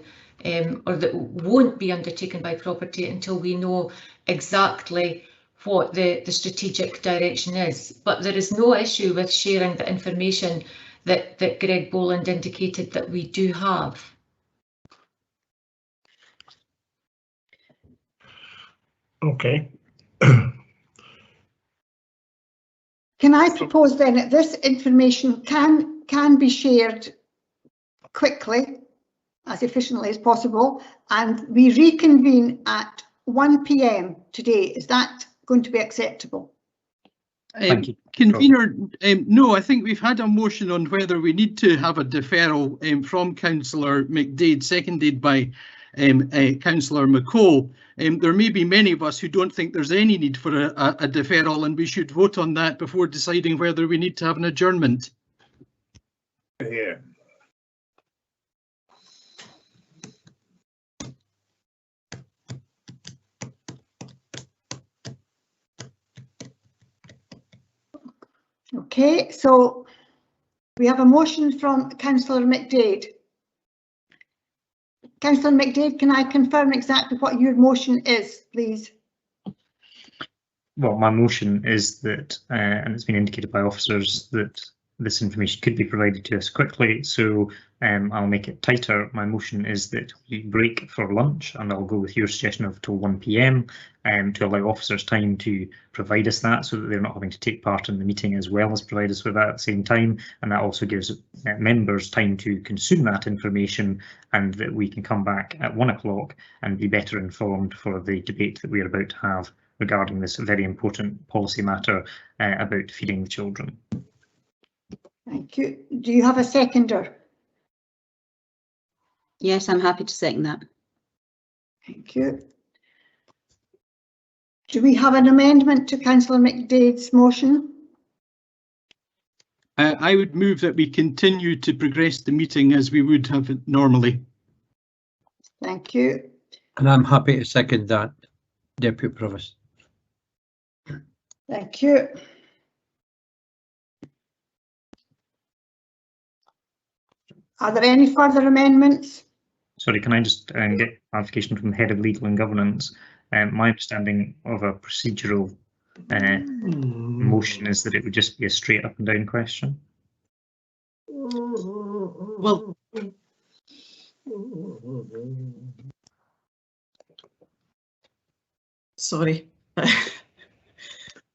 or that won't be undertaken by property until we know exactly what the strategic direction is. But there is no issue with sharing the information that Greg Boland indicated that we do have. Okay. Can I propose then that this information can be shared quickly, as efficiently as possible, and we reconvene at 1 PM today? Is that going to be acceptable? Thank you. Convener, no, I think we've had a motion on whether we need to have a deferral from Councillor McDade, seconded by Councillor McCall. There may be many of us who don't think there's any need for a deferral, and we should vote on that before deciding whether we need to have an adjournment. Yeah. Okay, so we have a motion from Councillor McDade. Councillor McDade, can I confirm exactly what your motion is, please? Well, my motion is that, and it's been indicated by officers, that this information could be provided to us quickly, so I'll make it tighter. My motion is that we break for lunch, and I'll go with your suggestion of till 1 PM to allow officers time to provide us that, so that they're not having to take part in the meeting as well as provide us with that at the same time, and that also gives members time to consume that information, and that we can come back at 1 o'clock and be better informed for the debate that we are about to have regarding this very important policy matter about feeding the children. Thank you. Do you have a seconder? Yes, I'm happy to second that. Thank you. Do we have an amendment to Councillor McDade's motion? I would move that we continue to progress the meeting as we would have it normally. Thank you. And I'm happy to second that, Deputy Provost. Thank you. Are there any further amendments? Sorry, can I just get clarification from the Head of Legal and Governance? My understanding of a procedural motion is that it would just be a straight up and down question. Well, sorry,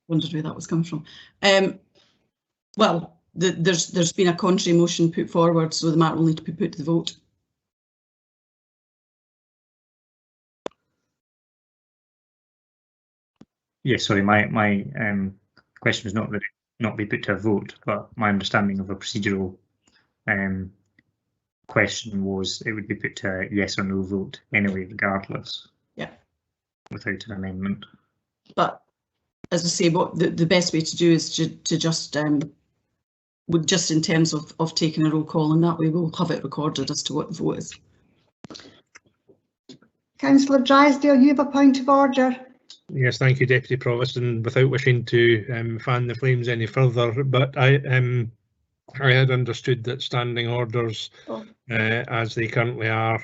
wondered where that was coming from. Well, there's been a contrary motion put forward, so the matter will need to be put to the vote. Yes, sorry, my question was not that it not be put to a vote, but my understanding of a procedural question was it would be put to a yes or no vote anyway, regardless. Yeah. Without an amendment. But as I say, what the best way to do is to just just in terms of taking a roll call, and that way we'll have it recorded as to what the vote is. Councillor Drysdale, you have a point of order. Yes, thank you, Deputy Provost, and without wishing to fan the flames any further, but I had understood that standing orders, as they currently are,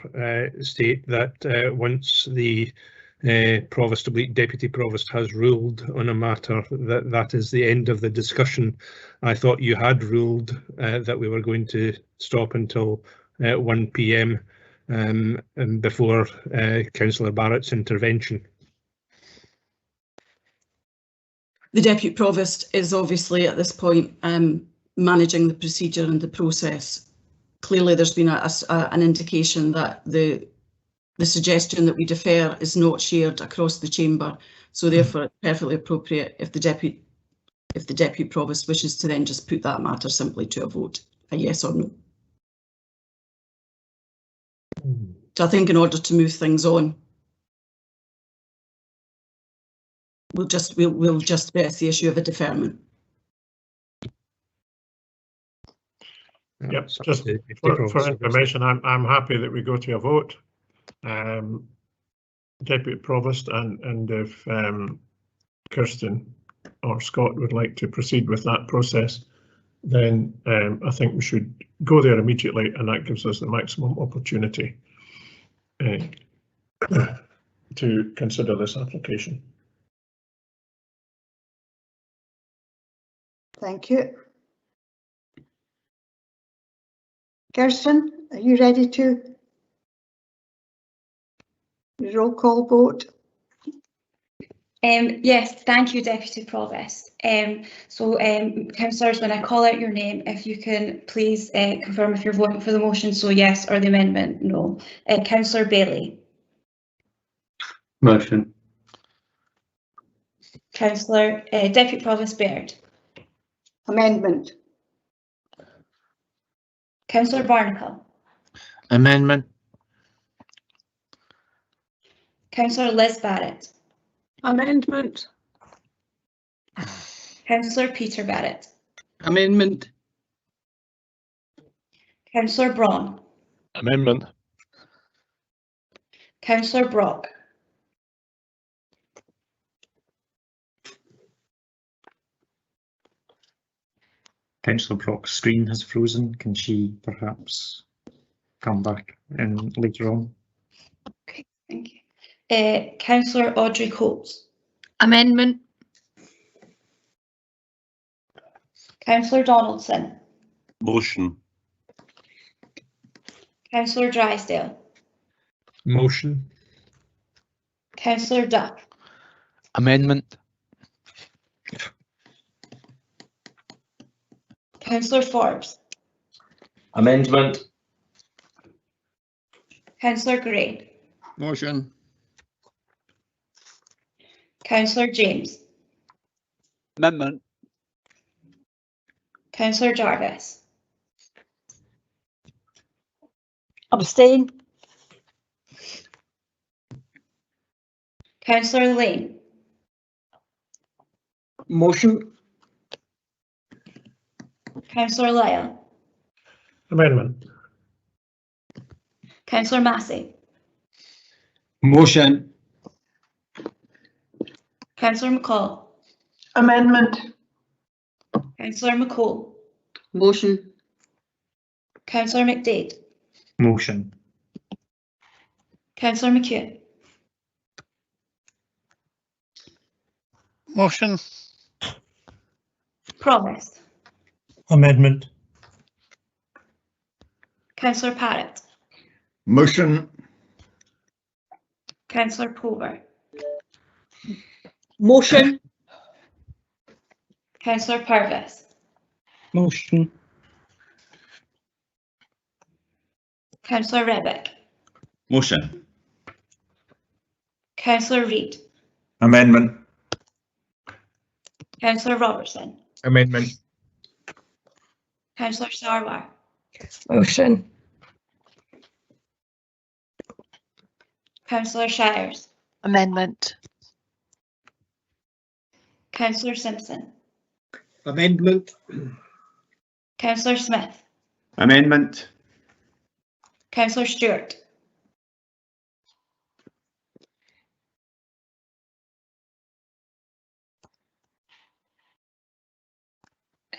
state that once the Deputy Provost has ruled on a matter, that is the end of the discussion. I thought you had ruled that we were going to stop until 1 PM and before Councillor Barrett's intervention. The Deputy Provost is obviously at this point managing the procedure and the process. Clearly there's been an indication that the suggestion that we defer is not shared across the chamber, so therefore it's perfectly appropriate if the Deputy Provost wishes to then just put that matter simply to a vote, a yes or no. So I think in order to move things on, we'll just press the issue of a deferment. Yep, just for information, I'm happy that we go to a vote. Deputy Provost, and if Kirsten or Scott would like to proceed with that process, then I think we should go there immediately, and that gives us the maximum opportunity to consider this application. Thank you. Kirsten, are you ready to roll call vote? Yes, thank you, Deputy Provost. Councillors, when I call out your name, if you can please confirm if you're voting for the motion, so yes, or the amendment, no. Councillor Bailey. Motion. Councillor Deputy Provost Baird. Amendment. Councillor Barnacle. Amendment. Councillor Liz Barrett. Amendment. Councillor Peter Barrett. Amendment. Councillor Braun. Amendment. Councillor Brock. Councillor Brock's screen has frozen. Can she perhaps come back in later on? Okay, thank you. Councillor Audrey Coates. Amendment. Councillor Donaldson. Motion. Councillor Drysdale. Motion. Councillor Duff. Amendment. Councillor Forbes. Amendment. Councillor Gray. Motion. Councillor James. Amendment. Councillor Jarvis. Abstain. Councillor Lane. Motion. Councillor Lyle. Amendment. Councillor Massey. Motion. Councillor McCall. Amendment. Councillor McCall. Motion. Councillor McDade. Motion. Councillor McEwen. Motion. Promise. Amendment. Councillor Parrott. Motion. Councillor Pulver. Motion. Councillor Purvis. Motion. Councillor Rebick. Motion. Councillor Reid. Amendment. Councillor Robertson. Amendment. Councillor Sarwar. Motion. Councillor Shires. Amendment. Councillor Simpson. Amendment. Councillor Smith. Amendment. Councillor Stewart.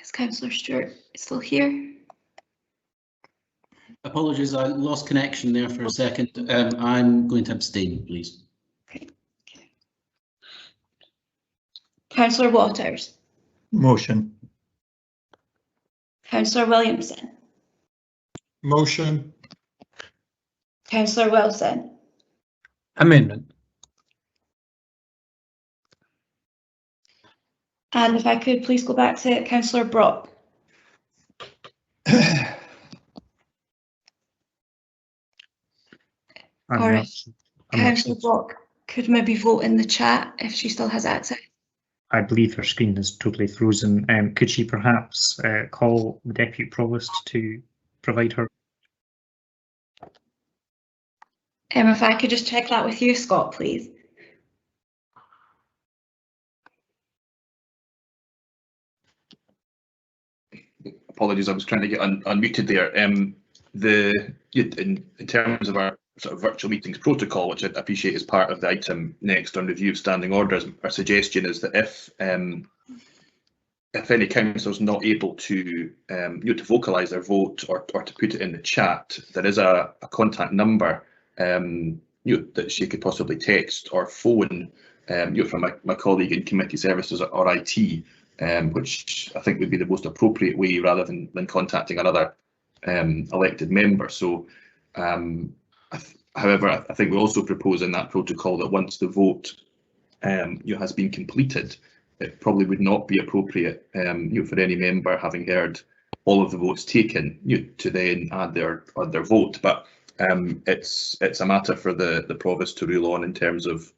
Is Councillor Stewart still here? Apologies, I lost connection there for a second. I'm going to abstain, please. Okay. Councillor Waters. Motion. Councillor Williamson. Motion. Councillor Wilson. Amendment. And if I could please go back to Councillor Brock. Or if Councillor Brock could maybe vote in the chat if she still has access. I believe her screen is totally frozen. Could she perhaps call the Deputy Provost to provide her? If I could just check that with you, Scott, please. Apologies, I was trying to get unmuted there. In terms of our sort of virtual meetings protocol, which I appreciate is part of the item next on review of standing orders, our suggestion is that if any councillor's not able to to vocalise their vote or to put it in the chat, there is a contact number that she could possibly text or phone from my colleague in committee services or IT. Which I think would be the most appropriate way rather than contacting another elected member. So, however, I think we also propose in that protocol that once the vote has been completed, it probably would not be appropriate for any member, having heard all of the votes taken, to then add their vote. But it's a matter for the provost to rule on in terms of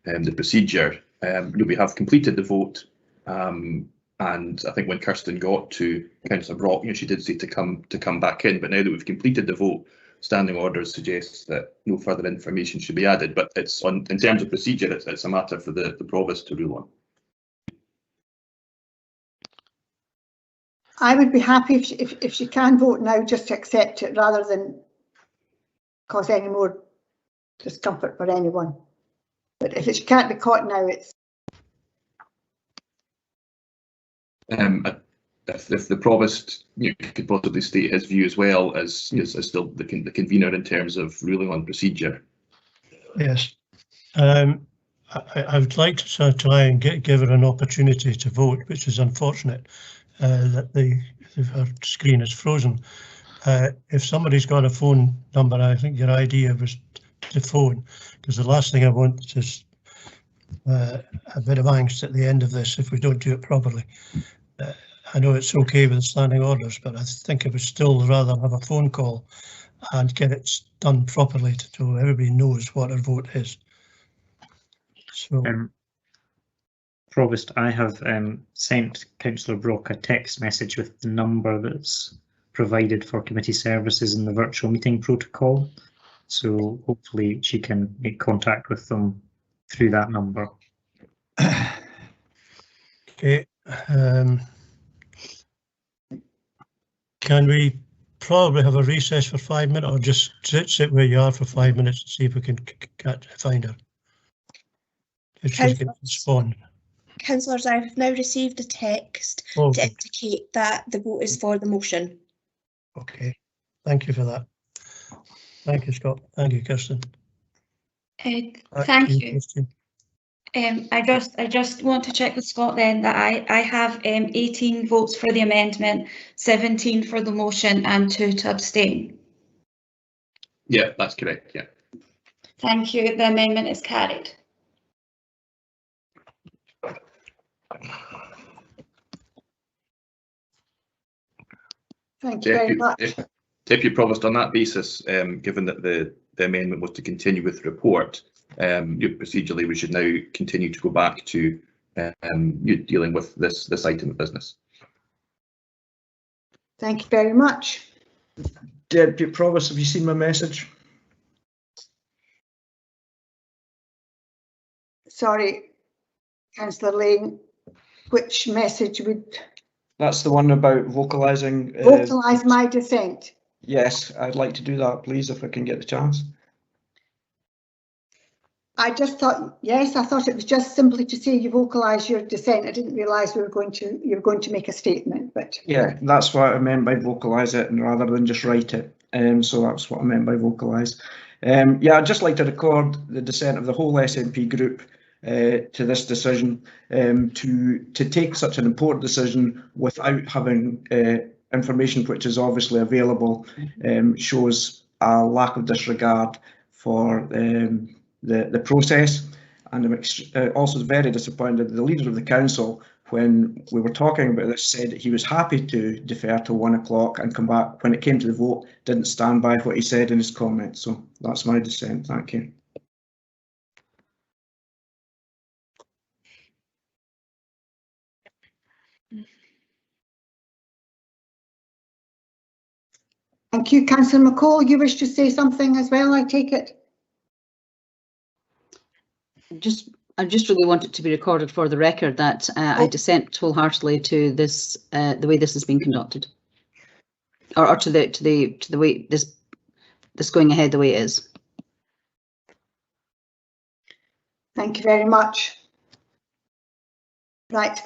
the procedure. We have completed the vote, and And I think when Kirsten got to Councillor Brock, she did say to come back in. But now that we've completed the vote, standing orders suggests that no further information should be added. But it's in terms of procedure, it's a matter for the Provost to rule on. I would be happy if she can vote now, just to accept it rather than cause any more discomfort for anyone. But if she can't be caught now, it's. If the Provost could possibly state his view as well as still the convener in terms of ruling on procedure. Yes, I would like to try and give her an opportunity to vote, which is unfortunate that her screen is frozen. If somebody's got a phone number, I think your idea was to phone, because the last thing I want is a bit of angst at the end of this if we don't do it properly. I know it's okay with the standing orders, but I think I would still rather have a phone call and get it done properly so everybody knows what our vote is. So, Provost, I have sent Councillor Brock a text message with the number that's provided for committee services in the virtual meeting protocol. So hopefully she can make contact with them through that number. Okay. Can we probably have a recess for 5 minutes, or just sit where you are for 5 minutes and see if we can find her? If she can respond. Councillors, I've now received a text to indicate that the vote is for the motion. Okay, thank you for that. Thank you, Scott. Thank you, Kirsten. Thank you. I just want to check with Scott then that I have 18 votes for the amendment, 17 for the motion and 2 to abstain. Yeah, that's correct. Yeah. Thank you. The amendment is carried. Thank you very much. Deputy Provost, on that basis, given that the amendment was to continue with the report, procedurally we should now continue to go back to dealing with this item of business. Thank you very much. Deputy Provost, have you seen my message? Sorry, Councillor Lane, which message would... That's the one about vocalising. Vocalise my dissent. Yes, I'd like to do that, please, if I can get the chance. I just thought, yes, I thought it was just simply to say you vocalise your dissent. I didn't realise you were going to make a statement, but yeah, that's what I meant by vocalise it, and rather than just write it. So that's what I meant by vocalise. Yeah, I'd just like to record the dissent of the whole SNP group to this decision. To take such an important decision without having information which is obviously available shows a lack of disregard for the process, and I'm also very disappointed that the leader of the council, when we were talking about this, said that he was happy to defer till 1 o'clock and come back. When it came to the vote, didn't stand by what he said in his comments. So that's my dissent. Thank you. thank you. Councillor McCall, you wish to say something as well, I take it? I just really want it to be recorded for the record that I dissent wholeheartedly to this, the way this has been conducted, or to the way this going ahead the way it is. Thank you very much. Right.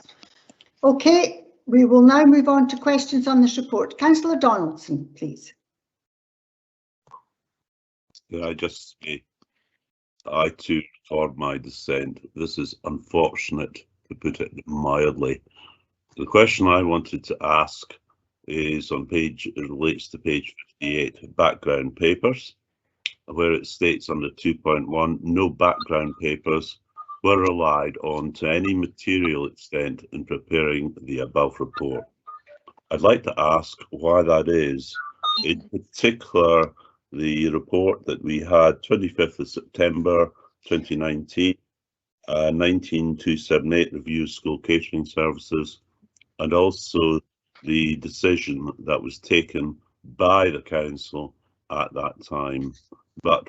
Okay, we will now move on to questions on this report. Councillor Donaldson, please. Can I just say, I too record my dissent. This is unfortunate, to put it mildly. The question I wanted to ask is on page, it relates to page 58, background papers, where it states under 2.1, no background papers were relied on to any material extent in preparing the above report. I'd like to ask why that is, in particular the report that we had 25th of September 2019, 19278 review of school catering services, and also the decision that was taken by the council at that time. But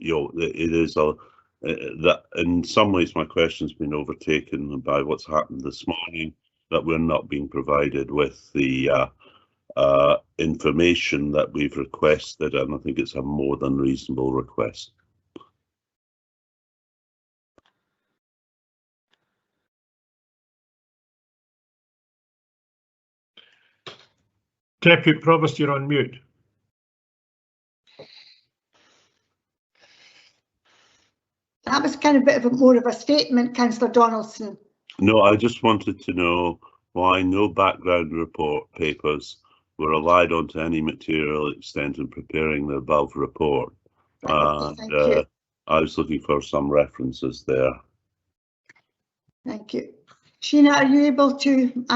it is that in some ways my question's been overtaken by what's happened this morning, that we're not being provided with the information that we've requested, and I think it's a more than reasonable request. Deputy Provost, you're on mute. That was kind of a bit of more of a statement, Councillor Donaldson. No, I just wanted to know why no background report papers were relied on to any material extent in preparing the above report. And I was looking for some references there. Thank you. Sheena, are you able to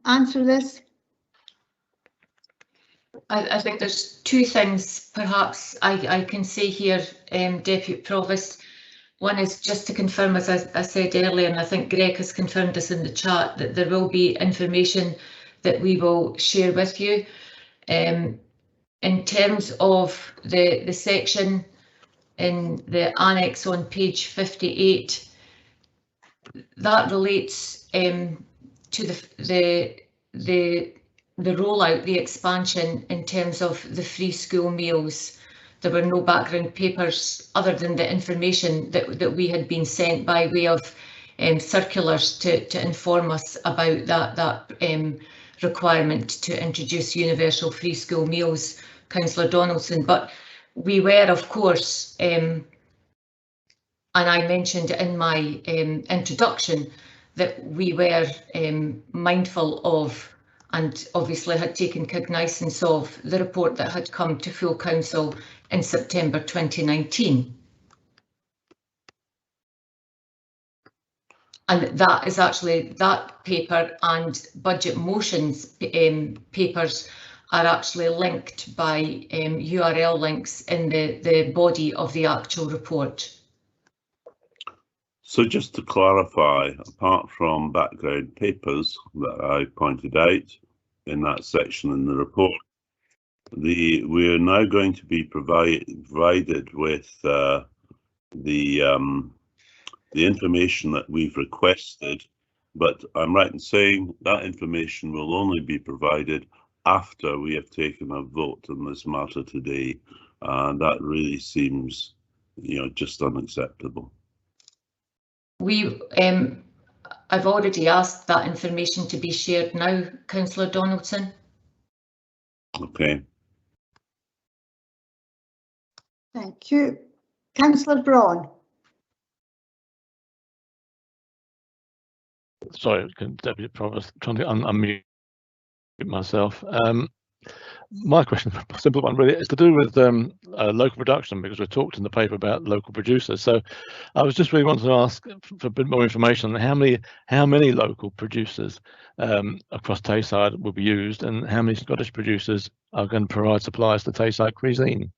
answer this? I think there's two things perhaps I can say here, Deputy Provost. One is just to confirm, as I said earlier, and I think Greg has confirmed this in the chat, that there will be information that we will share with you. In terms of the section in the annex on page 58, that relates to the rollout, the expansion in terms of the free school meals. There were no background papers other than the information that we had been sent by way of circulars to inform us about that requirement to introduce universal free school meals, Councillor Donaldson. But we were, of course, and I mentioned in my introduction that we were mindful of and obviously had taken cognizance of the report that had come to full council in September 2019. And that is actually, that paper and budget motions papers are actually linked by URL links in the body of the actual report. So just to clarify, apart from background papers that I pointed out in that section in the report, we are now going to be provided with the information that we've requested, but I'm right in saying that information will only be provided after we have taken a vote on this matter today, and that really seems, just unacceptable. I've already asked that information to be shared now, Councillor Donaldson. Okay. Thank you. Councillor Braun. Sorry, Deputy Provost, trying to unmute myself. My question, a simple one really, is to do with local production, because we talked in the paper about local producers. So I was just really wanting to ask for a bit more information on how many local producers across Tayside will be used, and how many Scottish producers are going to provide supplies to Tayside cuisine.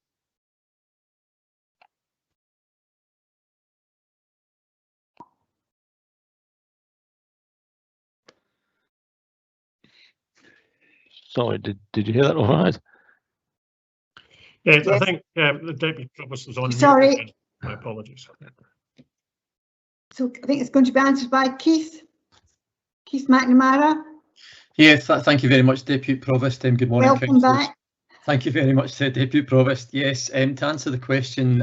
Sorry, did you hear that all right? Yes, I think the Deputy Provost was on. Sorry. Mute. My apologies. So I think it's going to be answered by Keith McNamara. Yes, thank you very much, Deputy Provost. Good morning, Welcome councillors. back. Thank you very much, Deputy Provost. Yes, to answer the question,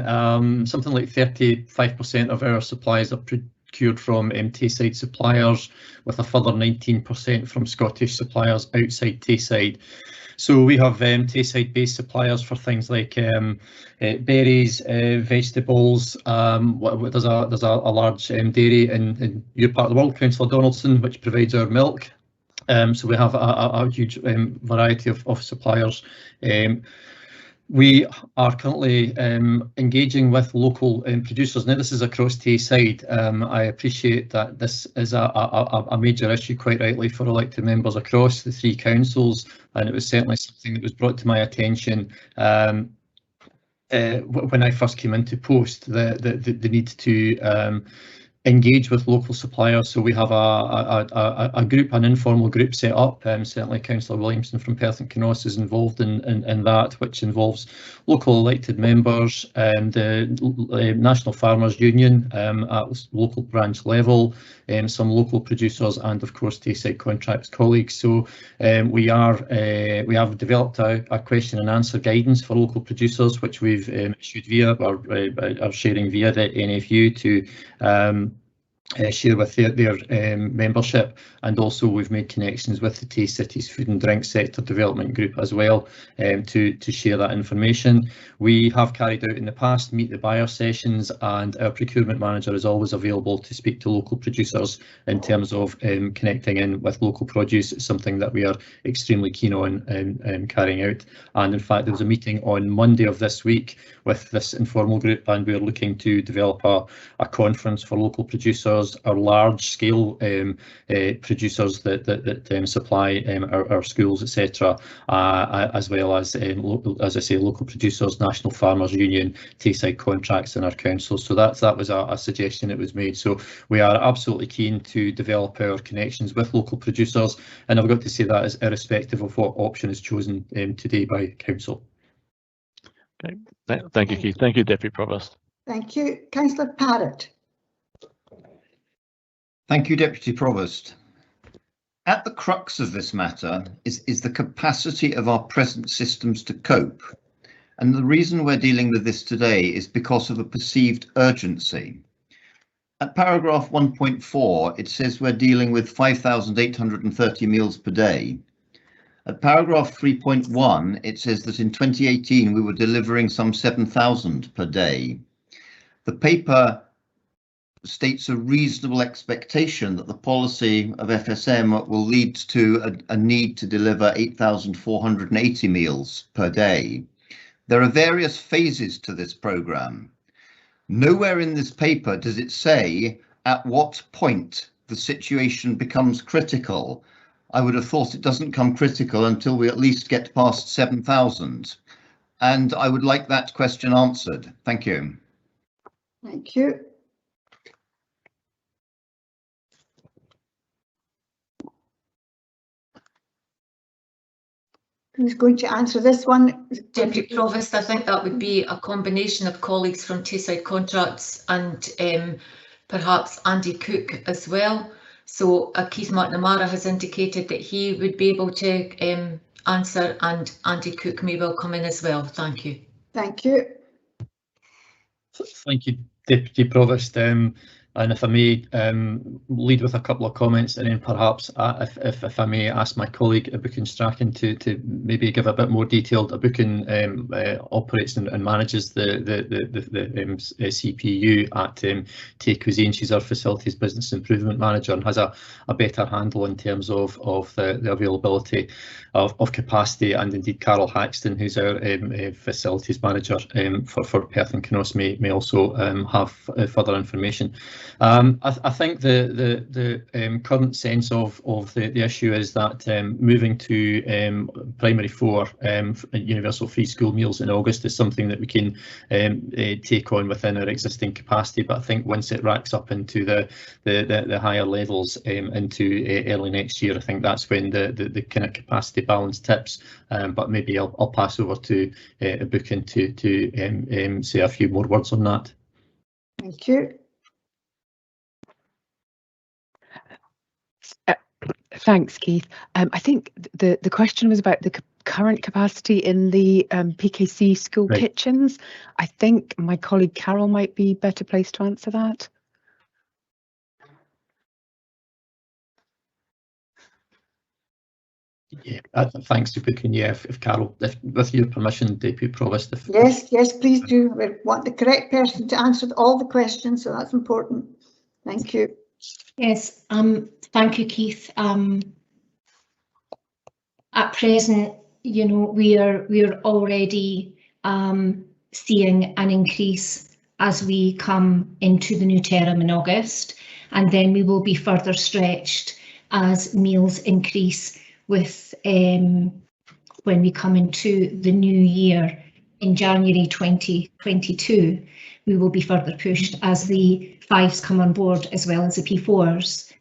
something like 35% of our supplies are procured from Tayside suppliers, with a further 19% from Scottish suppliers outside Tayside. So we have Tayside-based suppliers for things like berries, vegetables. There's a large dairy in your part of the world, Councillor Donaldson, which provides our milk. So we have a huge variety of suppliers. We are currently engaging with local producers. Now, this is across Tayside. I appreciate that this is a major issue, quite rightly, for elected members across the three councils, and it was certainly something that was brought to my attention when I first came into post, the need to engage with local suppliers. So we have a group, an informal group set up. Certainly Councillor Williamson from Perth and Kinross is involved in that, which involves local elected members, the National Farmers Union at local branch level, some local producers, and of course Tayside Contracts colleagues. So we have developed a question and answer guidance for local producers, which we've issued via our sharing via the NFU to share with their membership, and also we've made connections with the Tay Cities Food and Drink Sector Development Group as well to share that information. We have carried out in the past meet the buyer sessions, and our procurement manager is always available to speak to local producers in terms of connecting in with local produce. It's something that we are extremely keen on carrying out, and in fact there was a meeting on Monday of this week with this informal group, and we're looking to develop a conference for local producers, our large-scale producers that supply our schools, etc., as well as I say, local producers, National Farmers Union, Tayside Contracts, and our council. So that was a suggestion that was made. So we are absolutely keen to develop our connections with local producers, and I've got to say that is irrespective of what option is chosen today by council. Okay, thank you, Keith. Thank you, Deputy Provost. Thank you. Councillor Parrott. Thank you, Deputy Provost. At the crux of this matter is the capacity of our present systems to cope. And the reason we're dealing with this today is because of a perceived urgency. At paragraph 1.4, it says we're dealing with 5,830 meals per day. At paragraph 3.1, it says that in 2018 we were delivering some 7,000 per day. The paper states a reasonable expectation that the policy of FSM will lead to a need to deliver 8,480 meals per day. There are various phases to this programme. Nowhere in this paper does it say at what point the situation becomes critical. I would have thought it doesn't come critical until we at least get past 7,000. And I would like that question answered. Thank you. Thank you. Who's going to answer this one? Deputy Provost, I think that would be a combination of colleagues from Tayside Contracts and perhaps Andy Cook as well. So Keith McNamara has indicated that he would be able to answer, and Andy Cook may well come in as well. Thank you. Thank you. Thank you, Deputy Provost. And if I may lead with a couple of comments, and then perhaps if I may ask my colleague Abukin Strachan to maybe give a bit more detailed. Abukin operates and manages the CPU at Tay Cuisine. She's our facilities business improvement manager and has a better handle in terms of the availability of capacity, and indeed Carol Haxton, who's our facilities manager for Perth and Kinross, may also have further information. I think the current sense of the issue is that moving to primary 4 universal free school meals in August is something that we can take on within our existing capacity, but I think once it racks up into the higher levels into early next year, I think that's when the kind of capacity balance tips. But maybe I'll pass over to Abukin to say a few more words on that. Thank you. Thanks, Keith. I think the question was about the current capacity in the PKC school kitchens. I think my colleague Carol might be better placed to answer that. Yeah, thanks to Abukin. Yeah, if Carol, with your permission, Deputy Provost. Yes, please do. We want the correct person to answer all the questions, so that's important. Thank you. Yes, thank you, Keith. At present, you know, we are already seeing an increase as we come into the new term in August, and then we will be further stretched as meals increase with when we come into the new year in January 2022, we will be further pushed as the 5s come on board as well as the P4s.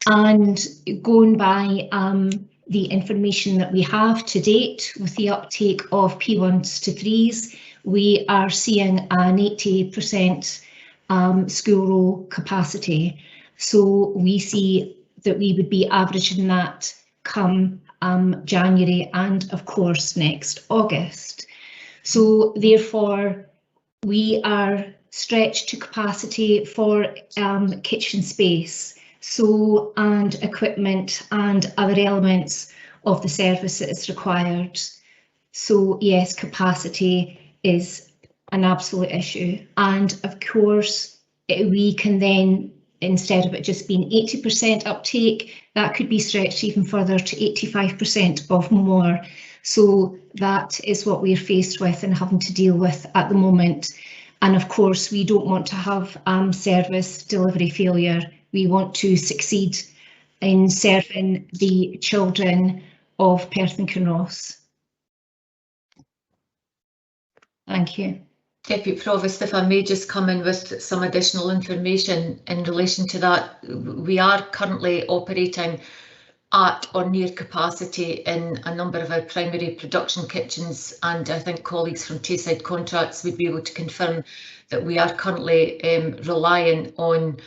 And going by the information that we have to date with the uptake of P1s to 3s, we are seeing an 80% school roll capacity. So we see that we would be averaging that come January and of course next August. So therefore we are stretched to capacity for kitchen space, so and equipment and other elements of the service that is required. So yes, capacity is an absolute issue, and of course we can then, instead of it just being 80% uptake, that could be stretched even further to 85% or more. So that is what we're faced with and having to deal with at the moment. And of course, we don't want to have service delivery failure. We want to succeed in serving the children of Perth and Kinross. Thank you. Deputy Provost, if I may just come in with some additional information in relation to that. We are currently operating at or near capacity in a number of our primary production kitchens, and I think colleagues from Tayside Contracts would be able to confirm that we are currently relying on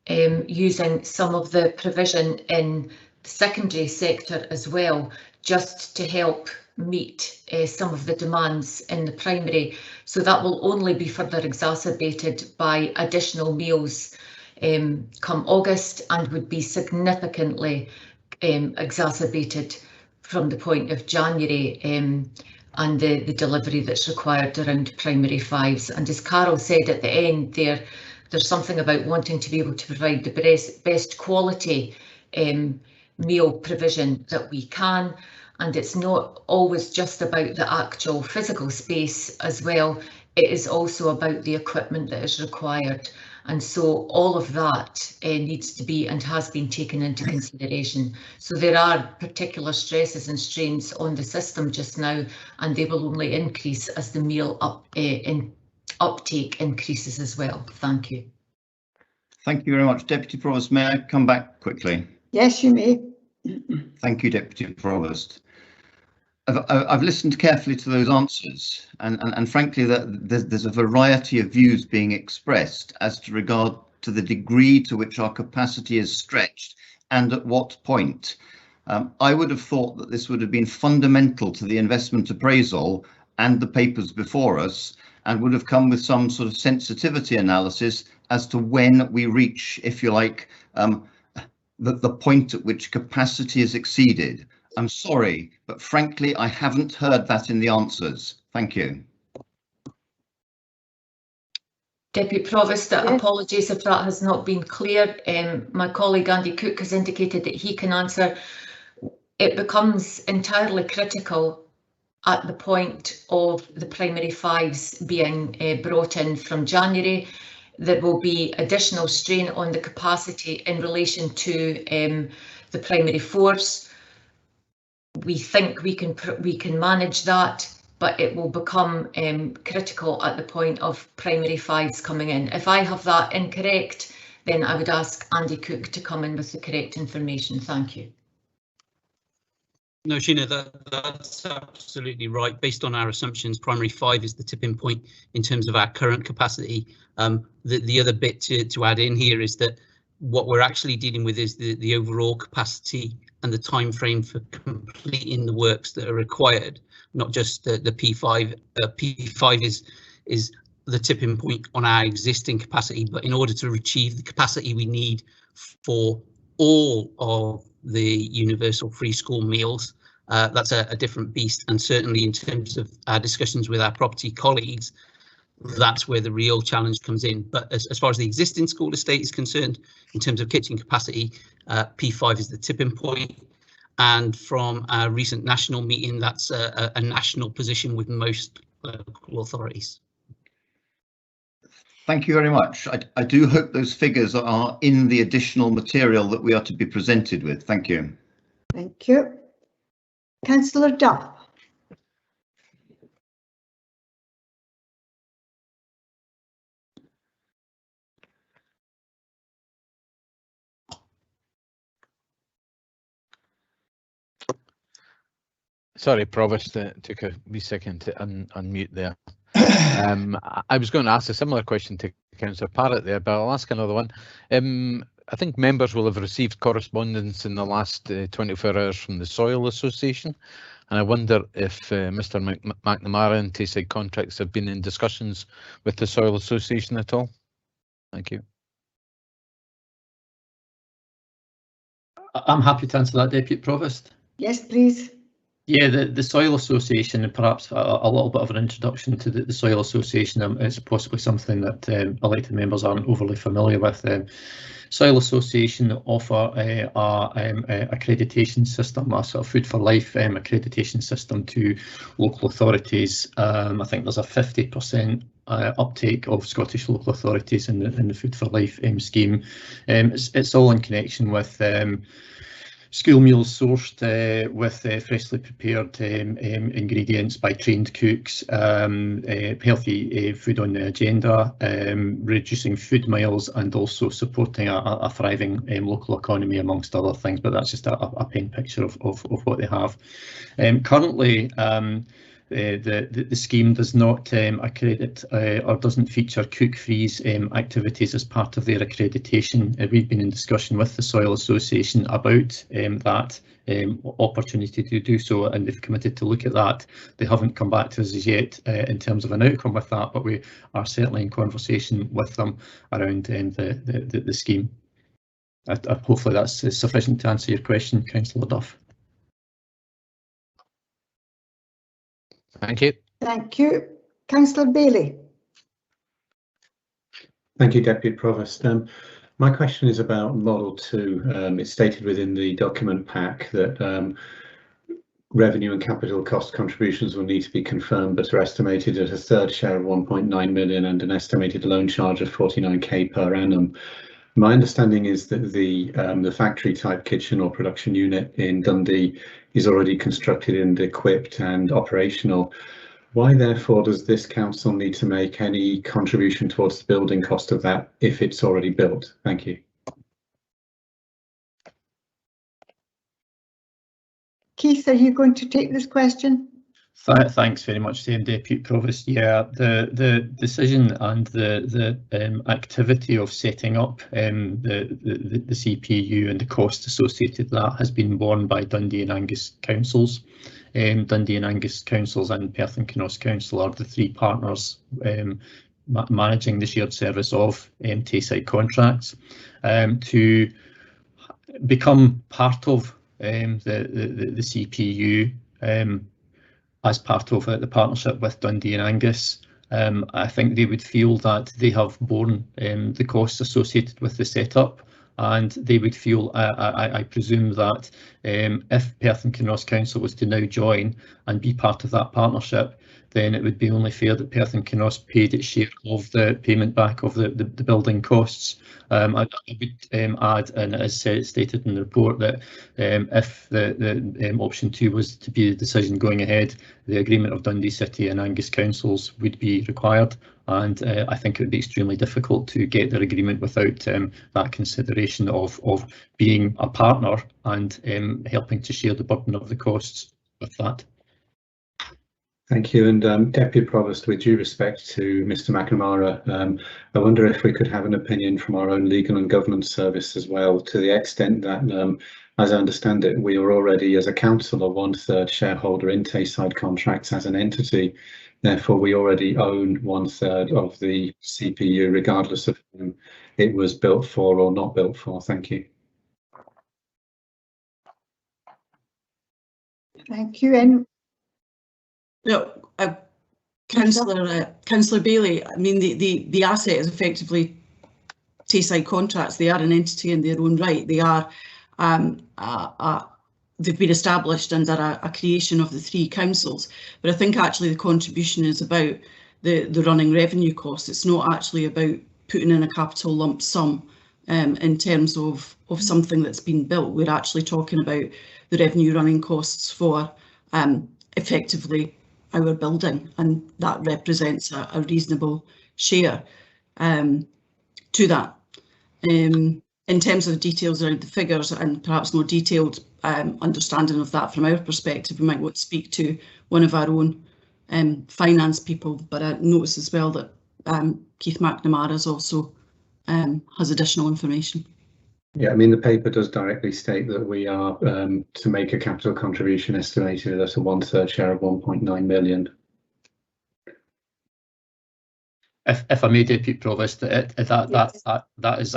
using some of the provision in the secondary sector as well, just to help meet some of the demands in the primary. So that will only be further exacerbated by additional meals come August, and would be significantly exacerbated from the point of January and the delivery that's required around primary 5s. And as Carol said at the end there, there's something about wanting to be able to provide the best quality meal provision that we can. And it's not always just about the actual physical space as well. It is also about the equipment that is required. And so all of that needs to be and has been taken into consideration. So there are particular stresses and strains on the system just now, and they will only increase as the meal uptake increases as well. Thank you. Thank you very much. Deputy Provost, may I come back quickly? Yes, you may. Thank you, Deputy Provost. I've listened carefully to those answers, and frankly, there's a variety of views being expressed as to regard to the degree to which our capacity is stretched and at what point. I would have thought that this would have been fundamental to the investment appraisal and the papers before us, and would have come with some sort of sensitivity analysis as to when we reach, if you like, the point at which capacity is exceeded. I'm sorry, but frankly, I haven't heard that in the answers. Thank you. Deputy Provost, apologies if that has not been clear. My colleague Andy Cook has indicated that he can answer. It becomes entirely critical at the point of the primary 5s being brought in from January. There will be additional strain on the capacity in relation to the primary 4s. We think we can manage that, but it will become critical at the point of primary 5s coming in. If I have that incorrect, then I would ask Andy Cook to come in with the correct information. Thank you. No, Sheena, that's absolutely right. Based on our assumptions, primary 5 is the tipping point in terms of our current capacity. The other bit to add in here is that what we're actually dealing with is the overall capacity and the time frame for completing the works that are required, not just the P5. P5 is the tipping point on our existing capacity, but in order to achieve the capacity we need for all of the universal free school meals, that's a different beast. And certainly in terms of our discussions with our property colleagues, that's where the real challenge comes in. But as far as the existing school estate is concerned, in terms of kitchen capacity, P5 is the tipping point. And from our recent national meeting, that's a national position with most local authorities. Thank you very much. I do hope those figures are in the additional material that we are to be presented with. Thank you. Thank you. Councillor Duff. Sorry, Provost, took a wee second to unmute there. I was going to ask a similar question to Councillor Parrott there, but I'll ask another one. I think members will have received correspondence in the last 24 hours from the Soil Association, and I wonder if Mr McNamara and Tayside Contracts have been in discussions with the Soil Association at all. Thank you. I'm happy to answer that, Deputy Provost. Yes, please. Yeah, the Soil Association, and perhaps a little bit of an introduction to the Soil Association is possibly something that elected members aren't overly familiar with. Soil Association offer a accreditation system, a sort of Food for Life accreditation system to local authorities. I think there's a 50% uptake of Scottish local authorities in the Food for Life scheme. It's all in connection with school meals sourced with freshly prepared ingredients by trained cooks, healthy food on the agenda, reducing food miles, and also supporting a thriving local economy, amongst other things. But that's just a pen picture of what they have. Currently, the scheme does not accredit or doesn't feature cook-freeze activities as part of their accreditation. We've been in discussion with the Soil Association about that opportunity to do so, and they've committed to look at that. They haven't come back to us as yet in terms of an outcome with that, but we are certainly in conversation with them around the scheme. Hopefully that's sufficient to answer your question, Councillor Duff. Thank you. Thank you. Councillor Bailey. Thank you, Deputy Provost. My question is about Model 2. It's stated within the document pack that revenue and capital cost contributions will need to be confirmed, but are estimated at a third share of 1.9 million and an estimated loan charge of 49k per annum. My understanding is that the factory type kitchen or production unit in Dundee is already constructed and equipped and operational. Why therefore does this council need to make any contribution towards the building cost of that if it's already built? Thank you. Keith, are you going to take this question? Thanks very much, Deputy Provost. Yeah, the decision and the activity of setting up the CPU and the cost associated with that has been borne by Dundee and Angus councils. Dundee and Angus councils and Perth and Kinross Council are the three partners managing the shared service of Tayside Contracts. To become part of the CPU as part of the partnership with Dundee and Angus, I think they would feel that they have borne the costs associated with the setup, and they would feel, I presume, that if Perth and Kinross Council was to now join and be part of that partnership, then it would be only fair that Perth and Kinross paid its share of the payment back of the building costs. I would add, and as stated in the report, that if the option 2 was to be the decision going ahead, the agreement of Dundee City and Angus councils would be required, and I think it would be extremely difficult to get their agreement without that consideration of being a partner and helping to share the burden of the costs with that. Thank you. And Deputy Provost, with due respect to Mr McNamara, I wonder if we could have an opinion from our own Legal and Governance Service as well, to the extent that, as I understand it, we are already, as a council, a 1/3 shareholder in Tayside Contracts as an entity. Therefore, we already own 1/3 of the CPU, regardless of whom it was built for or not built for. Thank you. Thank you. And no, Councillor Bailey, I mean, the asset is effectively Tayside Contracts. They are an entity in their own right. They are they've been established under a creation of the three councils. But I think actually the contribution is about the running revenue costs. It's not actually about putting in a capital lump sum in terms of something that's been built. We're actually talking about the revenue running costs for effectively our building, and that represents a reasonable share to that. in terms of the details around the figures and perhaps more detailed understanding of that from our perspective, we might want to speak to one of our own finance people, but I notice as well that Keith McNamara also has additional information. Yeah, I mean, the paper does directly state that we are to make a capital contribution estimated at a 1/3 share of 1.9 million. If I may, Deputy Provost, that is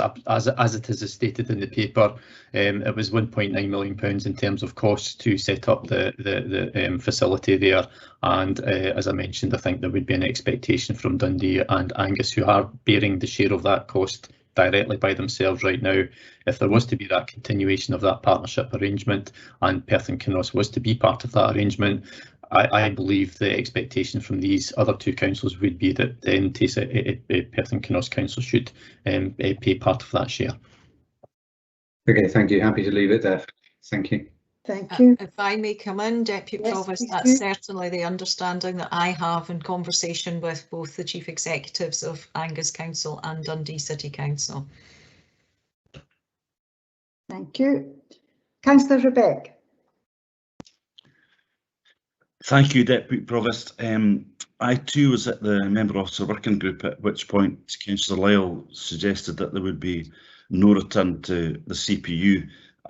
as it is stated in the paper. It was £1.9 million in terms of costs to set up the facility there, and as I mentioned, I think there would be an expectation from Dundee and Angus, who are bearing the share of that cost directly by themselves right now. If there was to be that continuation of that partnership arrangement and Perth and Kinross was to be part of that arrangement, I believe the expectation from these other two councils would be that then Perth and Kinross Council should pay part of that share. Okay, thank you. Happy to leave it there. Thank you. Thank you. If I may come in, Deputy Provost, please that's do. certainly the understanding that I have in conversation with both the Chief Executives of Angus Council and Dundee City Council. Thank you. Councillor Rebecca. Thank you, Deputy Provost. I too was at the Member Officer Working Group, at which point Councillor Lyle suggested that there would be no return to the CPU.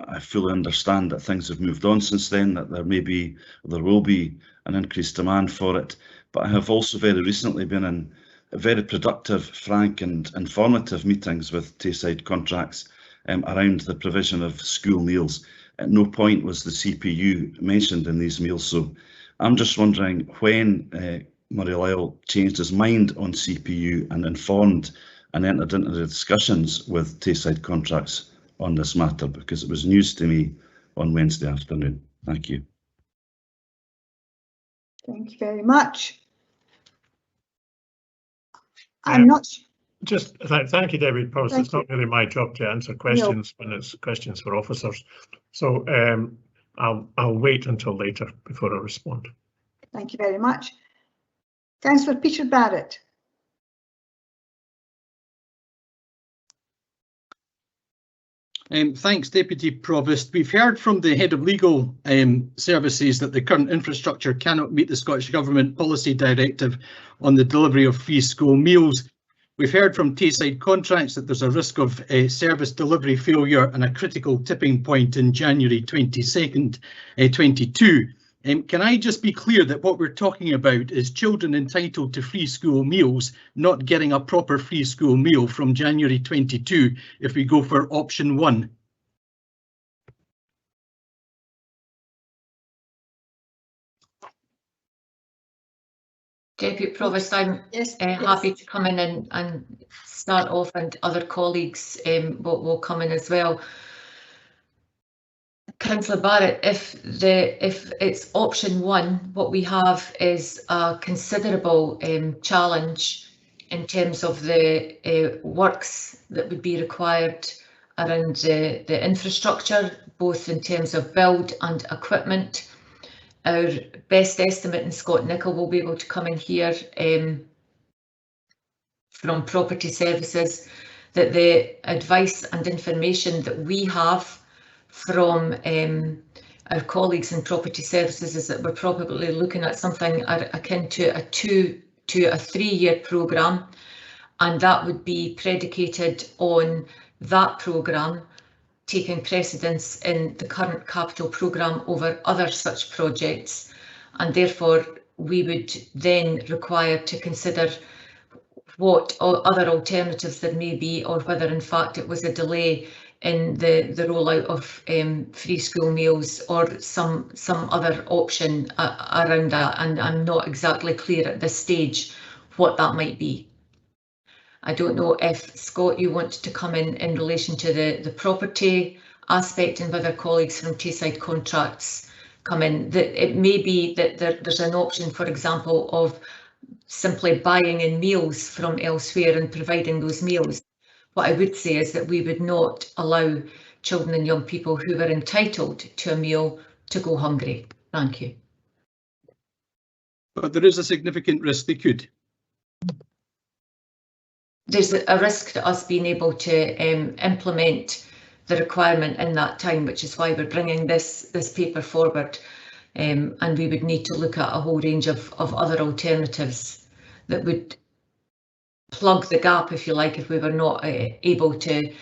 I fully understand that things have moved on since then, that there will be an increased demand for it, but I have also very recently been in very productive, frank and informative meetings with Tayside contracts around the provision of school meals. At no point was the CPU mentioned in these meals, so I'm just wondering when Murray Lyle changed his mind on CPU and informed and entered into the discussions with Tayside contracts on this matter, because it was news to me on Wednesday afternoon. Thank you. Thank you very much. I'm not. Just thank you, David Provost. It's not really my job to answer questions when it's questions for officers. So I'll wait until later before I respond. Thank you very much. Councillor Peter Barrett. Thanks, Deputy Provost. We've heard from the Head of Legal Services that the current infrastructure cannot meet the Scottish Government policy directive on the delivery of free school meals. We've heard from Tayside Contracts that there's a risk of service delivery failure and a critical tipping point in January 22. Can I just be clear that what we're talking about is children entitled to free school meals not getting a proper free school meal from January 22 if we go for option 1? Deputy Provost, I'm happy to come in and start off, and other colleagues will come in as well. Councillor Barrett, if it's option 1, what we have is a considerable challenge in terms of the works that would be required around the infrastructure, both in terms of build and equipment. Our best estimate, and Scott Nichol will be able to come in here from Property Services, that the advice and information that we have from our colleagues in Property Services is that we're probably looking at something akin to a 2 to a 3-year programme, and that would be predicated on that programme taking precedence in the current capital programme over other such projects, and therefore we would then require to consider what other alternatives there may be, or whether in fact it was a delay in the rollout of free school meals or some other option around that, and I'm not exactly clear at this stage what that might be. I don't know if, Scott, you want to come in relation to the property aspect, and whether colleagues from Tayside Contracts come in. It may be that there's an option, for example, of simply buying in meals from elsewhere and providing those meals. What I would say is that we would not allow children and young people who were entitled to a meal to go hungry. Thank you. But there is a significant risk they could. There's a risk to us being able to implement the requirement in that time, which is why we're bringing this paper forward. And we would need to look at a whole range of other alternatives that would plug the gap, if you like, if we were not able to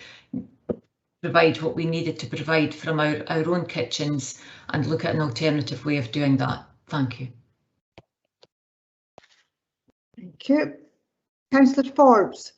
provide what we needed to provide from our own kitchens, and look at an alternative way of doing that. Thank you. Thank you. Councillor Forbes.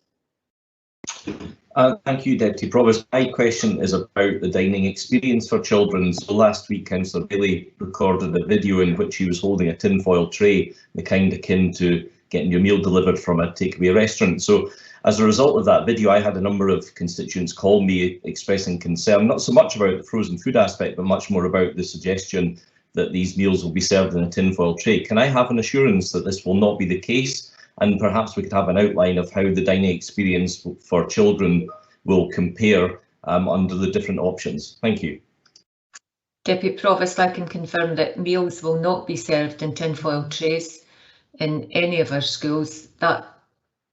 Thank you, Deputy Provost. My question is about the dining experience for children. So last week, Councillor Bailey recorded a video in which he was holding a tinfoil tray, the kind akin to getting your meal delivered from a takeaway restaurant. So as a result of that video, I had a number of constituents call me expressing concern, not so much about the frozen food aspect, but much more about the suggestion that these meals will be served in a tinfoil tray. Can I have an assurance that this will not be the case? And perhaps we could have an outline of how the dining experience for children will compare under the different options. Thank you. Deputy Provost, I can confirm that meals will not be served in tinfoil trays in any of our schools. That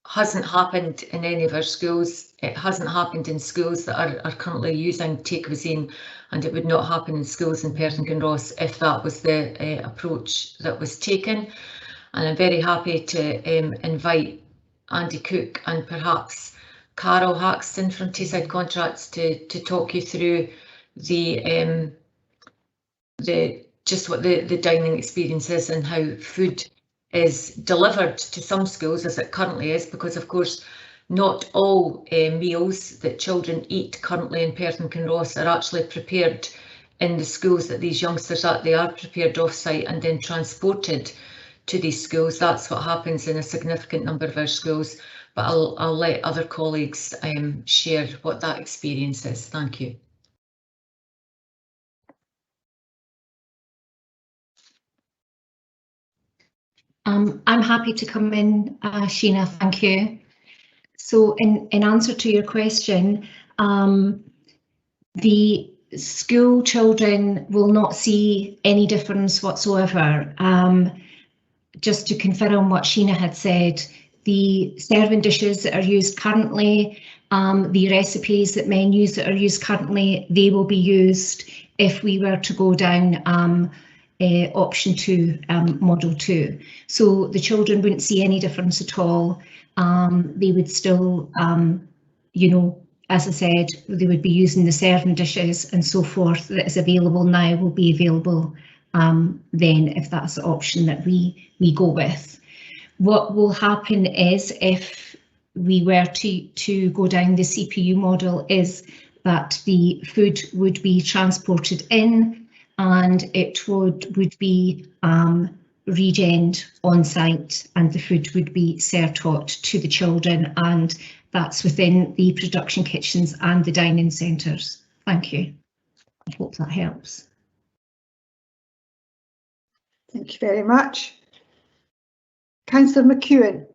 hasn't happened in any of our schools. It hasn't happened in schools that are currently using Take Cuisine, and it would not happen in schools in Perth and Kinross if that was the approach that was taken. And I'm very happy to invite Andy Cook and perhaps Carol Haxton from Tayside Contracts to talk you through just what the dining experience is and how food is delivered to some schools as it currently is, because of course not all meals that children eat currently in Perth and Kinross are actually prepared in the schools that these youngsters are. They are prepared off-site and then transported to these schools. That's what happens in a significant number of our schools, but I'll let other colleagues share what that experience is. Thank you. I'm happy to come in, Sheena, thank you. So in answer to your question, the school children will not see any difference whatsoever. Just to confirm what Sheena had said, the serving dishes that are used currently, the recipes that menus that are used currently, they will be used if we were to go down option 2, model 2. So the children wouldn't see any difference at all. They would still, you know, as I said, they would be using the serving dishes and so forth that is available now will be available then if that's the option that we go with. What will happen is, if we were to go down the CPU model, is that the food would be transported in and it would be regened on site, and the food would be served hot to the children, and that's within the production kitchens and the dining centres. Thank you. I hope that helps. Thank you very much. Councillor McEwen.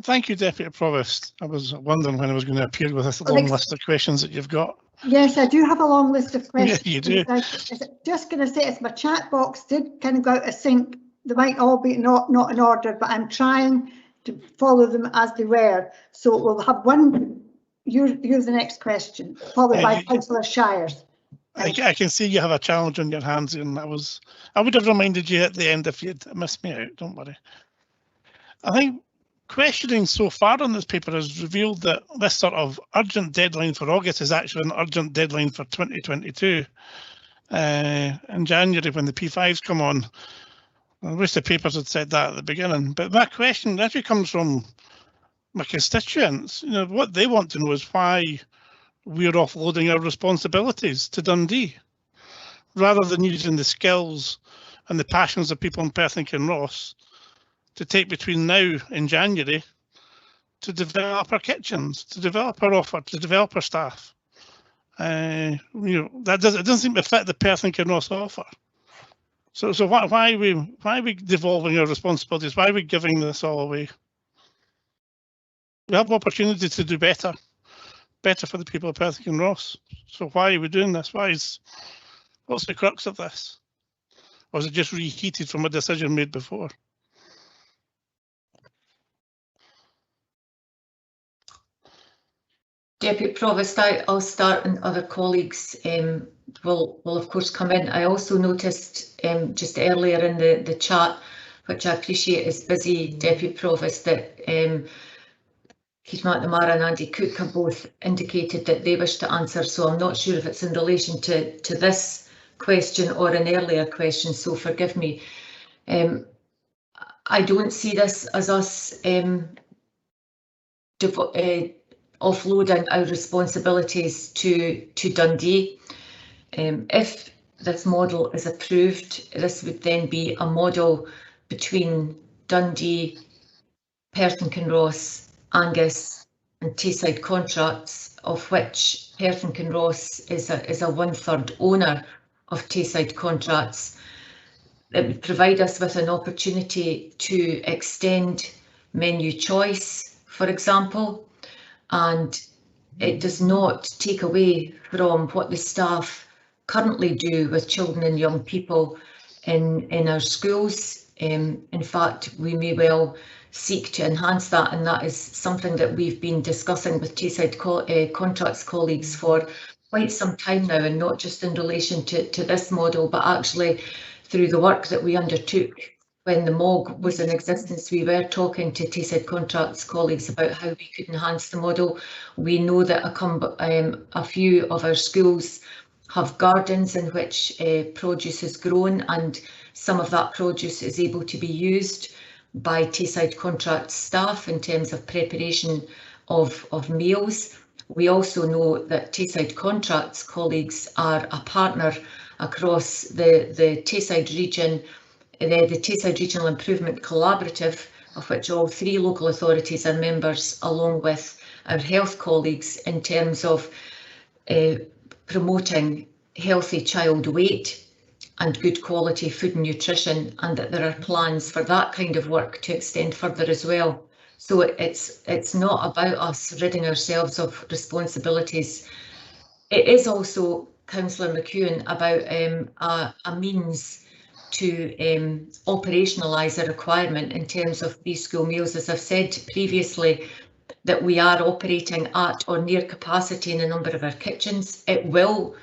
Thank you, Deputy Provost. I was wondering when I was going to appear with this long list of questions that you've got. Yes, I do have a long list of questions. Yeah, you do. I was just going to say, as my chat box did kind of go out of sync, they might all be not in order, but I'm trying to follow them as they were. So we'll have one. You're the next question, followed by Councillor Shires. I can see you have a challenge on your hands, and I would have reminded you at the end if you'd missed me out. Don't worry. I think questioning so far on this paper has revealed that this sort of urgent deadline for August is actually an urgent deadline for 2022. In January, when the P5s come on, I wish the papers had said that at the beginning. But my question actually comes from my constituents. You know, what they want to know is why we're offloading our responsibilities to Dundee, rather than using the skills and the passions of people in Perth and Kinross to take between now and January to develop our kitchens, to develop our offer, to develop our staff. You know, it doesn't seem to fit the Perth and Kinross offer. So why are we devolving our responsibilities? Why are we giving this all away? We have opportunity to do better for the people of Perth and Kinross. So why are we doing this? What's the crux of this? Or is it just reheated from a decision made before? Deputy Provost, I'll start and other colleagues will of course come in. I also noticed just earlier in the chat, which I appreciate is busy, Deputy Provost, that Keith McNamara and Andy Cook have both indicated that they wish to answer, so I'm not sure if it's in relation to this question or an earlier question, so forgive me. I don't see this as us offloading our responsibilities to Dundee. If this model is approved, this would then be a model between Dundee, Perth and Kinross, Angus and Tayside contracts, of which Perth and Kinross is a 1/3 owner of Tayside contracts. It would provide us with an opportunity to extend menu choice, for example, and it does not take away from what the staff currently do with children and young people in our schools. In fact, we may well seek to enhance that, and that is something that we've been discussing with Tayside contracts colleagues for quite some time now, and not just in relation to this model, but actually through the work that we undertook when the MOG was in existence. We were talking to Tayside contracts colleagues about how we could enhance the model. We know that a few of our schools have gardens in which produce is grown, and some of that produce is able to be used by Tayside contract staff in terms of preparation of meals. We also know that Tayside contracts colleagues are a partner across the Tayside region, the Tayside Regional Improvement Collaborative, of which all 3 local authorities are members, along with our health colleagues, in terms of promoting healthy child weight and good quality food and nutrition, and that there are plans for that kind of work to extend further as well. So it's not about us ridding ourselves of responsibilities. It is also, Councillor McEwen, about a means to operationalise a requirement in terms of these school meals. As I've said previously, that we are operating at or near capacity in a number of our kitchens. It will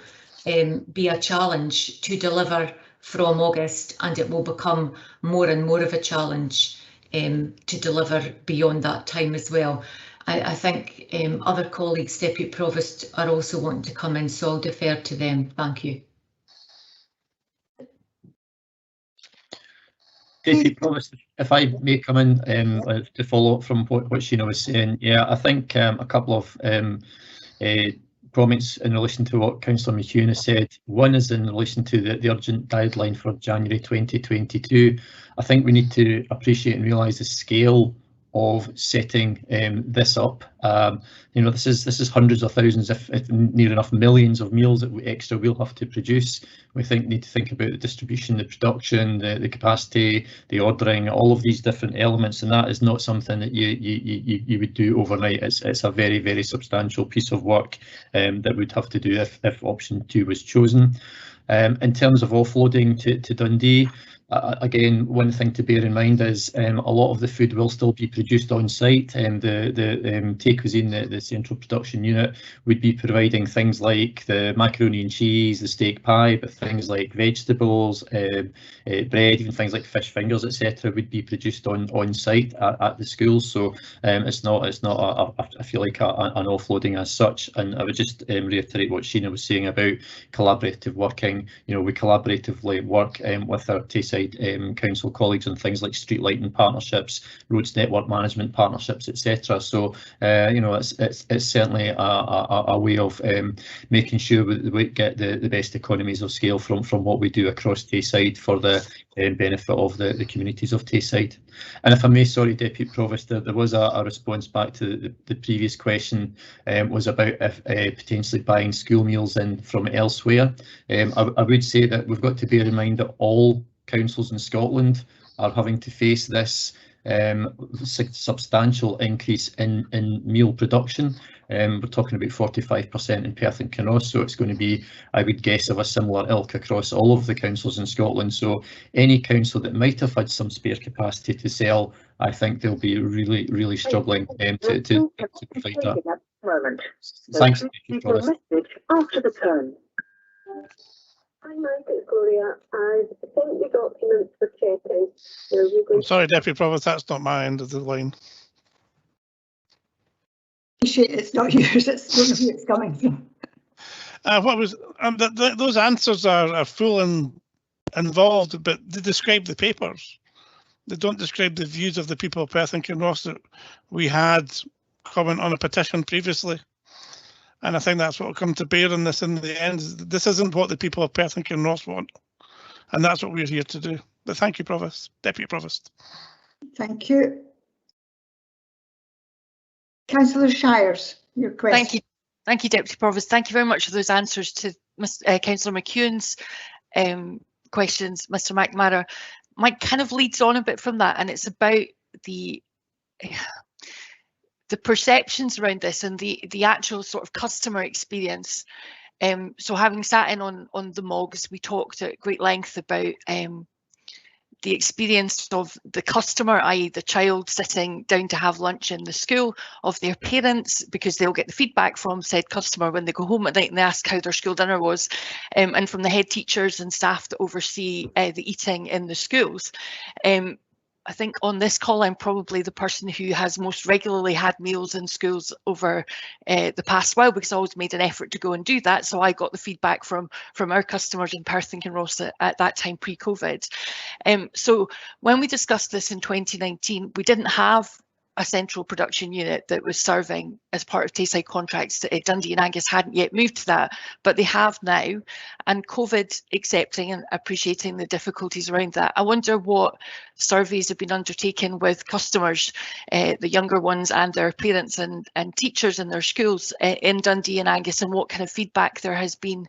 be a challenge to deliver from August, and it will become more and more of a challenge to deliver beyond that time as well. I think other colleagues, Deputy Provost, are also wanting to come in, so I'll defer to them. Thank you. Deputy Provost, if I may come in to follow up from what Sheena was saying. Yeah, I think a couple of comments in relation to what Councillor McEwen has said. One is in relation to the urgent deadline for January 2022. I think we need to appreciate and realise the scale of setting this up. You know, this is hundreds of thousands, if near enough millions of meals that extra we'll have to produce. We need to think about the distribution, the production, the capacity, the ordering, all of these different elements, and that is not something that you would do overnight. It's a very, very substantial piece of work that we'd have to do if option 2 was chosen. In terms of offloading to Dundee, again, one thing to bear in mind is a lot of the food will still be produced on site, and the Tay Cuisine, the central production unit, would be providing things like the macaroni and cheese, the steak pie, but things like vegetables, bread, even things like fish fingers, etc., would be produced on site at the schools. So it's not I feel like an offloading as such. And I would just reiterate what Sheena was saying about collaborative working. You know, we collaboratively work with our Tayside council colleagues on things like street lighting partnerships, roads network management partnerships, etc. So you know, it's certainly a way of making sure we get the best economies of scale from what we do across Tayside for the benefit of the communities of Tayside. And if I may, sorry, Deputy Provost, there was a response back to the previous question, was about potentially buying school meals in from elsewhere. I would say that we've got to bear in mind that all councils in Scotland are having to face this substantial increase in meal production. We're talking about 45% in Perth and Kinross, so it's going to be, I would guess, of a similar ilk across all of the councils in Scotland. So any council that might have had some spare capacity to sell, I think they'll be really struggling to provide that. moment. Thanks. So please leave your message after the tone. Hi Mike, it's Gloria. I've sent the documents for checking. I'm sorry, Deputy Provost, that's not my end of the line. It's not yours, it's where it's coming from. What was those answers are full and involved, but they describe the papers. They don't describe the views of the people of Perth and Kinross that we had comment on a petition previously. And I think that's what will come to bear on this in the end. This isn't what the people of Perth and Kinross want. And that's what we're here to do. But thank you, Provost, Deputy Provost. Thank you. Councillor Shires, your question. Thank you, Deputy Provost. Thank you very much for those answers to Councillor McEwen's questions, Mr. McNamara. Mike kind of leads on a bit from that, and it's about the perceptions around this and the actual sort of customer experience. So having sat in on the MOGs, we talked at great length about the experience of the customer, i.e. the child sitting down to have lunch in the school, of their parents, because they'll get the feedback from said customer when they go home at night and they ask how their school dinner was, and from the head teachers and staff that oversee the eating in the schools. I think on this call, I'm probably the person who has most regularly had meals in schools over the past while, because I always made an effort to go and do that. So I got the feedback from our customers in Perth and Kinross at that time pre-COVID. So when we discussed this in 2019, we didn't have a central production unit that was serving as part of Tayside contracts. Dundee and Angus hadn't yet moved to that, but they have now. And COVID accepting and appreciating the difficulties around that, I wonder what surveys have been undertaken with customers, the younger ones and their parents and teachers in their schools in Dundee and Angus, and what kind of feedback there has been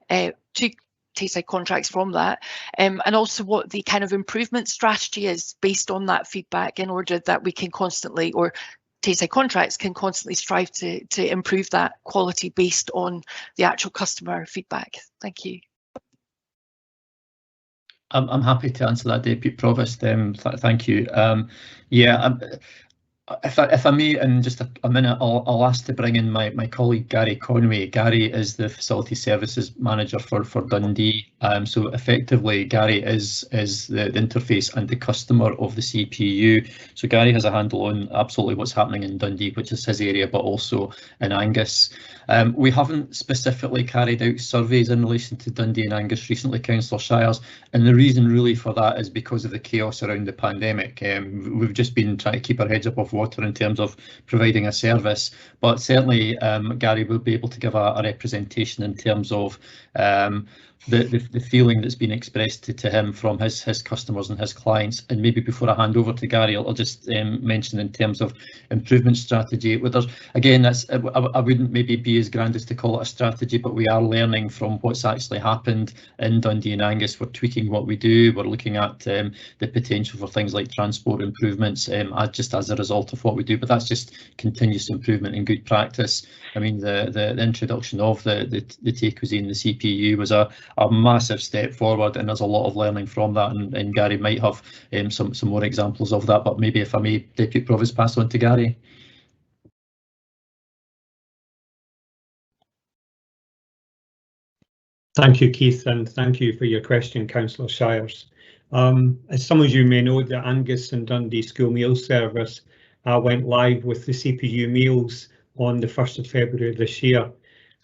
to Tayside contracts from that, and also what the kind of improvement strategy is based on that feedback, in order that we can constantly, or Tayside contracts can constantly strive to improve that quality based on the actual customer feedback. Thank you. I'm happy to answer that, Deputy Provost. Thank you. Yeah. If I may, in just a minute, I'll ask to bring in my colleague Gary Conway. Gary is the Facility Services Manager for Dundee. So effectively, Gary is the interface and the customer of the CPU. So Gary has a handle on absolutely what's happening in Dundee, which is his area, but also in Angus. We haven't specifically carried out surveys in relation to Dundee and Angus recently, Councillor Shires, and the reason really for that is because of the chaos around the pandemic. We've just been trying to keep our heads above water in terms of providing a service, but certainly Gary will be able to give a representation in terms of the feeling that's been expressed to him from his customers and his clients. And maybe before I hand over to Gary, I'll just mention in terms of improvement strategy. Again, I wouldn't maybe be as grand as to call it a strategy, but we are learning from what's actually happened in Dundee and Angus. We're tweaking what we do. We're looking at the potential for things like transport improvements just as a result of what we do. But that's just continuous improvement and good practice. I mean, the introduction of the T-Cuisine, the CPU, was a massive step forward, and there's a lot of learning from that, and Gary might have some more examples of that, but maybe if I may, Deputy Provost, pass on to Gary. Thank you, Keith, and thank you for your question, Councillor Shires. As some of you may know, the Angus and Dundee School Meal Service went live with the CPU meals on the 1st of February this year.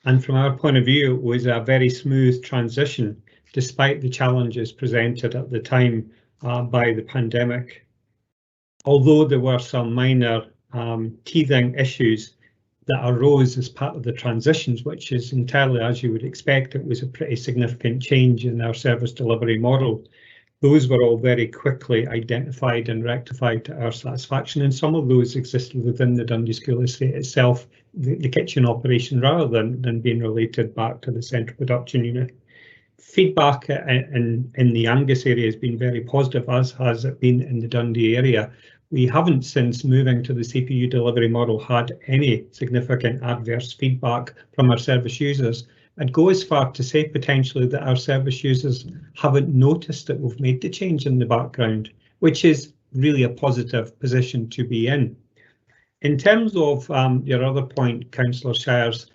And from our point of view, it was a very smooth transition, despite the challenges presented at the time by the pandemic. Although there were some minor teething issues that arose as part of the transitions, which is entirely as you would expect, it was a pretty significant change in our service delivery model. Those were all very quickly identified and rectified to our satisfaction, and some of those existed within the Dundee School estate itself, the kitchen operation, rather than being related back to the central production unit. Feedback in the Angus area has been very positive, as has it been in the Dundee area. We haven't, since moving to the CPU delivery model, had any significant adverse feedback from our service users. I'd go as far to say potentially that our service users haven't noticed that we've made the change in the background, which is really a positive position to be in. In terms of your other point, Councillor Shires,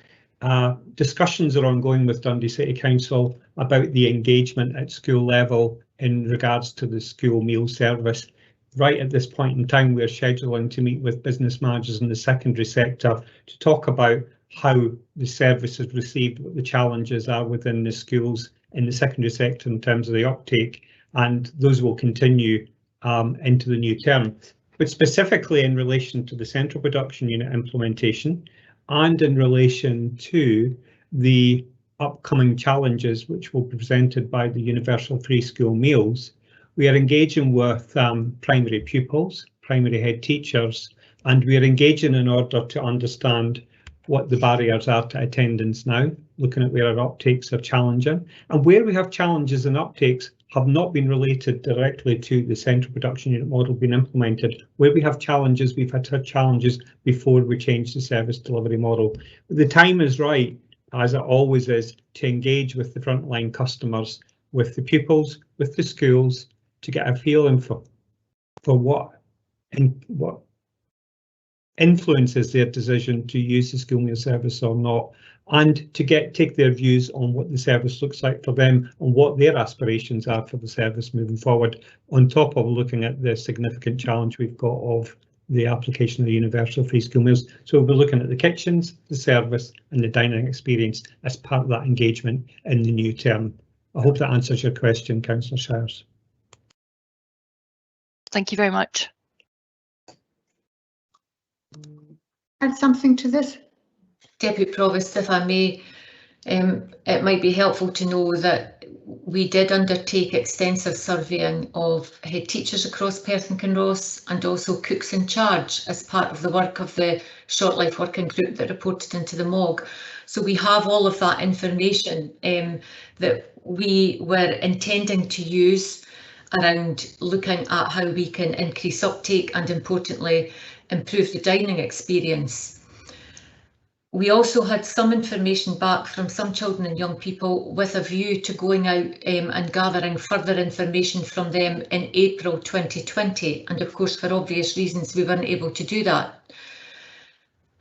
discussions are ongoing with Dundee City Council about the engagement at school level in regards to the school meal service. Right at this point in time, we're scheduling to meet with business managers in the secondary sector to talk about how the service is received, what the challenges are within the schools in the secondary sector in terms of the uptake, and those will continue into the new term. But specifically in relation to the central production unit implementation and in relation to the upcoming challenges which will be presented by the universal free school meals, we are engaging with primary pupils, primary head teachers, and we are engaging in order to understand what the barriers are to attendance now, looking at where our uptakes are challenging, and where we have challenges and uptakes have not been related directly to the central production unit model being implemented. Where we have challenges, we've had challenges before we change the service delivery model. The time is right, as it always is, to engage with the frontline customers, with the pupils, with the schools, to get a feeling for what influences their decision to use the school meal service or not, and to take their views on what the service looks like for them and what their aspirations are for the service moving forward, on top of looking at the significant challenge we've got of the application of the universal free school meals. So we'll be looking at the kitchens, the service and the dining experience as part of that engagement in the new term. I hope that answers your question, Councillor Shires. Thank you very much. Add something to this? Deputy Provost, if I may, it might be helpful to know that we did undertake extensive surveying of head teachers across Perth and Kinross and also cooks in charge as part of the work of the Short Life Working Group that reported into the MOG. So we have all of that information that we were intending to use around looking at how we can increase uptake and, importantly, improve the dining experience. We also had some information back from some children and young people with a view to going out and gathering further information from them in April 2020, and of course for obvious reasons we weren't able to do that.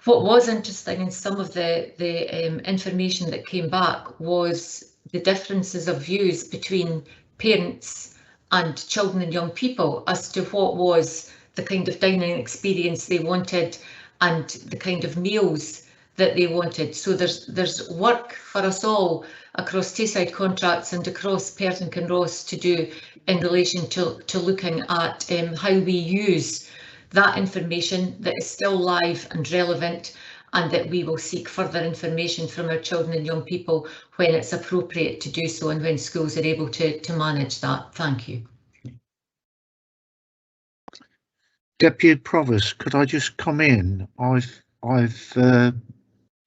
What was interesting in some of the information that came back was the differences of views between parents and children and young people as to what was the kind of dining experience they wanted and the kind of meals that they wanted. So there's work for us all across Tayside contracts and across Perth and Kinross to do in relation to looking at how we use that information that is still live and relevant, and that we will seek further information from our children and young people when it's appropriate to do so and when schools are able to manage that. Thank you. Deputy Provost, could I just come in? I've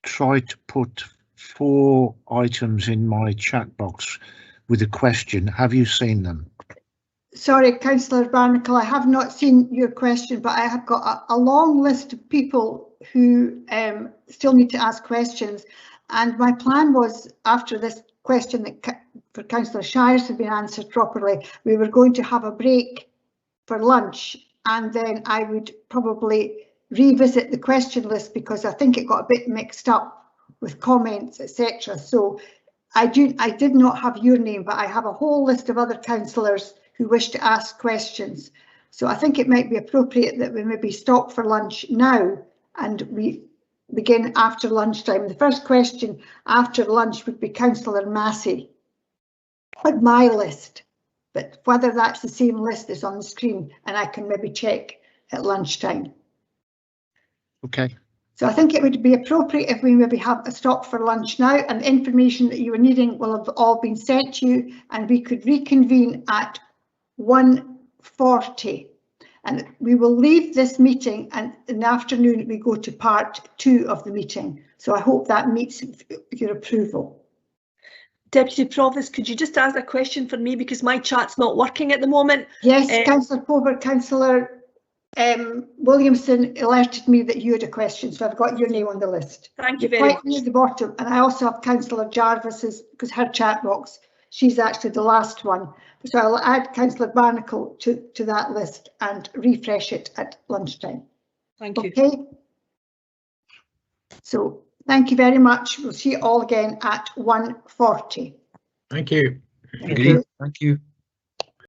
tried to put 4 items in my chat box with a question. Have you seen them? Sorry, Councillor Barnacle, I have not seen your question, but I have got a long list of people who still need to ask questions. And my plan was, after this question that for Councillor Shires had been answered properly, we were going to have a break for lunch, and then I would probably revisit the question list because I think it got a bit mixed up with comments, etc. So I did not have your name, but I have a whole list of other councillors who wish to ask questions. So I think it might be appropriate that we maybe stop for lunch now and we begin after lunchtime. The first question after lunch would be Councillor Massey on my list, but whether that's the same list is on the screen and I can maybe check at lunchtime. Okay. So I think it would be appropriate if we maybe have a stop for lunch now, and the information that you were needing will have all been sent to you, and we could reconvene at 1:40. And we will leave this meeting, and in the afternoon we go to part 2 of the meeting. So I hope that meets your approval. Deputy Provost, could you just ask a question for me because my chat's not working at the moment? Yes, Councillor Pover, Councillor Williamson alerted me that you had a question, so I've got your name on the list. Thank you You're very quite near the bottom, and I also have Councillor Jarvis's, because her chat box, she's actually the last one. So I'll add Councillor Barnacle to that list and refresh it at lunchtime. Thank you. Okay, So thank you very much. We'll see you all again at 1:40. Thank you. Thank you. Thank you.